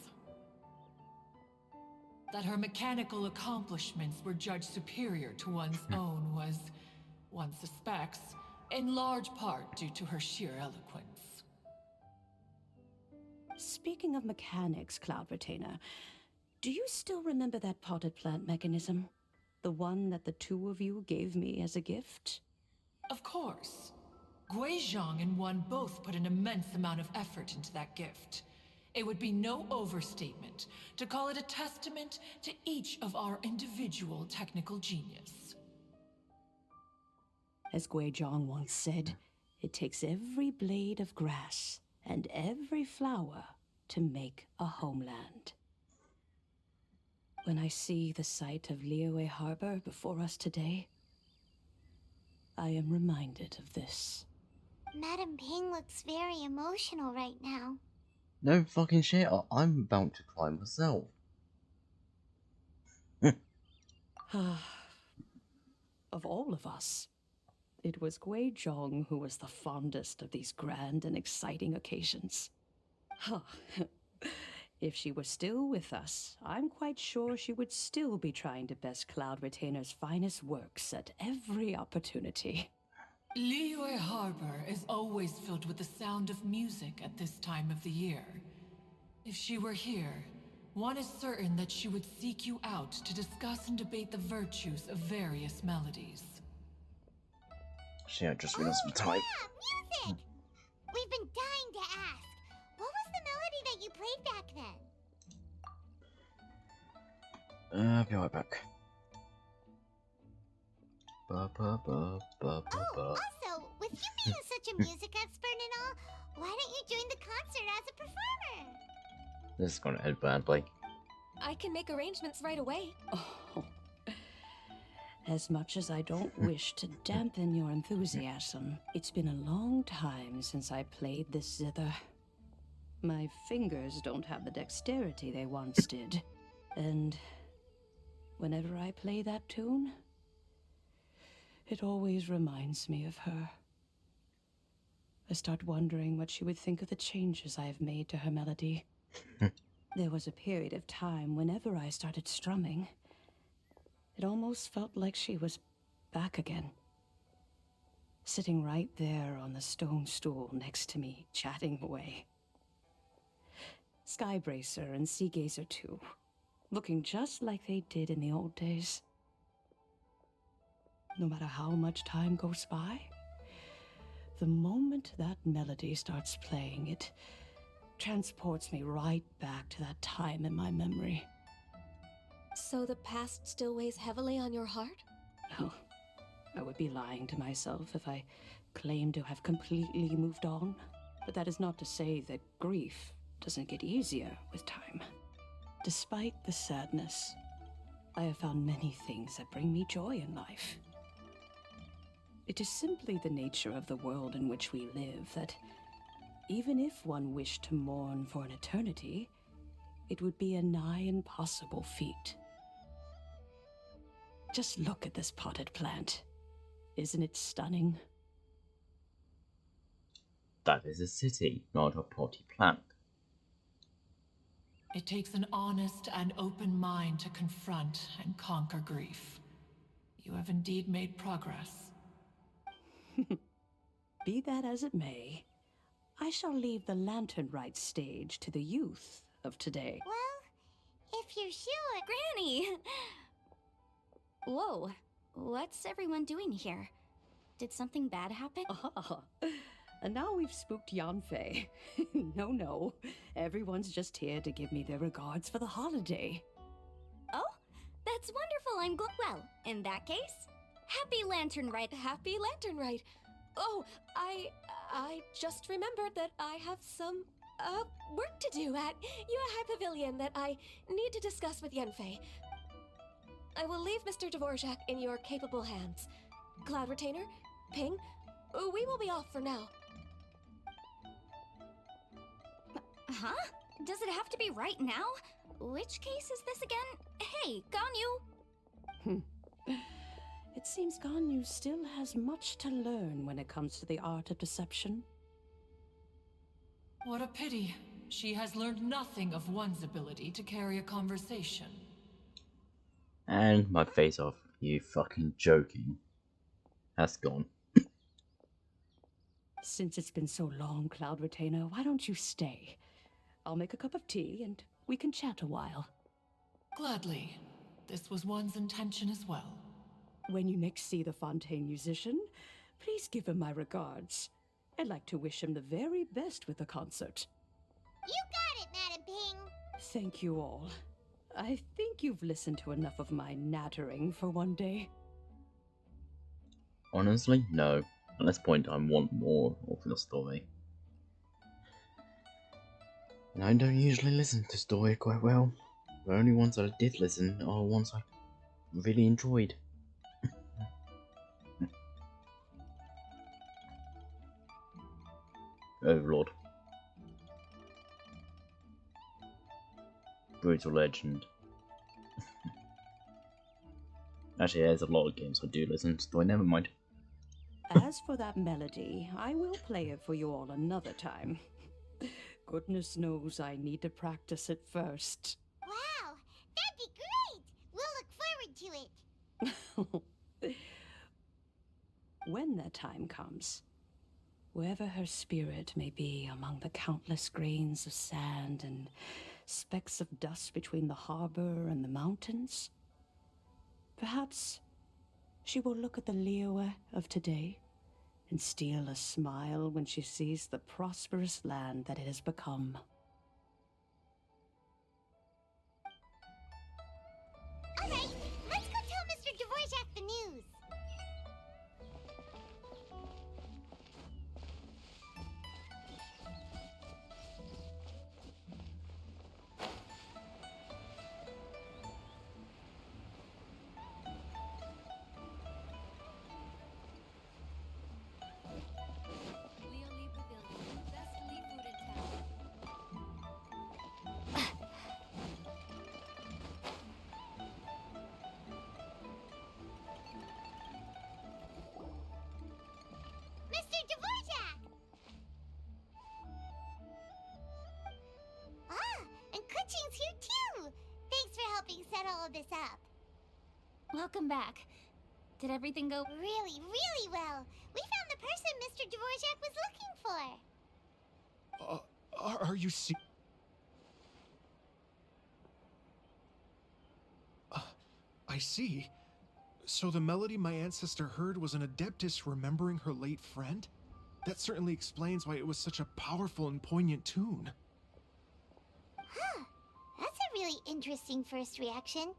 That her mechanical accomplishments were judged superior to one's own was, one suspects, in large part due to her sheer eloquence. Speaking of mechanics, Cloud Retainer, do you still remember that potted plant mechanism? The one that the two of you gave me as a gift? Of course. Guizhong and one both put an immense amount of effort into that gift. It would be no overstatement to call it a testament to each of our individual technical genius. As Guizhong once said, it takes every blade of grass and every flower to make a homeland. When I see the sight of Liyue Harbor before us today, I am reminded of this. Madam Ping looks very emotional right now. No fucking shit, I'm about to cry myself. Of all of us, it was Guizhong who was the fondest of these grand and exciting occasions. If she were still with us, I'm quite sure she would still be trying to best Cloud Retainer's finest works at every opportunity. Liyue Harbor is always filled with the sound of music at this time of the year. If she were here, one is certain that she would seek you out to discuss and debate the virtues of various melodies. Shit, I just realized some time. Yeah, music! We've I'll be right back. Ba, ba, ba, ba, ba, Oh, ba. also, with you being such a music expert and all, why don't you join the concert as a performer? This is gonna end badly. I can make arrangements right away. Oh. As much as I don't wish to dampen your enthusiasm, it's been a long time since I played this zither. My fingers don't have the dexterity they once did. And whenever I play that tune, it always reminds me of her. I start wondering what she would think of the changes I have made to her melody. There was a period of time whenever I started strumming, it almost felt like she was back again. Sitting right there on the stone stool next to me, chatting away. Skybracer and Seagazer too, looking just like they did in the old days. No matter how much time goes by, the moment that melody starts playing, it transports me right back to that time in my memory. So the past still weighs heavily on your heart? Oh, I would be lying to myself if I claimed to have completely moved on. But that is not to say that grief doesn't get easier with time. Despite the sadness, I have found many things that bring me joy in life. It is simply the nature of the world in which we live that even if one wished to mourn for an eternity, it would be a nigh impossible feat. Just look at this potted plant. Isn't it stunning? That is a city, not a potty plant. It takes an honest and open mind to confront and conquer grief. You have indeed made progress. Be that as it may, I shall leave the lantern rite stage to the youth of today. Well, if you're sure... Granny! Whoa, what's everyone doing here? Did something bad happen? Ah, and now we've spooked Yanfei. No, everyone's just here to give me their regards for the holiday. Oh, that's wonderful. I'm glad. Well, in that case, happy Lantern Rite. Happy Lantern Rite. Oh, I just remembered that I have some work to do at Yuehai Pavilion that I need to discuss with Yanfei. I will leave Mr. Dvorak in your capable hands. Cloud Retainer, Ping, we will be off for now. Huh? Does it have to be right now? Which case is this again? Hey, Ganyu! It seems Ganyu still has much to learn when it comes to the art of deception. What a pity. She has learned nothing of one's ability to carry a conversation. And my face off. You fucking joking. That's gone. Since it's been so long, Cloud Retainer, why don't you stay? I'll make a cup of tea and we can chat a while. Gladly. This was one's intention as well. When you next see the Fontaine musician, please give him my regards. I'd like to wish him the very best with the concert. You got it, Madam Ping! Thank you all. I think you've listened to enough of my nattering for one day. Honestly, no. At this point, I want more of the story. And I don't usually listen to story quite well. The only ones that I did listen are ones I really enjoyed. Overlord. Brutal Legend. Actually, there's a lot of games I do listen to story, never mind. As for that melody, I will play it for you all another time. Goodness knows I need to practice it first. Wow, that'd be great! We'll look forward to it. When that time comes, wherever her spirit may be among the countless grains of sand and specks of dust between the harbor and the mountains, perhaps she will look at the Liyue of today and steal a smile when she sees the prosperous land that it has become. all of this up. Welcome back. Did everything go Really, really well. We found the person Mr. Dvorak was looking for. Are you I see. So the melody my ancestor heard was an adeptus remembering her late friend? That certainly explains why it was such a powerful and poignant tune. Huh. That's a really interesting first reaction.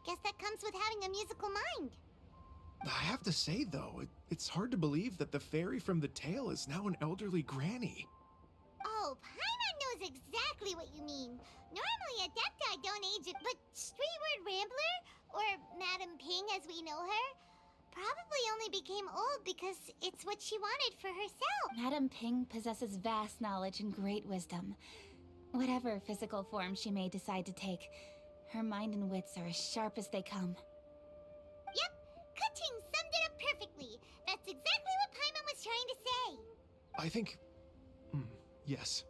Guess that comes with having a musical mind. I have to say, though, it's hard to believe that the fairy from the tale is now an elderly granny. Oh, Paimon knows exactly what you mean. Normally, Adepti don't age it, but Streetward Rambler, or Madam Ping as we know her, probably only became old because it's what she wanted for herself. Madam Ping possesses vast knowledge and great wisdom. Whatever physical form she may decide to take, her mind and wits are as sharp as they come. Yep, Kuching summed it up perfectly. That's exactly what Paimon was trying to say. I think... yes.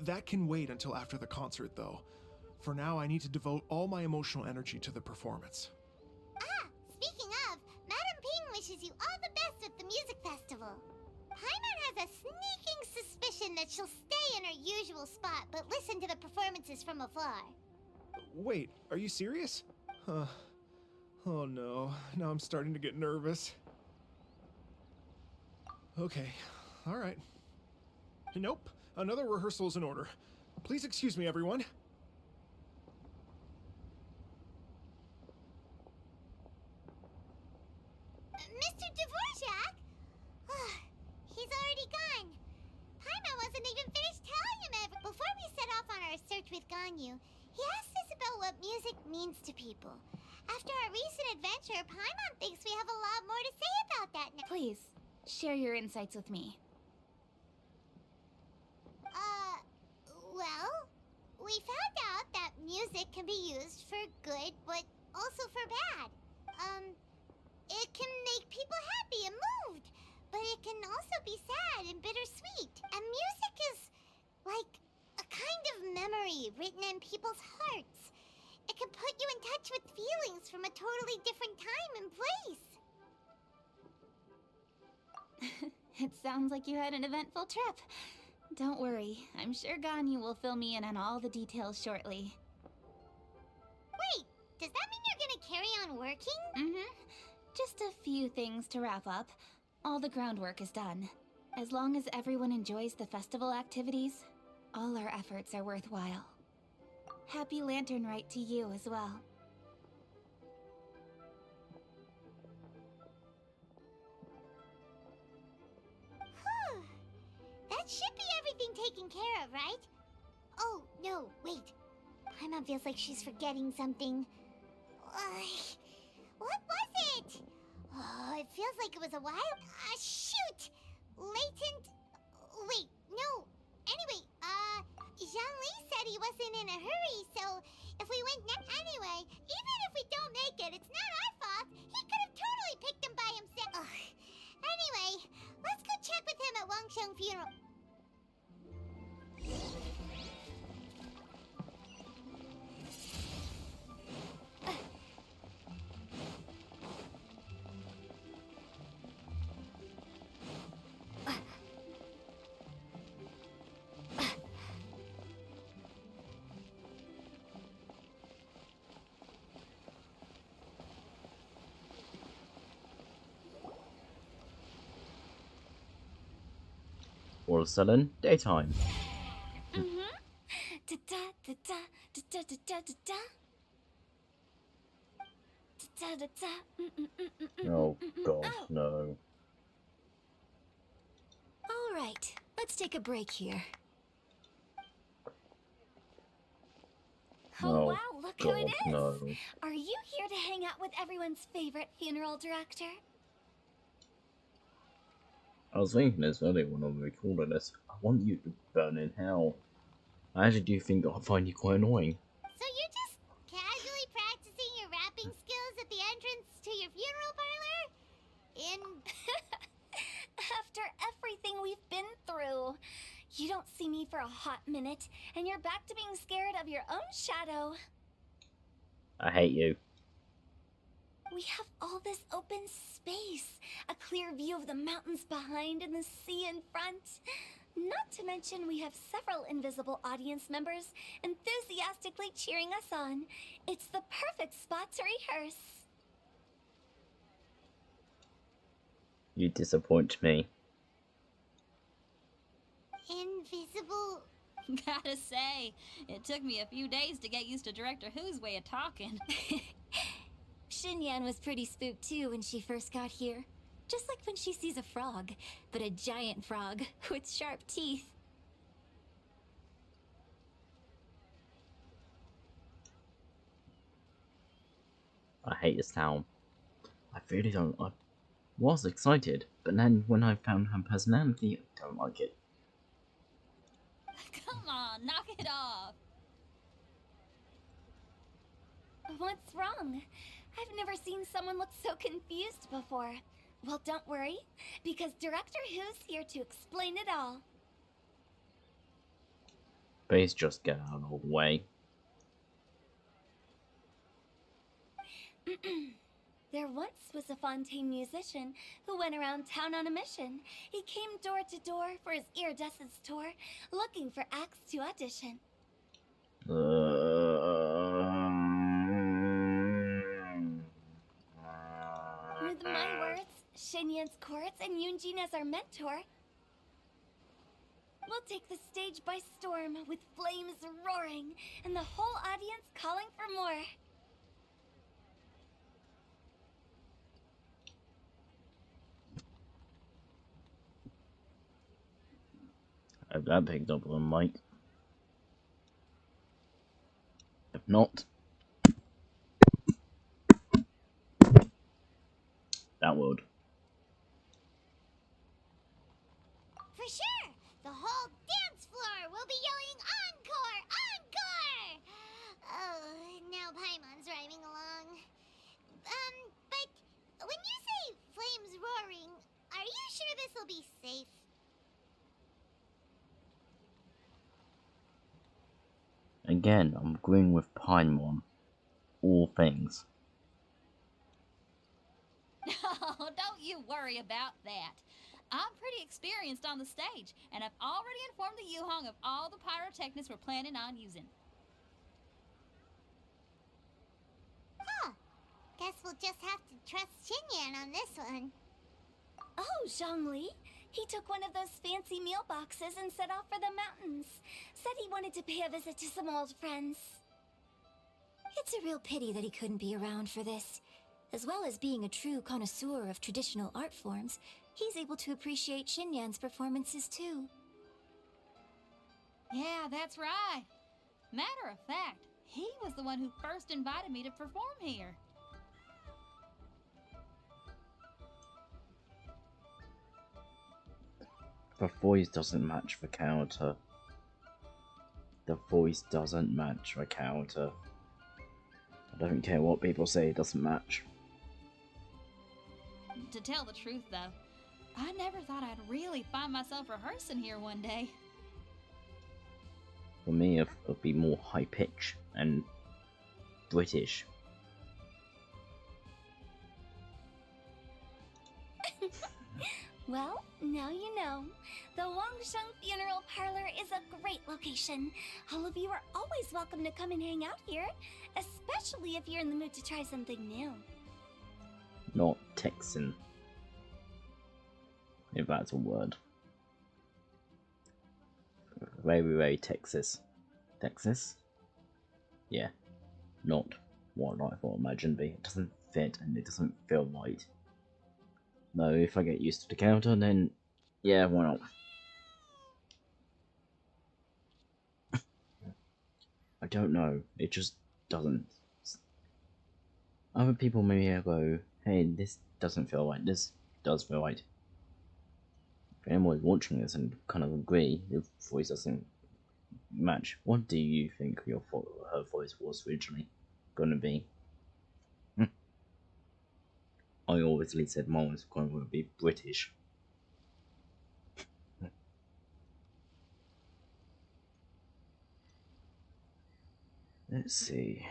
That can wait until after the concert, though. For now, I need to devote all my emotional energy to the performance. Ah, speaking of, Madam Ping wishes you all the best with the music festival. Paimon has a sneaking suspicion that she'll stay in her usual spot, but listen to the performances from afar. Wait, are you serious? Oh no, now I'm starting to get nervous. Okay, alright. Nope, another rehearsal is in order. Please excuse me, everyone. Mr. Dvorak? He's already gone. Paimon wasn't even finished telling him before we set off on our search with Ganyu. He asked us about what music means to people. After our recent adventure, Paimon thinks we have a lot more to say about that now. Please, share your insights with me. Well, we found out that music can be used for good, but also for bad. It can make people happy and moved, but it can also be sad and bittersweet. And music is like a kind of memory written in people's hearts. It can put you in touch with feelings from a totally different time and place. It sounds like you had an eventful trip. Don't worry, I'm sure Ganyu will fill me in on all the details shortly. Wait, does that mean you're gonna carry on working? Mm-hmm. Just a few things to wrap up. All the groundwork is done. As long as everyone enjoys the festival activities, all our efforts are worthwhile. Happy Lantern Rite to you as well. That should be everything taken care of, right? Oh, no, wait. Paimon feels like she's forgetting something. What was it? Oh, it feels like it was a while. Shoot! Latent... Wait, no. Anyway, Zhang-Li said he wasn't in a hurry, so if we went anyway, even if we don't make it, it's not our fault. He could have totally picked him by himself. Anyway, let's go check with him at Wangsheng funeral. All of a sudden, daytime. Oh god, no. All right, let's take a break here. Oh, wow, look god, who it is! no. Are you here to hang out with everyone's favorite funeral director? I was thinking this earlier when I recorded this. I want you to burn in hell. I actually do think I find you quite annoying. So you're just casually practicing your rapping skills at the entrance to your funeral parlor? After everything we've been through, you don't see me for a hot minute, and you're back to being scared of your own shadow. I hate you. We have all this open space, a clear view of the mountains behind and the sea in front. Not to mention we have several invisible audience members enthusiastically cheering us on. It's the perfect spot to rehearse. You disappoint me. Invisible. Gotta say, it took me a few days to get used to Director Who's way of talking. Xinyan was pretty spooked too when she first got here. Just like when she sees a frog, but a giant frog with sharp teeth. I hate this town. I really don't. I was excited, but then when I found her personality, I don't like it. Come on, knock it off. What's wrong? I've never seen someone look so confused before. Well, don't worry, because Director Who's here to explain it all. Please just get out of the way. There once was a Fontaine musician who went around town on a mission. He came door to door for his iridescence tour, looking for acts to audition. With my words, Xinyan's chords, and Yunjin as our mentor, we'll take the stage by storm with flames roaring and the whole audience calling for more. I hope that picked up on the mic. If not, that would. For sure! The whole dance floor will be yelling encore! Encore! Oh, now Paimon's rhyming along. But when you say flames roaring, are you sure this will be safe? Again, I'm agreeing with Paimon. All things. Oh, don't you worry about that. I'm pretty experienced on the stage, and I've already informed the Yuhong of all the pyrotechnics we're planning on using. Huh. Guess we'll just have to trust Xinyan on this one. Oh, Zhongli. He took one of those fancy meal boxes and set off for the mountains. Said he wanted to pay a visit to some old friends. It's a real pity that he couldn't be around for this. As well as being a true connoisseur of traditional art forms, he's able to appreciate Xinyan's performances too. Yeah, that's right. Matter of fact, he was the one who first invited me to perform here. The voice doesn't match the character. The voice doesn't match the character. I don't care what people say, it doesn't match. To tell the truth, though, I never thought I'd really find myself rehearsing here one day. For me, it'll be more high pitch and British. Well, now you know. The Wangsheng Funeral Parlor is a great location. All of you are always welcome to come and hang out here, especially if you're in the mood to try something new. Not Texan. If that's a word. Very Texas. Texas? Yeah. Not what I thought imagined be. It doesn't fit and it doesn't feel right. No, if I get used to the counter, then yeah, why not? I don't know. It just doesn't. Other people may go, hey, this doesn't feel right. This does feel right. If anyone's watching this and kind of agree, your voice doesn't match. What do you think her voice was originally going to be? I obviously said mine was going to be British. Let's see.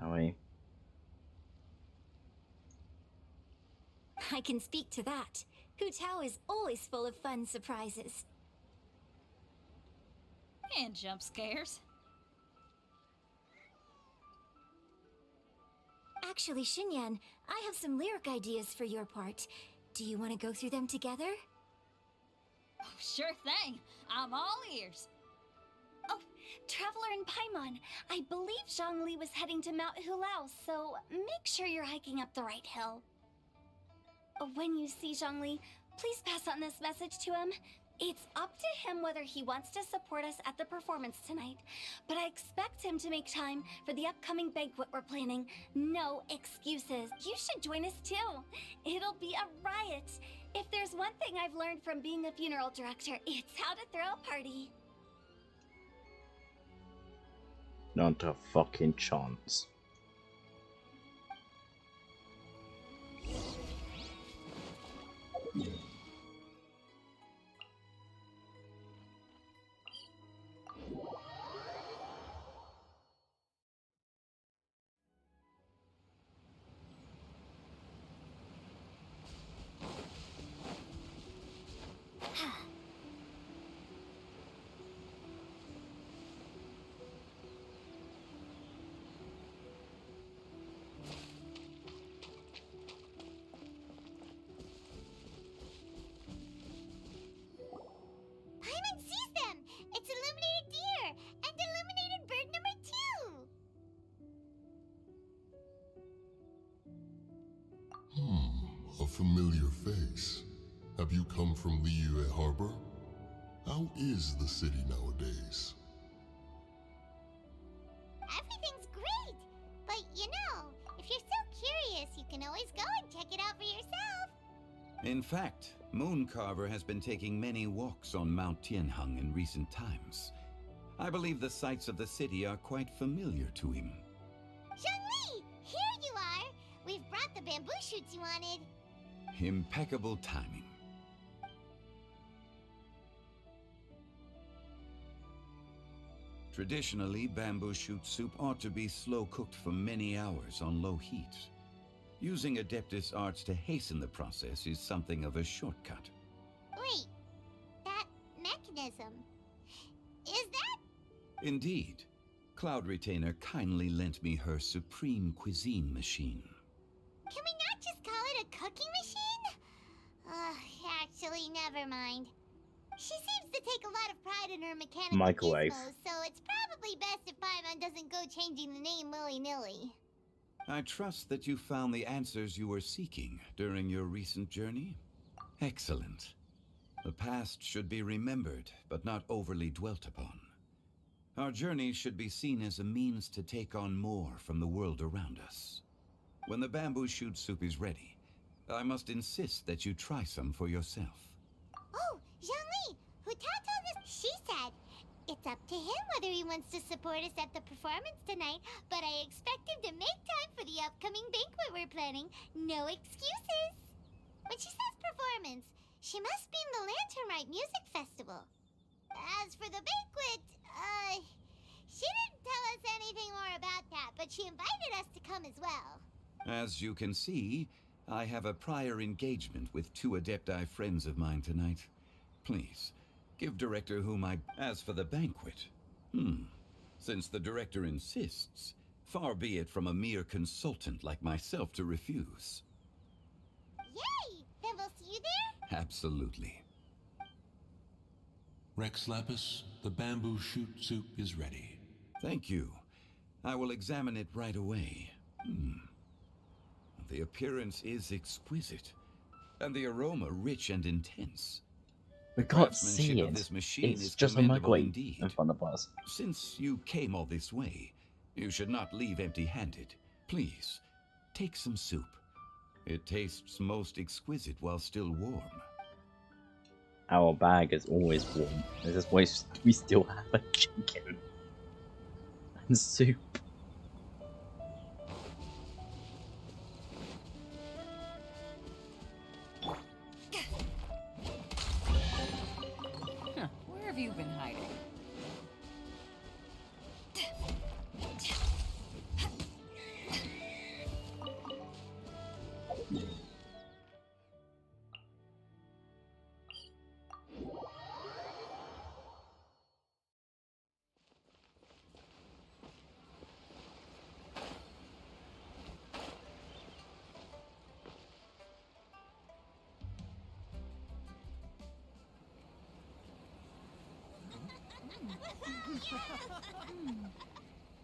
shall we? I can speak to that. Hu Tao is always full of fun surprises. And jump scares. Actually, Xinyan, I have some lyric ideas for your part. Do you want to go through them together? Oh, sure thing. I'm all ears. Oh, Traveler and Paimon, I believe Zhongli was heading to Mount Hulao, so make sure you're hiking up the right hill. When you see Zhongli, please pass on this message to him. It's up to him whether he wants to support us at the performance tonight, but I expect him to make time for the upcoming banquet we're planning. No excuses. You should join us too. It'll be a riot. If there's one thing I've learned from being a funeral director, it's how to throw a party. Not a fucking chance. Paimon sees them! It's illuminated deer and illuminated bird number 2! A familiar face. Have you come from Liyue Harbor? How is the city nowadays? Everything's great! But you know, if you're so curious, you can always go and check it out for yourself! In fact, Mooncarver has been taking many walks on Mount Tianheng in recent times. I believe the sights of the city are quite familiar to him. Zhongli! Here you are! We've brought the bamboo shoots you wanted. Impeccable timing. Traditionally, bamboo shoot soup ought to be slow cooked for many hours on low heat. Using Adeptus arts to hasten the process is something of a shortcut. Wait, that mechanism, is that? Indeed. Cloud Retainer kindly lent me her supreme cuisine machine. Can we not just call it a cooking machine? Actually, never mind. She seems to take a lot of pride in her mechanical Microwave. gizmos, so it's probably best if Paimon doesn't go changing the name willy-nilly. I trust that you found the answers you were seeking during your recent journey. Excellent. The past should be remembered, but not overly dwelt upon. Our journey should be seen as a means to take on more from the world around us. When the bamboo shoot soup is ready, I must insist that you try some for yourself. Oh, Zhongli! Hu Tao told us she said it's up to him whether he wants to support us at the performance tonight, but I expect him to make time for the upcoming banquet we're planning. No excuses! When she says performance, she must mean the Lantern Rite Music Festival. As for the banquet, she didn't tell us anything more about that, but she invited us to come as well. As you can see, I have a prior engagement with 2 Adepti friends of mine tonight. Please, give Director Hu my... As for the banquet, since the Director insists, far be it from a mere consultant like myself to refuse. Yay! Then we'll see you there? Absolutely. Rex Lapis, the bamboo shoot soup is ready. Thank you. I will examine it right away. The appearance is exquisite, and the aroma rich and intense. We can't see Craftsmanship it. of this machine It's is just a commendable microwave indeed. in front of us. Since you came all this way, you should not leave empty-handed. Please, take some soup. It tastes most exquisite while still warm. Our bag is always warm. This is why we still have a chicken and soup. Where have you been hiding?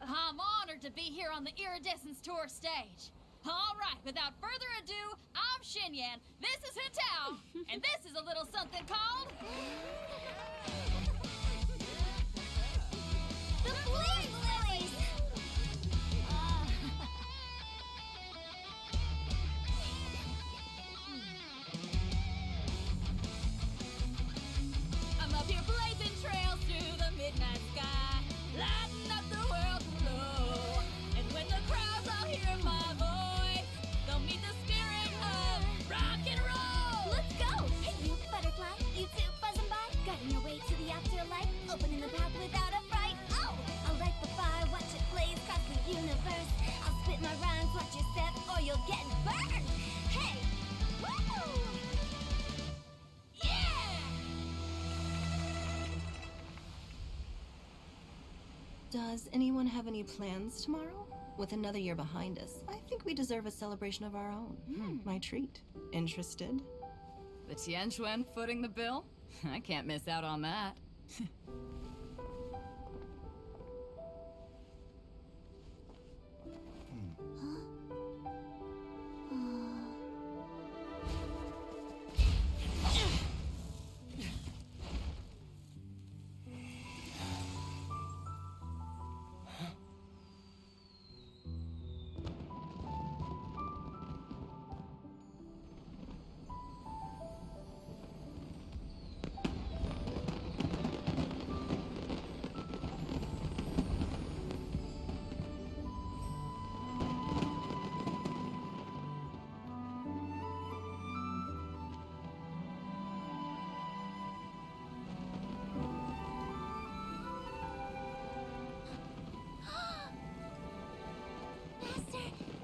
I'm honored to be here on the Iridescence Tour stage. All right, without further ado, I'm Xinyan, this is Hitao, and this is a little something called... The Blaze Lilies! I'm up here blazing trails through the midnight sky, lighting up the world below. And when the crowds all hear my voice, they'll meet the spirit of rock and roll. Let's go! Hey, you butterfly, you two buzzing by, guiding your way to the afterlife, opening the path without a fright. Oh! I'll light the fire, watch it blaze across the universe. I'll spit my rhymes, watch your step, or you'll get burned. Hey! Woo! Yeah! Does anyone have any plans tomorrow? With another year behind us, I think we deserve a celebration of our own. My treat. Interested? The Tianquan footing the bill? I can't miss out on that.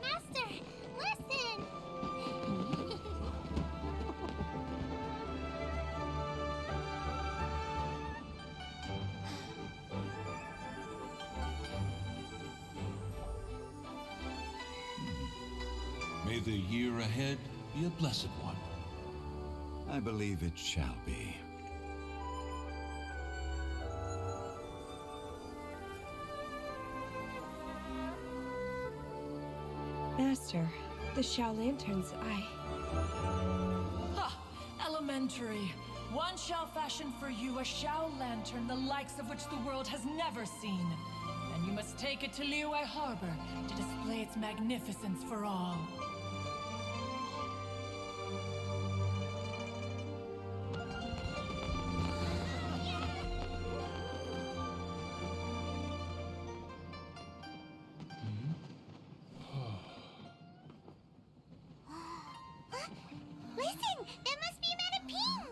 Master, listen! May the year ahead be a blessed one. I believe it shall be. Master, the Shao Lanterns, Ha! Elementary. One shall fashion for you a Shao Lantern the likes of which the world has never seen. And you must take it to Liyue Harbor to display its magnificence for all. Listen! That must be Madame Ping!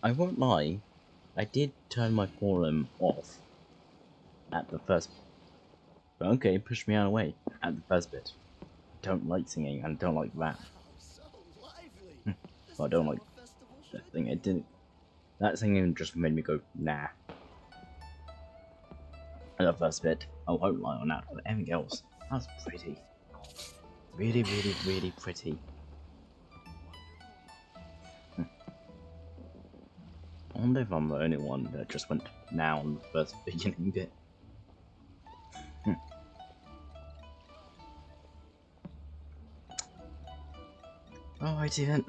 I won't lie, I did turn my forum off at the first. But okay, push me out of the way at the first bit. I don't like singing and don't like rap. Well, I don't like that thing. It didn't. That singing just made me go nah. At the first bit, I won't lie on that. But everything else, that was pretty. Really, really, really pretty. I wonder if I'm the only one that just went now on the first beginning bit. Alrighty then.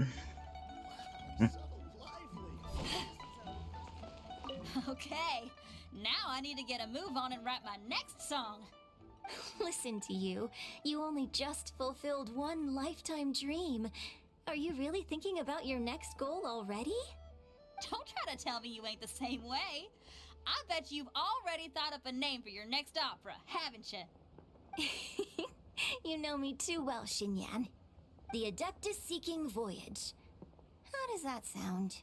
Okay, now I need to get a move on and write my next song. Listen to you. You only just fulfilled one lifetime dream. Are you really thinking about your next goal already? Don't try to tell me you ain't the same way. I bet you've already thought up a name for your next opera, haven't you? You know me too well, Xinyan. The Adeptus Seeking Voyage. How does that sound?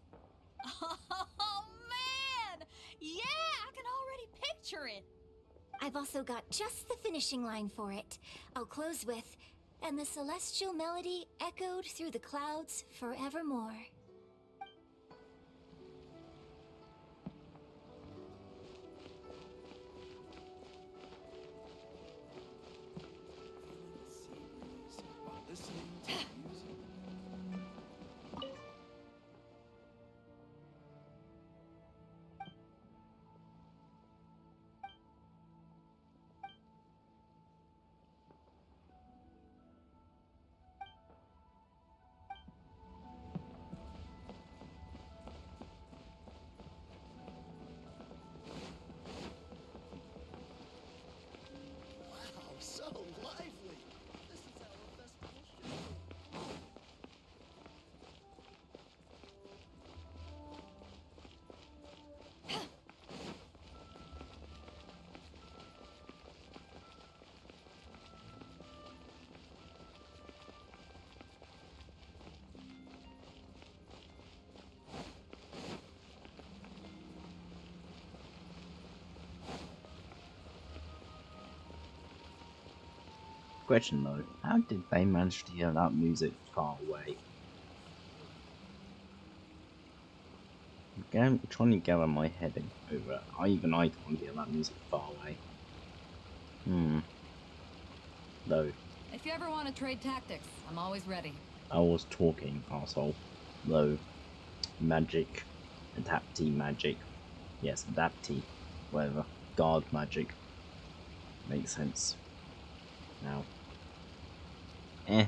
Oh, man! Yeah, I can already picture it. I've also got just the finishing line for it. I'll close with, and the celestial melody echoed through the clouds forevermore. Wow, so lively! This is how a festival should be. Question though, how did they manage to hear that music far away? I'm trying to gather my head over it. I can't hear that music far away. Though. If you ever want to trade tactics, I'm always ready. I was talking, arsehole. Though. Magic. Adapty magic. Yes, adapty. Whatever. Guard magic. Makes sense. Now. Eh.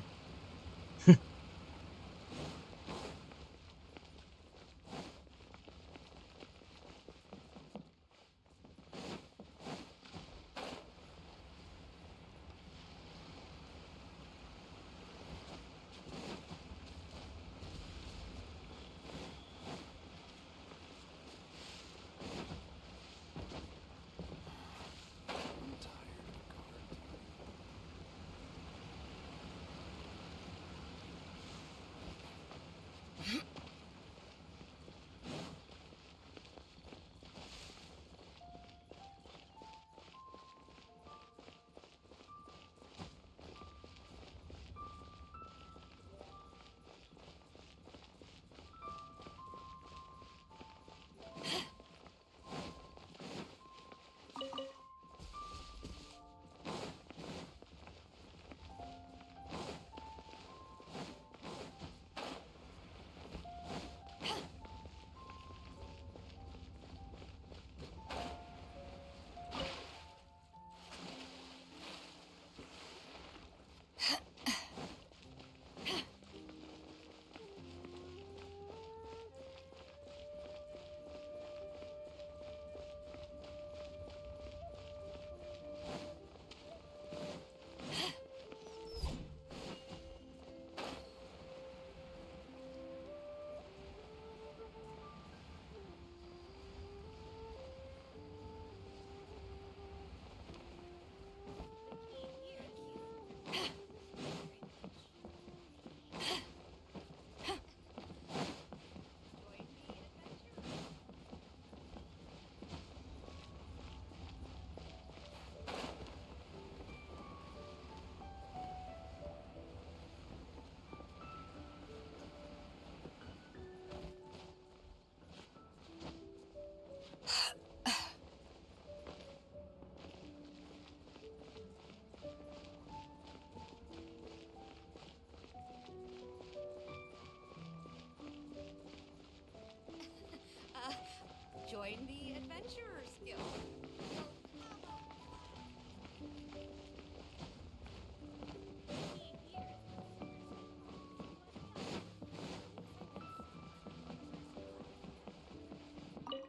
Join the Adventurers Guild.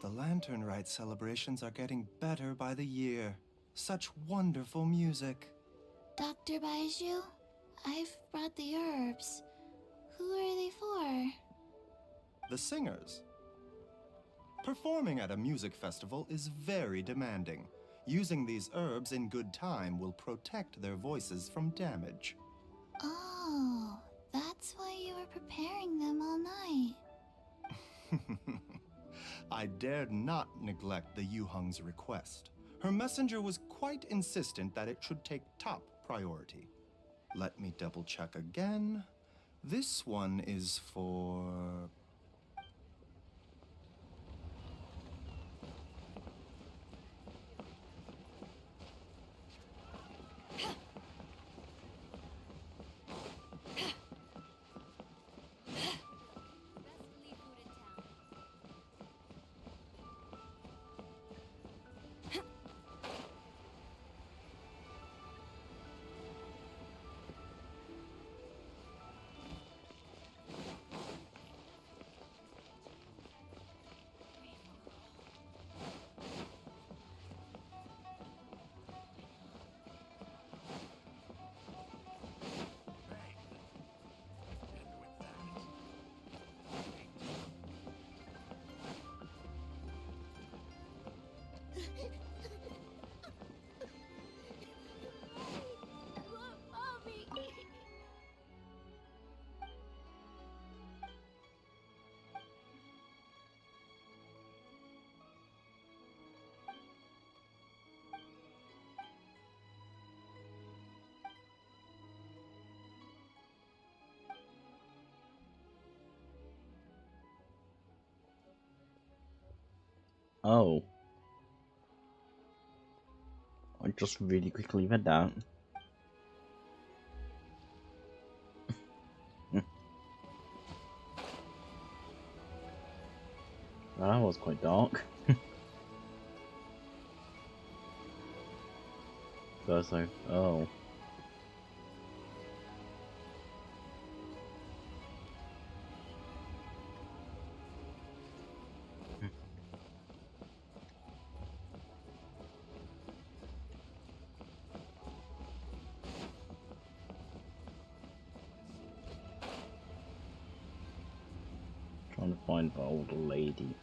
The Lantern Rite celebrations are getting better by the year. Such wonderful music. Dr. Baiju, I've brought the herbs. Who are the singers. Performing at a music festival is very demanding. Using these herbs in good time will protect their voices from damage. Oh, that's why you were preparing them all night. I dared not neglect the Yuheng's request. Her messenger was quite insistent that it should take top priority. Let me double check again. This one is for... Oh. I just really quickly read that. Well, that was quite dark. So I was like, oh. Trying to find the older lady.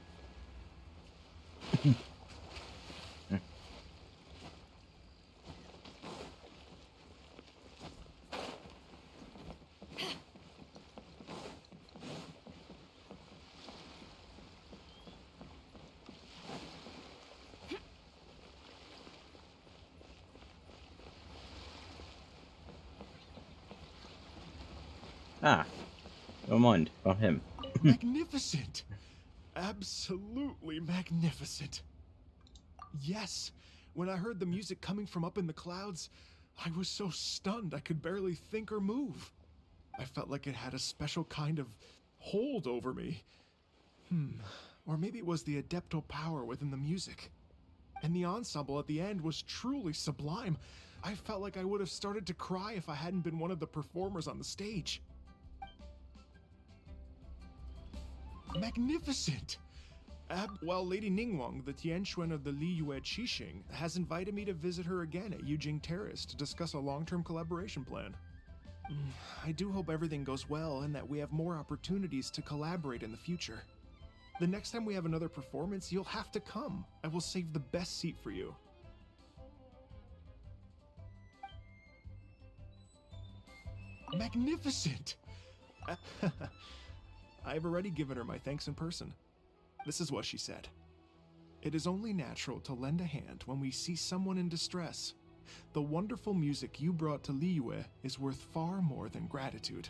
Ah, never mind, about him. Magnificent! Absolutely magnificent. Yes, when I heard the music coming from up in the clouds, I was so stunned I could barely think or move. I felt like it had a special kind of hold over me. Or maybe it was the adeptal power within the music. And the ensemble at the end was truly sublime. I felt like I would have started to cry if I hadn't been one of the performers on the stage. Magnificent! Well, Lady Ningguang, the Tianquan of the Liyue Qixing, has invited me to visit her again at Yujing Terrace to discuss a long-term collaboration plan. I do hope everything goes well and that we have more opportunities to collaborate in the future. The next time we have another performance, you'll have to come. I will save the best seat for you. Magnificent! I've already given her my thanks in person. This is what she said. It is only natural to lend a hand when we see someone in distress. The wonderful music you brought to Liyue is worth far more than gratitude.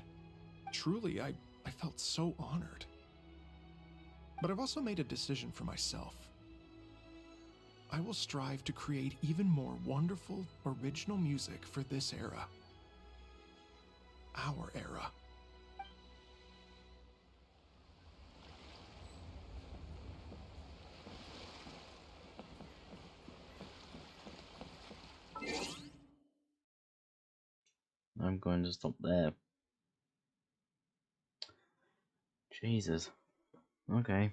Truly, I felt so honored. But I've also made a decision for myself. I will strive to create even more wonderful, original music for this era. Our era. I'm going to stop there. Jesus. Okay.